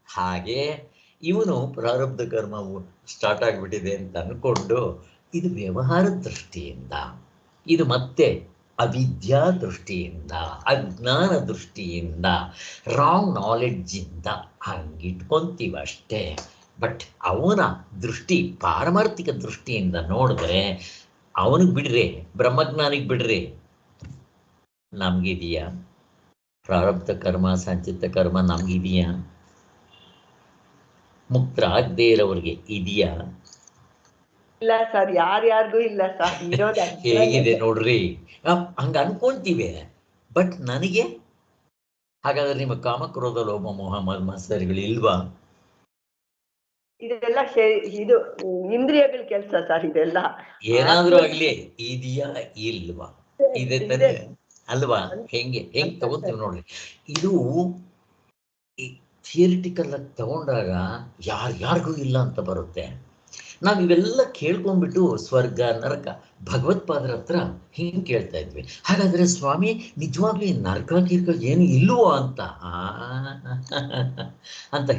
ಹಾಗೆ ಇವನು ಪ್ರಾರಬ್ಧ ಕರ್ಮ ಸ್ಟಾರ್ಟ್ ಆಗಿಬಿಟ್ಟಿದೆ ಅಂತ ಅಂದ್ಕೊಂಡು, ಇದು ವ್ಯವಹಾರದ ದೃಷ್ಟಿಯಿಂದ, ಇದು ಮತ್ತೆ ಅವಿದ್ಯಾ ದೃಷ್ಟಿಯಿಂದ, ಅಜ್ಞಾನ ದೃಷ್ಟಿಯಿಂದ, ರಾಂಗ್ ನಾಲೆಡ್ಜಿಂದ ಹಂಗಿಟ್ಕೊಂತೀವಿ ಅಷ್ಟೇ. ಬಟ್ ಅವನ ದೃಷ್ಟಿ ಪಾರಮಾರ್ಥಿಕ ದೃಷ್ಟಿಯಿಂದ ನೋಡಿದ್ರೆ, ಅವನಿಗೆ ಬಿಡ್ರಿ, ಬ್ರಹ್ಮಜ್ಞಾನಿಗೆ ಬಿಡ್ರಿ, ನಮಗಿದೆಯಾ ಪ್ರಾರಬ್ಧ ಕರ್ಮ, ಸಂಚಿತ ಕರ್ಮ? ನಮಗಿದೆಯಾ? ಮುಕ್ತರಾಗದೇ ಇರೋವ್ರಿಗೆ ಇದೆಯಾ? ಇಲ್ಲ ಸರ್, ಯಾರ್ಯಾರಿಗೂ ಇಲ್ಲ ಸರ್. ಹೇಗಿದೆ ನೋಡ್ರಿ, ಹಂಗ ಅನ್ಕೊಂತೀವಿ. ಬಟ್ ನನಗೆ ಹಾಗಾದ್ರೆ ನಿಮ್ಮ ಕಾಮಕ್ರೋಧ ಲೋಭ ಮೋಹ ಮತ್ಸರಗಳು ಇಲ್ವಾ? ಇದೆಲ್ಲ ಇದು ಇಂದ್ರಿಯಗಳ ಕೆಲಸ ಸರ್. ಇದೆಲ್ಲ ಏನಾದ್ರೂ ಆಗ್ಲಿ ಇದೆಯಾ ಇಲ್ವಾ? ಇದೆ ತಾನೆ ಅಲ್ವಾ? ಹೆಂಗ್ ತಗೊಂತೀವಿ ನೋಡ್ರಿ. ಇದು ಥಿಯರಿಟಿಕಲ್ ಆಗಿ ತಗೊಂಡಾಗ ಯಾರಿಗೂ ಇಲ್ಲ ಅಂತ ಬರುತ್ತೆ. ನಾವು ಇವೆಲ್ಲ ಕೇಳ್ಕೊಂಡ್ಬಿಟ್ಟು ಸ್ವರ್ಗ ನರಕ ಭಗವತ್ಪಾದರ ಹತ್ರ ಹಿಂಗೆ ಕೇಳ್ತಾ ಇದ್ವಿ. ಹಾಗಾದ್ರೆ ಸ್ವಾಮಿ ನಿಜವಾಗ್ಲೂ ಈ ನರಕ ಗಿರ್ಕ ಏನು ಇಲ್ವೋ ಅಂತ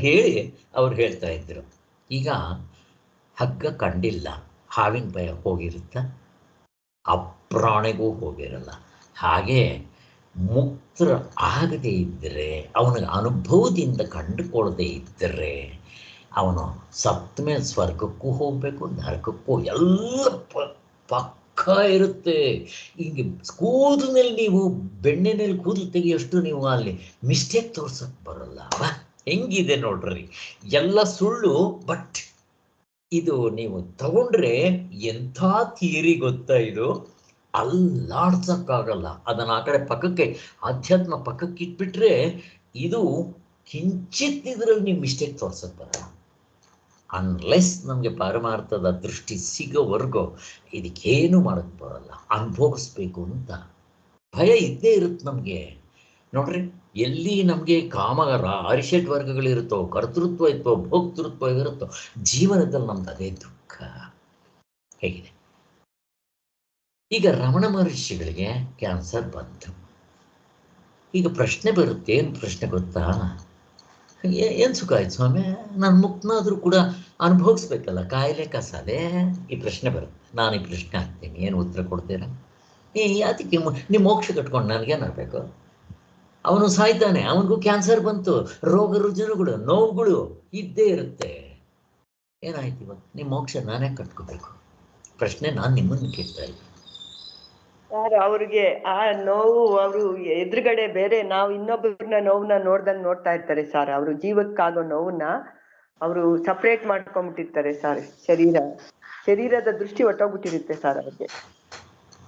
ಹೇಳಿ ಅವ್ರು ಹೇಳ್ತಾ ಇದ್ರು. ಈಗ ಹಗ್ಗ ಕಂಡಿಲ್ಲ, ಹಾವಿನ ಭಯ ಹೋಗಿರುತ್ತ, ಅಪ್ರಾಣಿಗೂ ಹೋಗಿರಲ್ಲ. ಹಾಗೆ ಮುಕ್ತರ ಆಗದೆ ಇದ್ದರೆ, ಅವನಿಗೆ ಅನುಭವದಿಂದ ಕಂಡುಕೊಳ್ಳದೆ ಇದ್ದರೆ, ಅವನು ಸತ್ತ ಮೇಲೆ ಸ್ವರ್ಗಕ್ಕೂ ಹೋಗ್ಬೇಕು, ನರಕಕ್ಕೂ ಎಲ್ಲ ಪಕ್ಕ ಇರುತ್ತೆ. ಈಗ ಕೂದಲಿನಲ್ಲಿ ನೀವು ಬೆಣ್ಣೆನಲ್ಲಿ ಕೂದಲು ತೆಗಿಯೋಷ್ಟು ನೀವು ಅಲ್ಲಿ ಮಿಸ್ಟೇಕ್ ತೋರ್ಸಕ್ ಬರಲ್ಲ. ಹೆಂಗಿದೆ ನೋಡ್ರಿ, ಎಲ್ಲ ಸುಳ್ಳು. ಬಟ್ ಇದು ನೀವು ತಗೊಂಡ್ರೆ ಎಂಥ ಥಿಯರಿ ಗೊತ್ತಾ, ಇದು ಅಲ್ಲಾಡ್ಸಕ್ಕಾಗಲ್ಲ. ಅದನ್ನ ಆ ಕಡೆ ಪಕ್ಕಕ್ಕೆ, ಅಧ್ಯಾತ್ಮ ಪಕ್ಕಕ್ಕೆ ಇಟ್ಬಿಟ್ರೆ ಇದು ಕಿಂಚಿತ್ ಇದ್ರಲ್ಲಿ ನೀವು ಮಿಸ್ಟೇಕ್ ತೋರ್ಸಕ್ ಬರಲ್ಲ. ಅನ್ಲೆಸ್ ನಮಗೆ ಪಾರಮಾರ್ಥದ ದೃಷ್ಟಿ ಸಿಗೋವರೆಗೂ ಇದಕ್ಕೇನು ಮಾಡಕ್ ಬರಲ್ಲ. ಅನುಭವಿಸ್ಬೇಕು ಅಂತ ಭಯ ಇದ್ದೇ ಇರುತ್ತೆ ನಮಗೆ. ನೋಡ್ರಿ, ಎಲ್ಲಿ ನಮಗೆ ಕಾಮಗಾರ ಅರಿಷಡ್ ವರ್ಗಗಳಿರುತ್ತೋ, ಕರ್ತೃತ್ವ ಇತ್ತೋ, ಭೋಕ್ತೃತ್ವ ಇರುತ್ತೋ, ಜೀವನದಲ್ಲಿ ನಮ್ದು ಅದೇ ದುಃಖ. ಹೇಗಿದೆ ಈಗ ರಮಣ ಮಹರ್ಷಿಗಳಿಗೆ ಕ್ಯಾನ್ಸರ್ ಬಂತು. ಈಗ ಪ್ರಶ್ನೆ ಬರುತ್ತೆ, ಏನು ಪ್ರಶ್ನೆ ಗೊತ್ತಾ? ಏನು ಸುಖ ಆಯ್ತು ಸ್ವಾಮಿ, ನಾನು ಮುಕ್ತನಾದ್ರೂ ಕೂಡ ಅನುಭವಿಸ್ಬೇಕಲ್ಲ ಕಾಯಿಲೆ ಕಸಾಲೆ. ಈ ಪ್ರಶ್ನೆ ಬರುತ್ತೆ. ನಾನು ಈ ಪ್ರಶ್ನೆ ಹಾಕ್ತೀನಿ, ಏನು ಉತ್ತರ ಕೊಡ್ತೀರಾ? ಅದಕ್ಕೆ ನಿಮ್ಮ ಮೋಕ್ಷ ಕಟ್ಕೊಂಡು ನನಗೇನಾಗಬೇಕು? ಅವನು ಸಾಯ್ತಾನೆ, ಅವನಿಗೂ ಕ್ಯಾನ್ಸರ್ ಬಂತು, ರೋಗ ರುಜಿನಗಳು, ನೋವುಗಳು ಇದ್ದೇ ಇರುತ್ತೆ. ಏನಾಯ್ತು ಇವತ್ತು? ನಿಮ್ಮ ಮೋಕ್ಷ ನಾನೇ ಕಟ್ಕೋಬೇಕು? ಪ್ರಶ್ನೆ ನಾನು ನಿಮ್ಮನ್ನು ಕೇಳ್ತಾ ಇದ್ದೀನಿ. ಸರ್, ಅವ್ರಿಗೆ ಆ ನೋವು, ಅವರು ಎದುರುಗಡೆ ಬೇರೆ ನಾವು ಇನ್ನೊಬ್ಬರನ್ನ ನೋವನ್ನ ನೋಡ್ದಂಗ್ ನೋಡ್ತಾ ಇರ್ತಾರೆ ಸರ್. ಅವರು ಜೀವಕ್ಕಾಗೋ ನೋವನ್ನ ಅವರು ಸಪ್ರೇಟ್ ಮಾಡ್ಕೊಂಡ್ಬಿಟ್ಟಿರ್ತಾರೆ ಸರ್. ಶರೀರದ ದೃಷ್ಟಿ ಹೊಟ್ಟೋಗ್ಬಿಟ್ಟಿರುತ್ತೆ ಸರ್ ಅವ್ರಿಗೆ.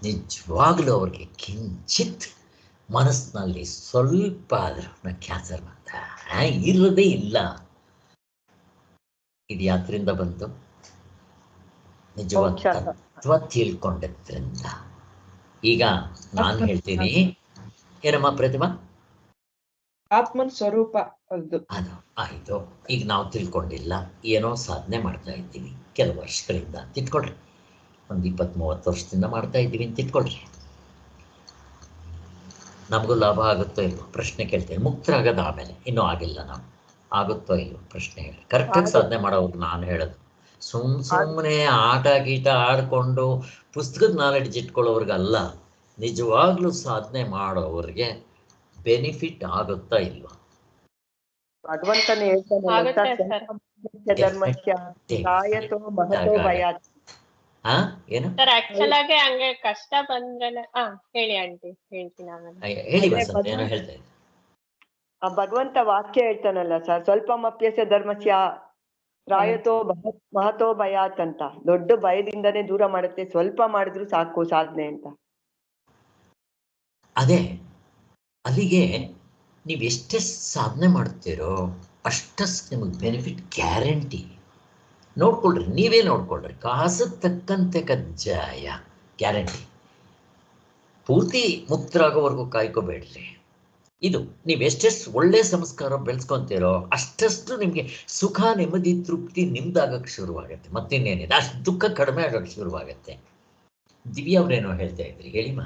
ನಿಜವಾಗ್ಲೂ ಅವ್ರಿಗೆ ಕಿಂಚಿತ್ ಮನಸ್ಸಿನಲ್ಲಿ ಸ್ವಲ್ಪ ಆದ್ರೂ ಕ್ಯಾನ್ಸರ್ ಬಂತ ಇರೋದೇ ಇಲ್ಲ. ಇದು ಯಾತ್ರಿಂದ ಬಂತು? ನಿಜವಾದ ತತ್ವ ತಿಳ್ಕೊಂಡಿದ್ರಿಂದ. ಈಗ ನಾನು ಹೇಳ್ತೀನಿ, ಏನಮ್ಮ ಪ್ರತಿಮಾ? ಆತ್ಮನ್ ಸ್ವರೂಪ ಅದು ಆಯ್ತು. ಈಗ ನಾವು ತಿಳ್ಕೊಂಡಿಲ್ಲ, ಏನೋ ಸಾಧನೆ ಮಾಡ್ತಾ ಇದ್ದೀವಿ ಕೆಲವು ವರ್ಷಗಳಿಂದ ಅಂತ ಇಟ್ಕೊಳ್ರಿ. ಒಂದು 20-30 ವರ್ಷದಿಂದ ಮಾಡ್ತಾ ಇದ್ದೀವಿ ಅಂತ ಇಟ್ಕೊಳ್ರಿ. ನಮಗೂ ಲಾಭ ಆಗುತ್ತೋ ಇಲ್ವೋ ಪ್ರಶ್ನೆ ಕೇಳ್ತೇನೆ. ಮುಕ್ತರಾಗದ ಆಮೇಲೆ, ಇನ್ನೂ ಆಗಿಲ್ಲ, ನಾವು ಆಗುತ್ತೋ ಇಲ್ವೋ ಪ್ರಶ್ನೆ ಹೇಳಿ. ಕರೆಕ್ಟಾಗಿ ಸಾಧನೆ ಮಾಡೋರು ನಾನು ಹೇಳೋದು. ಸುಮ್ಮನೆ ಆಟ ಗೀಟ ಆಡ್ಕೊಂಡು ಪುಸ್ತಕದ ನಾಲೆಡ್ಜ್ ಇಟ್ಕೊಳ್ಳೋರ್ಗಲ್ಲ, ನಿಜವಾಗ್ಲೂ ಸಾಧನೆ ಮಾಡೋವ್ರಿಗೆ ಬೆನಿಫಿಟ್ ಆಗುತ್ತಾ ಇಲ್ವಾ? ಭಗವಂತನೇ ಏನು ಸರ್ ಆಕ್ಚುಲ್ ಆಗಿ ಹಂಗೆ ಕಷ್ಟ ಬಂದ್ರೆ ಹೇಳಿ ಆಂಟಿ, ಹೇಳ್ತೀನಿ ಆಮೇಲೆ. ಹೇಳಿ ಬಸಂತ, ಏನೋ ಹೇಳ್ತಾ ಇದ್ದೆ. ಆ ಭಗವಂತ ವಾಕ್ಯ ಹೇಳ್ತಾನಲ್ಲ ಸರ್, ಸ್ವಲ್ಪ ಮಪ್ಯಸ್ಯ ಧರ್ಮಸ್ಯ ರಾಯತೋ ಮಹತೋ ಭಯಾತ್ ಅಂತ. ದೊಡ್ಡ ಭಯದಿಂದನೇ ದೂರ ಮಾಡುತ್ತೆ, ಸ್ವಲ್ಪ ಮಾಡಿದ್ರು ಸಾಕು ಸಾಧನೆ ಅಂತ. ಅದೇ, ಅಲ್ಲಿಗೆ ನೀವು ಎಷ್ಟೆಷ್ಟು ಸಾಧನೆ ಮಾಡ್ತೀರೋ ಅಷ್ಟಷ್ಟು ನಿಮಗೆ ಬೆನಿಫಿಟ್ ಗ್ಯಾರಂಟಿ. ನೋಡ್ಕೊಳ್ರಿ, ನೀವೇ ನೋಡ್ಕೊಳ್ರಿ, ಕಾಸು ತಕ್ಕಂತೆ ಕಜ್ಜಾಯ ಗ್ಯಾರಂಟಿ. ಪೂರ್ತಿ ಮುಕ್ತರಾಗೋವರೆಗೂ ಕಾಯ್ಕೋಬೇಡ್ರಿ. ಇದು ನೀವು ಎಷ್ಟೆಷ್ಟು ಒಳ್ಳೆ ಸಂಸ್ಕಾರ ಬೆಳೆಸ್ಕೊಂತೀರೋ ಅಷ್ಟಷ್ಟು ನಿಮಗೆ ಸುಖ, ನೆಮ್ಮದಿ, ತೃಪ್ತಿ ನಿಮ್ದಾಗಕ್ಕೆ ಶುರುವಾಗತ್ತೆ. ಮತ್ತಿನ್ನೇನಿದೆ, ಅಷ್ಟು ದುಃಖ ಕಡಿಮೆ ಆಗಕ್ಕೆ ಶುರುವಾಗತ್ತೆ. ದಿವ್ಯಾ ಅವ್ರೇನೋ ಹೇಳ್ತಾ ಇದ್ರಿ, ಹೇಳಿಮ್ಮ.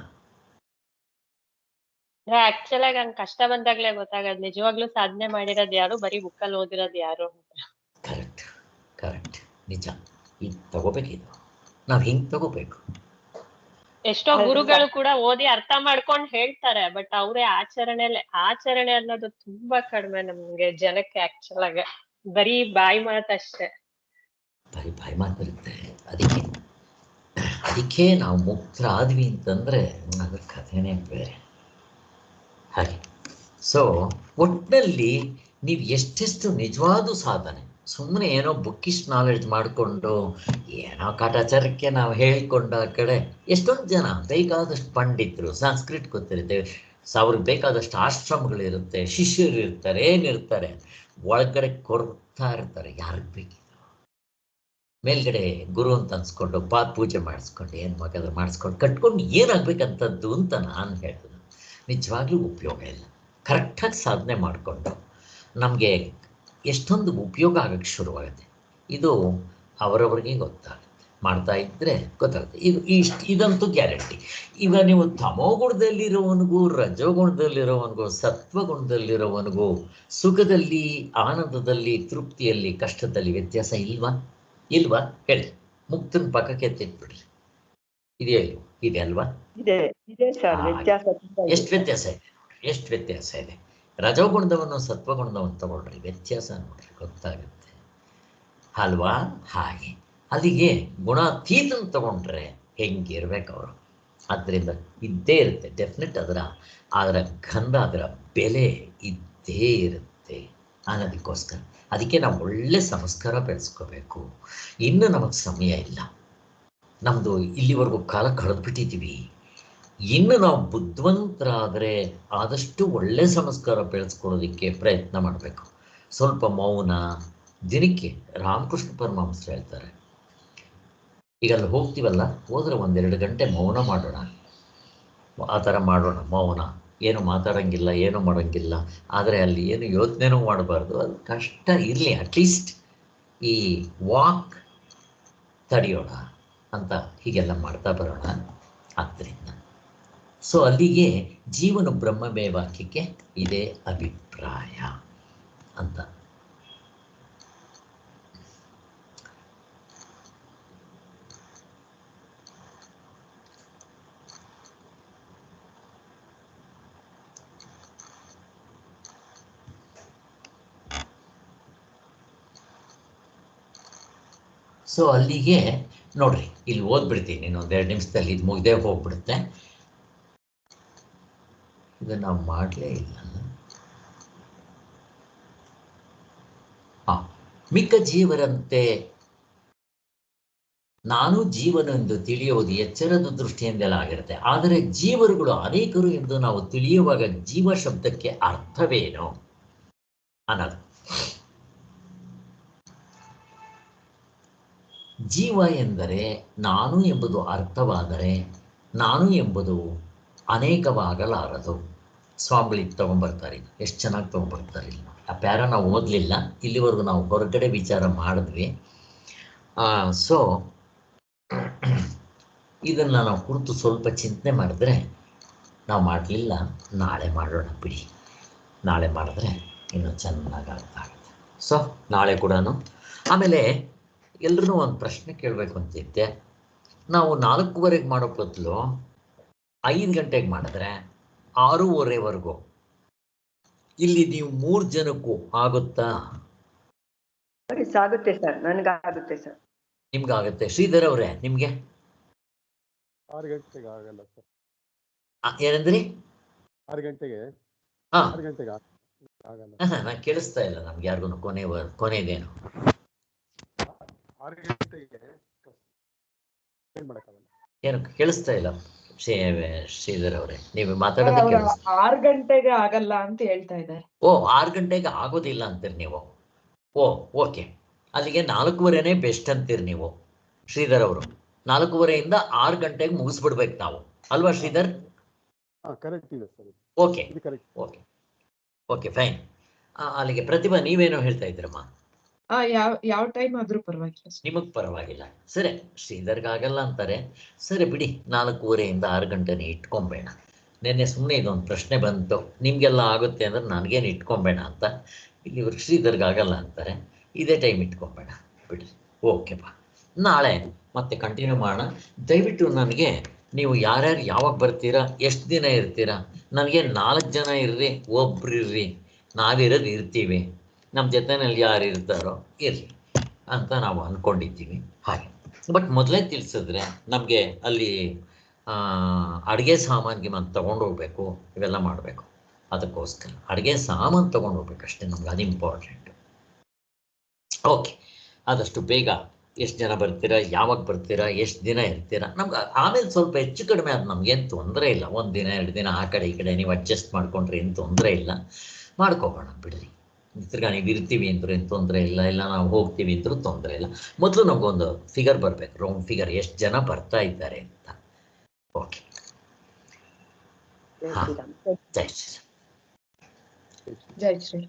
ಆಕ್ಚುಲ್ ಆಗಿ ಹಂಗ್ ಕಷ್ಟ ಬಂದಾಗ್ಲೇ ಗೊತ್ತಾಗದ್ ನಿಜವಾಗ್ಲೂ ಸಾಧನೆ ಮಾಡಿರೋದ್ ಯಾರು, ಬರೀ ಬುಕ್ಕಲ್ಲಿ ಓದಿರೋದ್ ಯಾರು. ಕರೆಕ್ಟ್ ಕರೆಕ್ಟ್, ನಿಜ. ಇದು ತಗೋಬೇಕಿದು, ನಾವ್ ಹಿಂಗ್ ತಗೋಬೇಕು. ಎಷ್ಟೋ ಗುರುಗಳು ಕೂಡ ಓದಿ ಅರ್ಥ ಮಾಡ್ಕೊಂಡ್ ಹೇಳ್ತಾರೆ, ಬಟ್ ಅವರೇ ಆಚರಣೆ ಅನ್ನೋದು ತುಂಬಾ ಕಡಿಮೆ ನಮ್ಗೆ ಜನಕ್ಕೆ. ಆಕ್ಚುಲ್ ಆಗಿ ಬರೀ ಬಾಯಿ ಮಾತಷ್ಟೇ, ಬರೀ ಬಾಯಿ ಮಾತಿರುತ್ತೆ. ಅದಕ್ಕೆ ನಾವು ಮುಕ್ತರಾದ್ವಿ ಅಂತಂದ್ರೆ ಅದ್ರ ಕಥೆನೇ ಬೇರೆ. ಹಾಗೆ ಸೊ ಒಟ್ಟಿನಲ್ಲಿ ನೀವು ಎಷ್ಟೆಷ್ಟು ನಿಜವಾದ ಸಾಧನೆ, ಸುಮ್ಮನೆ ಏನೋ ಬುಕ್ಕಿಶ್ ನಾಲೆಡ್ಜ್ ಮಾಡಿಕೊಂಡು ಏನೋ ಕಾಟಾಚಾರಕ್ಕೆ ನಾವು ಹೇಳಿಕೊಂಡ ಕಡೆ ಎಷ್ಟೊಂದು ಜನ ಬೇಕಾದಷ್ಟು ಪಂಡಿತರು, ಸಂಸ್ಕೃತ್ ಗೊತ್ತಿರುತ್ತೆ, ಅವ್ರಿಗೆ ಬೇಕಾದಷ್ಟು ಆಶ್ರಮಗಳಿರುತ್ತೆ, ಶಿಷ್ಯರು ಇರ್ತಾರೆ, ಏನಿರ್ತಾರೆ, ಒಳಗಡೆ ಕೊರ್ತಾ ಇರ್ತಾರೆ. ಯಾರಿಗೆ ಬೇಕಿದ್ರು ಮೇಲ್ಗಡೆ ಗುರು ಅಂತ ಅನ್ಸ್ಕೊಂಡು ಪಾದ ಪೂಜೆ ಮಾಡಿಸ್ಕೊಂಡು ಏನು ಬೇಕಾದ್ರೂ ಮಾಡಿಸ್ಕೊಂಡು ಕಟ್ಕೊಂಡು ಏನಾಗಬೇಕಂಥದ್ದು ಅಂತ ನಾನು ಹೇಳೋದು. ನಿಜವಾಗ್ಲೂ ಉಪಯೋಗ ಇಲ್ಲ. ಕರೆಕ್ಟಾಗಿ ಸಾಧನೆ ಮಾಡಿಕೊಂಡು ನಮಗೆ ಎಷ್ಟೊಂದು ಉಪಯೋಗ ಆಗಕ್ಕೆ ಶುರುವಾಗುತ್ತೆ. ಇದು ಅವರವರಿಗೆ ಗೊತ್ತಾಗುತ್ತೆ, ಮಾಡ್ತಾ ಇದ್ದರೆ ಗೊತ್ತಾಗುತ್ತೆ. ಇದಂತೂ ಗ್ಯಾರಂಟಿ. ಈಗ ನೀವು ತಮೋಗುಣದಲ್ಲಿರೋವನಿಗೂ, ರಜೋಗುಣದಲ್ಲಿರೋವನಿಗೂ, ಸತ್ವಗುಣದಲ್ಲಿರೋವನಿಗೂ ಸುಖದಲ್ಲಿ, ಆನಂದದಲ್ಲಿ, ತೃಪ್ತಿಯಲ್ಲಿ, ಕಷ್ಟದಲ್ಲಿ ವ್ಯತ್ಯಾಸ ಇಲ್ವಾ ಹೇಳಿ? ಮುಕ್ತನ ಪಕ್ಕಕ್ಕೆ ಎತ್ತಿಟ್ಬಿಡ್ರಿ, ಇದೆಯೋ ಇಲ್ವೋ? ಇದೆ ಅಲ್ವಾ? ಎಷ್ಟು ವ್ಯತ್ಯಾಸ ಇದೆ. ರಜೋಗುಣದವನ್ನು ಸತ್ವಗುಣದವನ್ನು ತಗೊಳ್ರಿ, ವ್ಯತ್ಯಾಸ ನೋಡ್ರಿ, ಗೊತ್ತಾಗುತ್ತೆ ಅಲ್ವಾ? ಹಾಗೆ ಅಲ್ಲಿಗೆ ಗುಣಾತೀತನ ತಗೊಂಡ್ರೆ ಹೆಂಗಿರ್ಬೇಕು ಅವರು. ಆದ್ದರಿಂದ ಇದ್ದೇ ಇರುತ್ತೆ ಡೆಫಿನೆಟ್, ಅದರ ಗಂಧ, ಅದರ ಬೆಲೆ ಇದ್ದೇ ಇರುತ್ತೆ ಅನ್ನೋದಕ್ಕೋಸ್ಕರ ಅದಕ್ಕೆ ನಾವು ಒಳ್ಳೆ ಸಂಸ್ಕಾರ ಬೆಳೆಸ್ಕೋಬೇಕು. ಇನ್ನು ನಮಗೆ ಸಮಯ ಇಲ್ಲ, ನಮ್ಮದು ಇಲ್ಲಿವರೆಗೂ ಕಾಲ ಕಳೆದ್ಬಿಟ್ಟಿದ್ದೀವಿ. ಇನ್ನು ನಾವು ಬುದ್ಧಿವಂತರಾದರೆ ಆದಷ್ಟು ಒಳ್ಳೆ ಸಂಸ್ಕಾರ ಬೆಳೆಸ್ಕೊಳ್ಳೋದಕ್ಕೆ ಪ್ರಯತ್ನ ಮಾಡಬೇಕು. ಸ್ವಲ್ಪ ಮೌನ ದಿನಕ್ಕೆ, ರಾಮಕೃಷ್ಣ ಪರಮಹಂಸರು ಹೇಳ್ತಾರೆ, ಈಗ ಅಲ್ಲಿ ಹೋಗ್ತೀವಲ್ಲ, ಹೋದರೆ 1-2 ಗಂಟೆ ಮೌನ ಮಾಡೋಣ, ಆ ಥರ ಮಾಡೋಣ. ಮೌನ, ಏನು ಮಾತಾಡೋಂಗಿಲ್ಲ, ಏನು ಮಾಡೋಂಗಿಲ್ಲ, ಆದರೆ ಅಲ್ಲಿ ಏನು ಯೋಚನೆನೂ ಮಾಡಬಾರ್ದು. ಅದು ಕಷ್ಟ ಇರಲಿ, ಅಟ್ಲೀಸ್ಟ್ ಈ ವಾಕ್ ತಡೆಯೋಣ ಅಂತ ಹೀಗೆಲ್ಲ ಮಾಡ್ತಾ ಬರೋಣ. ಆದ್ದರಿಂದ ಸೊ ಅಲ್ಲಿಗೆ ಜೀವನ ಬ್ರಹ್ಮವೇ ವಾಕ್ಯಕ್ಕೆ ಇದೇ ಅಭಿಪ್ರಾಯ ಅಂತ. ಸೊ ಅಲ್ಲಿಗೆ ನೋಡ್ರಿ, ಇಲ್ಲಿ ಓದ್ಬಿಡ್ತೀನಿ, ಇನ್ನೊಂದು 2 ನಿಮಿಷದಲ್ಲಿ ಇದು ಮುಗ್ದೇ ಹೋಗ್ಬಿಡುತ್ತೆ. ಇದನ್ನು ನಾವು ಮಾಡಲೇ ಇಲ್ಲ. ಮಿಕ್ಕ ಜೀವರಂತೆ ನಾನು ಜೀವನೆಂದು ತಿಳಿಯುವುದು ಎಚ್ಚರದ ದೃಷ್ಟಿಯಿಂದಲೇ ಆಗಿರುತ್ತೆ. ಆದರೆ ಜೀವರುಗಳು ಅನೇಕರು ಎಂದು ನಾವು ತಿಳಿಯುವಾಗ ಜೀವ ಶಬ್ದಕ್ಕೆ ಅರ್ಥವೇನು ಅನ್ನೋದು. ಜೀವ ಎಂದರೆ ನಾನು ಎಂಬುದು ಅರ್ಥವಾದರೆ ನಾನು ಎಂಬುದು ಅನೇಕವಾಗಲಾರದು. ಸ್ವಾಮಿಗಳಿಗೆ ತೊಗೊಂಬರ್ತಾರೆ, ಎಷ್ಟು ಚೆನ್ನಾಗಿ ತೊಗೊಂಬರ್ತಾರೆ. ಇಲ್ಲಿ ಆ ಪ್ಯಾರ ನಾವು ಓದಲಿಲ್ಲ, ಇಲ್ಲಿವರೆಗೂ ನಾವು ಹೊರಗಡೆ ವಿಚಾರ ಮಾಡಿದ್ವಿ. ಸೊ ಇದನ್ನು ನಾವು ಕುರಿತು ಸ್ವಲ್ಪ ಚಿಂತನೆ ಮಾಡಿದ್ರೆ, ನಾವು ಮಾಡಲಿಲ್ಲ, ನಾಳೆ ಮಾಡೋಣ ಬಿಡಿ. ನಾಳೆ ಮಾಡಿದ್ರೆ ಇನ್ನೂ ಚೆನ್ನಾಗಿ ಅರ್ಥ ಆಗುತ್ತೆ. ಸೊ ನಾಳೆ ಕೂಡ ಆಮೇಲೆ ಎಲ್ರೂ ಒಂದು ಪ್ರಶ್ನೆ ಕೇಳಬೇಕು ಅಂತಿದ್ದೆ. ನಾವು 4:15 ಮಾಡೋ ಬದಲು 5 ಗಂಟೆಗೆ ಮಾಡಿದ್ರೆ 6:15ವರೆಗೂ ಇಲ್ಲಿ ನೀವು 3 ಜನಕ್ಕೂ ಆಗುತ್ತಾ? ಆಗುತ್ತೆ ಸರ್, ನನಗಾಗುತ್ತೆ ಸರ್. ನಿಮ್ಗಾಗುತ್ತೆ? ಶ್ರೀಧರ್ ಅವರೇ ನಿಮ್ಗೆ? 6 ಗಂಟೆಗೆ ಆಗಲ್ಲ ಸರ್. ಏನಂದ್ರಿ? 6 ಗಂಟೆಗೆ? ಹಾ, 6 ಗಂಟೆಗೆ ಆಗಲ್ಲ. ನಾನು ಕೇಳಿಸ್ತಾ ಇಲ್ಲ ನಮ್ಗೆ ಯಾರಿಗೂ. ಕೊನೆಯದೇನು? 6 ಗಂಟೆಗೆ ಏನ್ ಮಾಡಕ್ಕಾಗಲ್ಲ. ಏನು ಕೇಳಿಸ್ತಾ ಇಲ್ಲ ಶ್ರೀಧರ್ ಅವರೇ, ನೀವು ಮಾತಾಡೋದು ಕೇಳಿಸ್ತಾ. 6 ಗಂಟೆಗೆ ಆಗಲ್ಲ ಅಂತ ಹೇಳ್ತಾ ಇದ್ದಾರೆ. 6 ಗಂಟೆಗೆ ಆಗೋದಿಲ್ಲ ಅಂತೀರಿ ನೀವು? ಓಕೆ, ಅಲ್ಲಿಗೆ 4:15ನೇ ಬೆಸ್ಟ್ ಅಂತೀರಿ ನೀವು ಶ್ರೀಧರ್ ಅವರು. 4:15ಯಿಂದ 6 ಗಂಟೆಗೆ ಮುಗಿಸ್ಬಿಡ್ಬೇಕು ನಾವು, ಅಲ್ವಾ ಶ್ರೀಧರ್? ಕರೆಕ್ಟ್ ಇದೆ sir. Okay okay okay fine. ಅಲ್ಲಿಗೆ ಪ್ರತಿಭಾ, ನೀವೇನೋ ಹೇಳ್ತಾ ಇದ್ದೀರಮ್ಮ? ಯಾವ ಟೈಮ್ ಆದ್ರೂ ಪರವಾಗಿಲ್ಲ. ನಿಮಗೆ ಪರವಾಗಿಲ್ಲ, ಸರಿ. ಶ್ರೀಧರ್ಗಾಗಲ್ಲ ಅಂತಾರೆ, ಸರಿ ಬಿಡಿ. 4:15ಯಿಂದ 6 ಗಂಟೆನೇ ಇಟ್ಕೊಂಬೇಡ. ನೆನ್ನೆ ಸುಮ್ಮನೆ ಇದೊಂದು ಪ್ರಶ್ನೆ ಬಂತು, ನಿಮಗೆಲ್ಲ ಆಗುತ್ತೆ ಅಂದ್ರೆ ನನಗೇನು ಇಟ್ಕೊಂಬೇಡ ಅಂತ. ಇಲ್ಲಿ ಇವ್ರು ಶ್ರೀಧರ್ಗಾಗಲ್ಲ ಅಂತಾರೆ, ಇದೇ ಟೈಮ್ ಇಟ್ಕೊಂಬೇಡ ಬಿಡ್ರಿ. ಓಕೆಪ್ಪ, ನಾಳೆ ಮತ್ತೆ ಕಂಟಿನ್ಯೂ ಮಾಡೋಣ. ದಯವಿಟ್ಟು ನನಗೆ ನೀವು ಯಾರ್ಯಾರು ಯಾವಾಗ ಬರ್ತೀರಾ, ಎಷ್ಟು ದಿನ ಇರ್ತೀರಾ, ನನಗೆ 4 ಜನ ಇರ್ರಿ, ಒಬ್ರು ಇರ್ರಿ, ನಾವಿರೋದು ಇರ್ತೀವಿ, ನಮ್ಮ ಜೊತೆಯಲ್ಲಿ ಯಾರು ಇರ್ತಾರೋ ಇರಲಿ ಅಂತ ನಾವು ಅಂದ್ಕೊಂಡಿದ್ದೀವಿ. ಹಾಗೆ ಬಟ್ ಮೊದಲೇ ತಿಳಿಸಿದ್ರೆ ನಮಗೆ ಅಲ್ಲಿ ಅಡುಗೆ ಸಾಮಾನಿಗೆ ಮತ್ತೆ ತೊಗೊಂಡು ಹೋಗ್ಬೇಕು, ಇವೆಲ್ಲ ಮಾಡಬೇಕು. ಅದಕ್ಕೋಸ್ಕರ ಅಡುಗೆ ಸಾಮಾನು ತೊಗೊಂಡು ಹೋಗ್ಬೇಕು ಅಷ್ಟೇ, ನಮ್ಗೆ ಅದು ಇಂಪಾರ್ಟೆಂಟು. ಓಕೆ, ಆದಷ್ಟು ಬೇಗ ಎಷ್ಟು ಜನ ಬರ್ತೀರಾ, ಯಾವಾಗ ಬರ್ತೀರಾ, ಎಷ್ಟು ದಿನ ಇರ್ತೀರಾ, ನಮ್ಗೆ ಆಮೇಲೆ ಸ್ವಲ್ಪ ಹೆಚ್ಚು ಕಡಿಮೆ ಅದು ನಮಗೇನು ತೊಂದರೆ ಇಲ್ಲ. 1 ದಿನ 2 ದಿನ ಆ ಕಡೆ ಈ ಕಡೆ ನೀವು ಅಡ್ಜಸ್ಟ್ ಮಾಡಿಕೊಂಡ್ರೆ ಏನು ತೊಂದರೆ ಇಲ್ಲ, ಮಾಡ್ಕೋಬೋಣ ಬಿಡ್ರಿ. ತಿರ್ಗಾ ನೀವು ಇರ್ತೀವಿ ಅಂದ್ರೂ ಏನು ತೊಂದರೆ ಇಲ್ಲ, ಇಲ್ಲ ನಾವು ಹೋಗ್ತೀವಿ ಅಂದ್ರೂ ತೊಂದರೆ ಇಲ್ಲ. ಮೊದಲು ನಮಗೊಂದು ಫಿಗರ್ ಬರಬೇಕು, ರೌಂಡ್ ಫಿಗರ್, ಎಷ್ಟು ಜನ ಬರ್ತಾ ಇದ್ದಾರೆ ಅಂತ. ಓಕೆ, ಹಾಂ, ಜೈ ಶ್ರೀರಾಮ್. ಜೈ ಶ್ರೀ.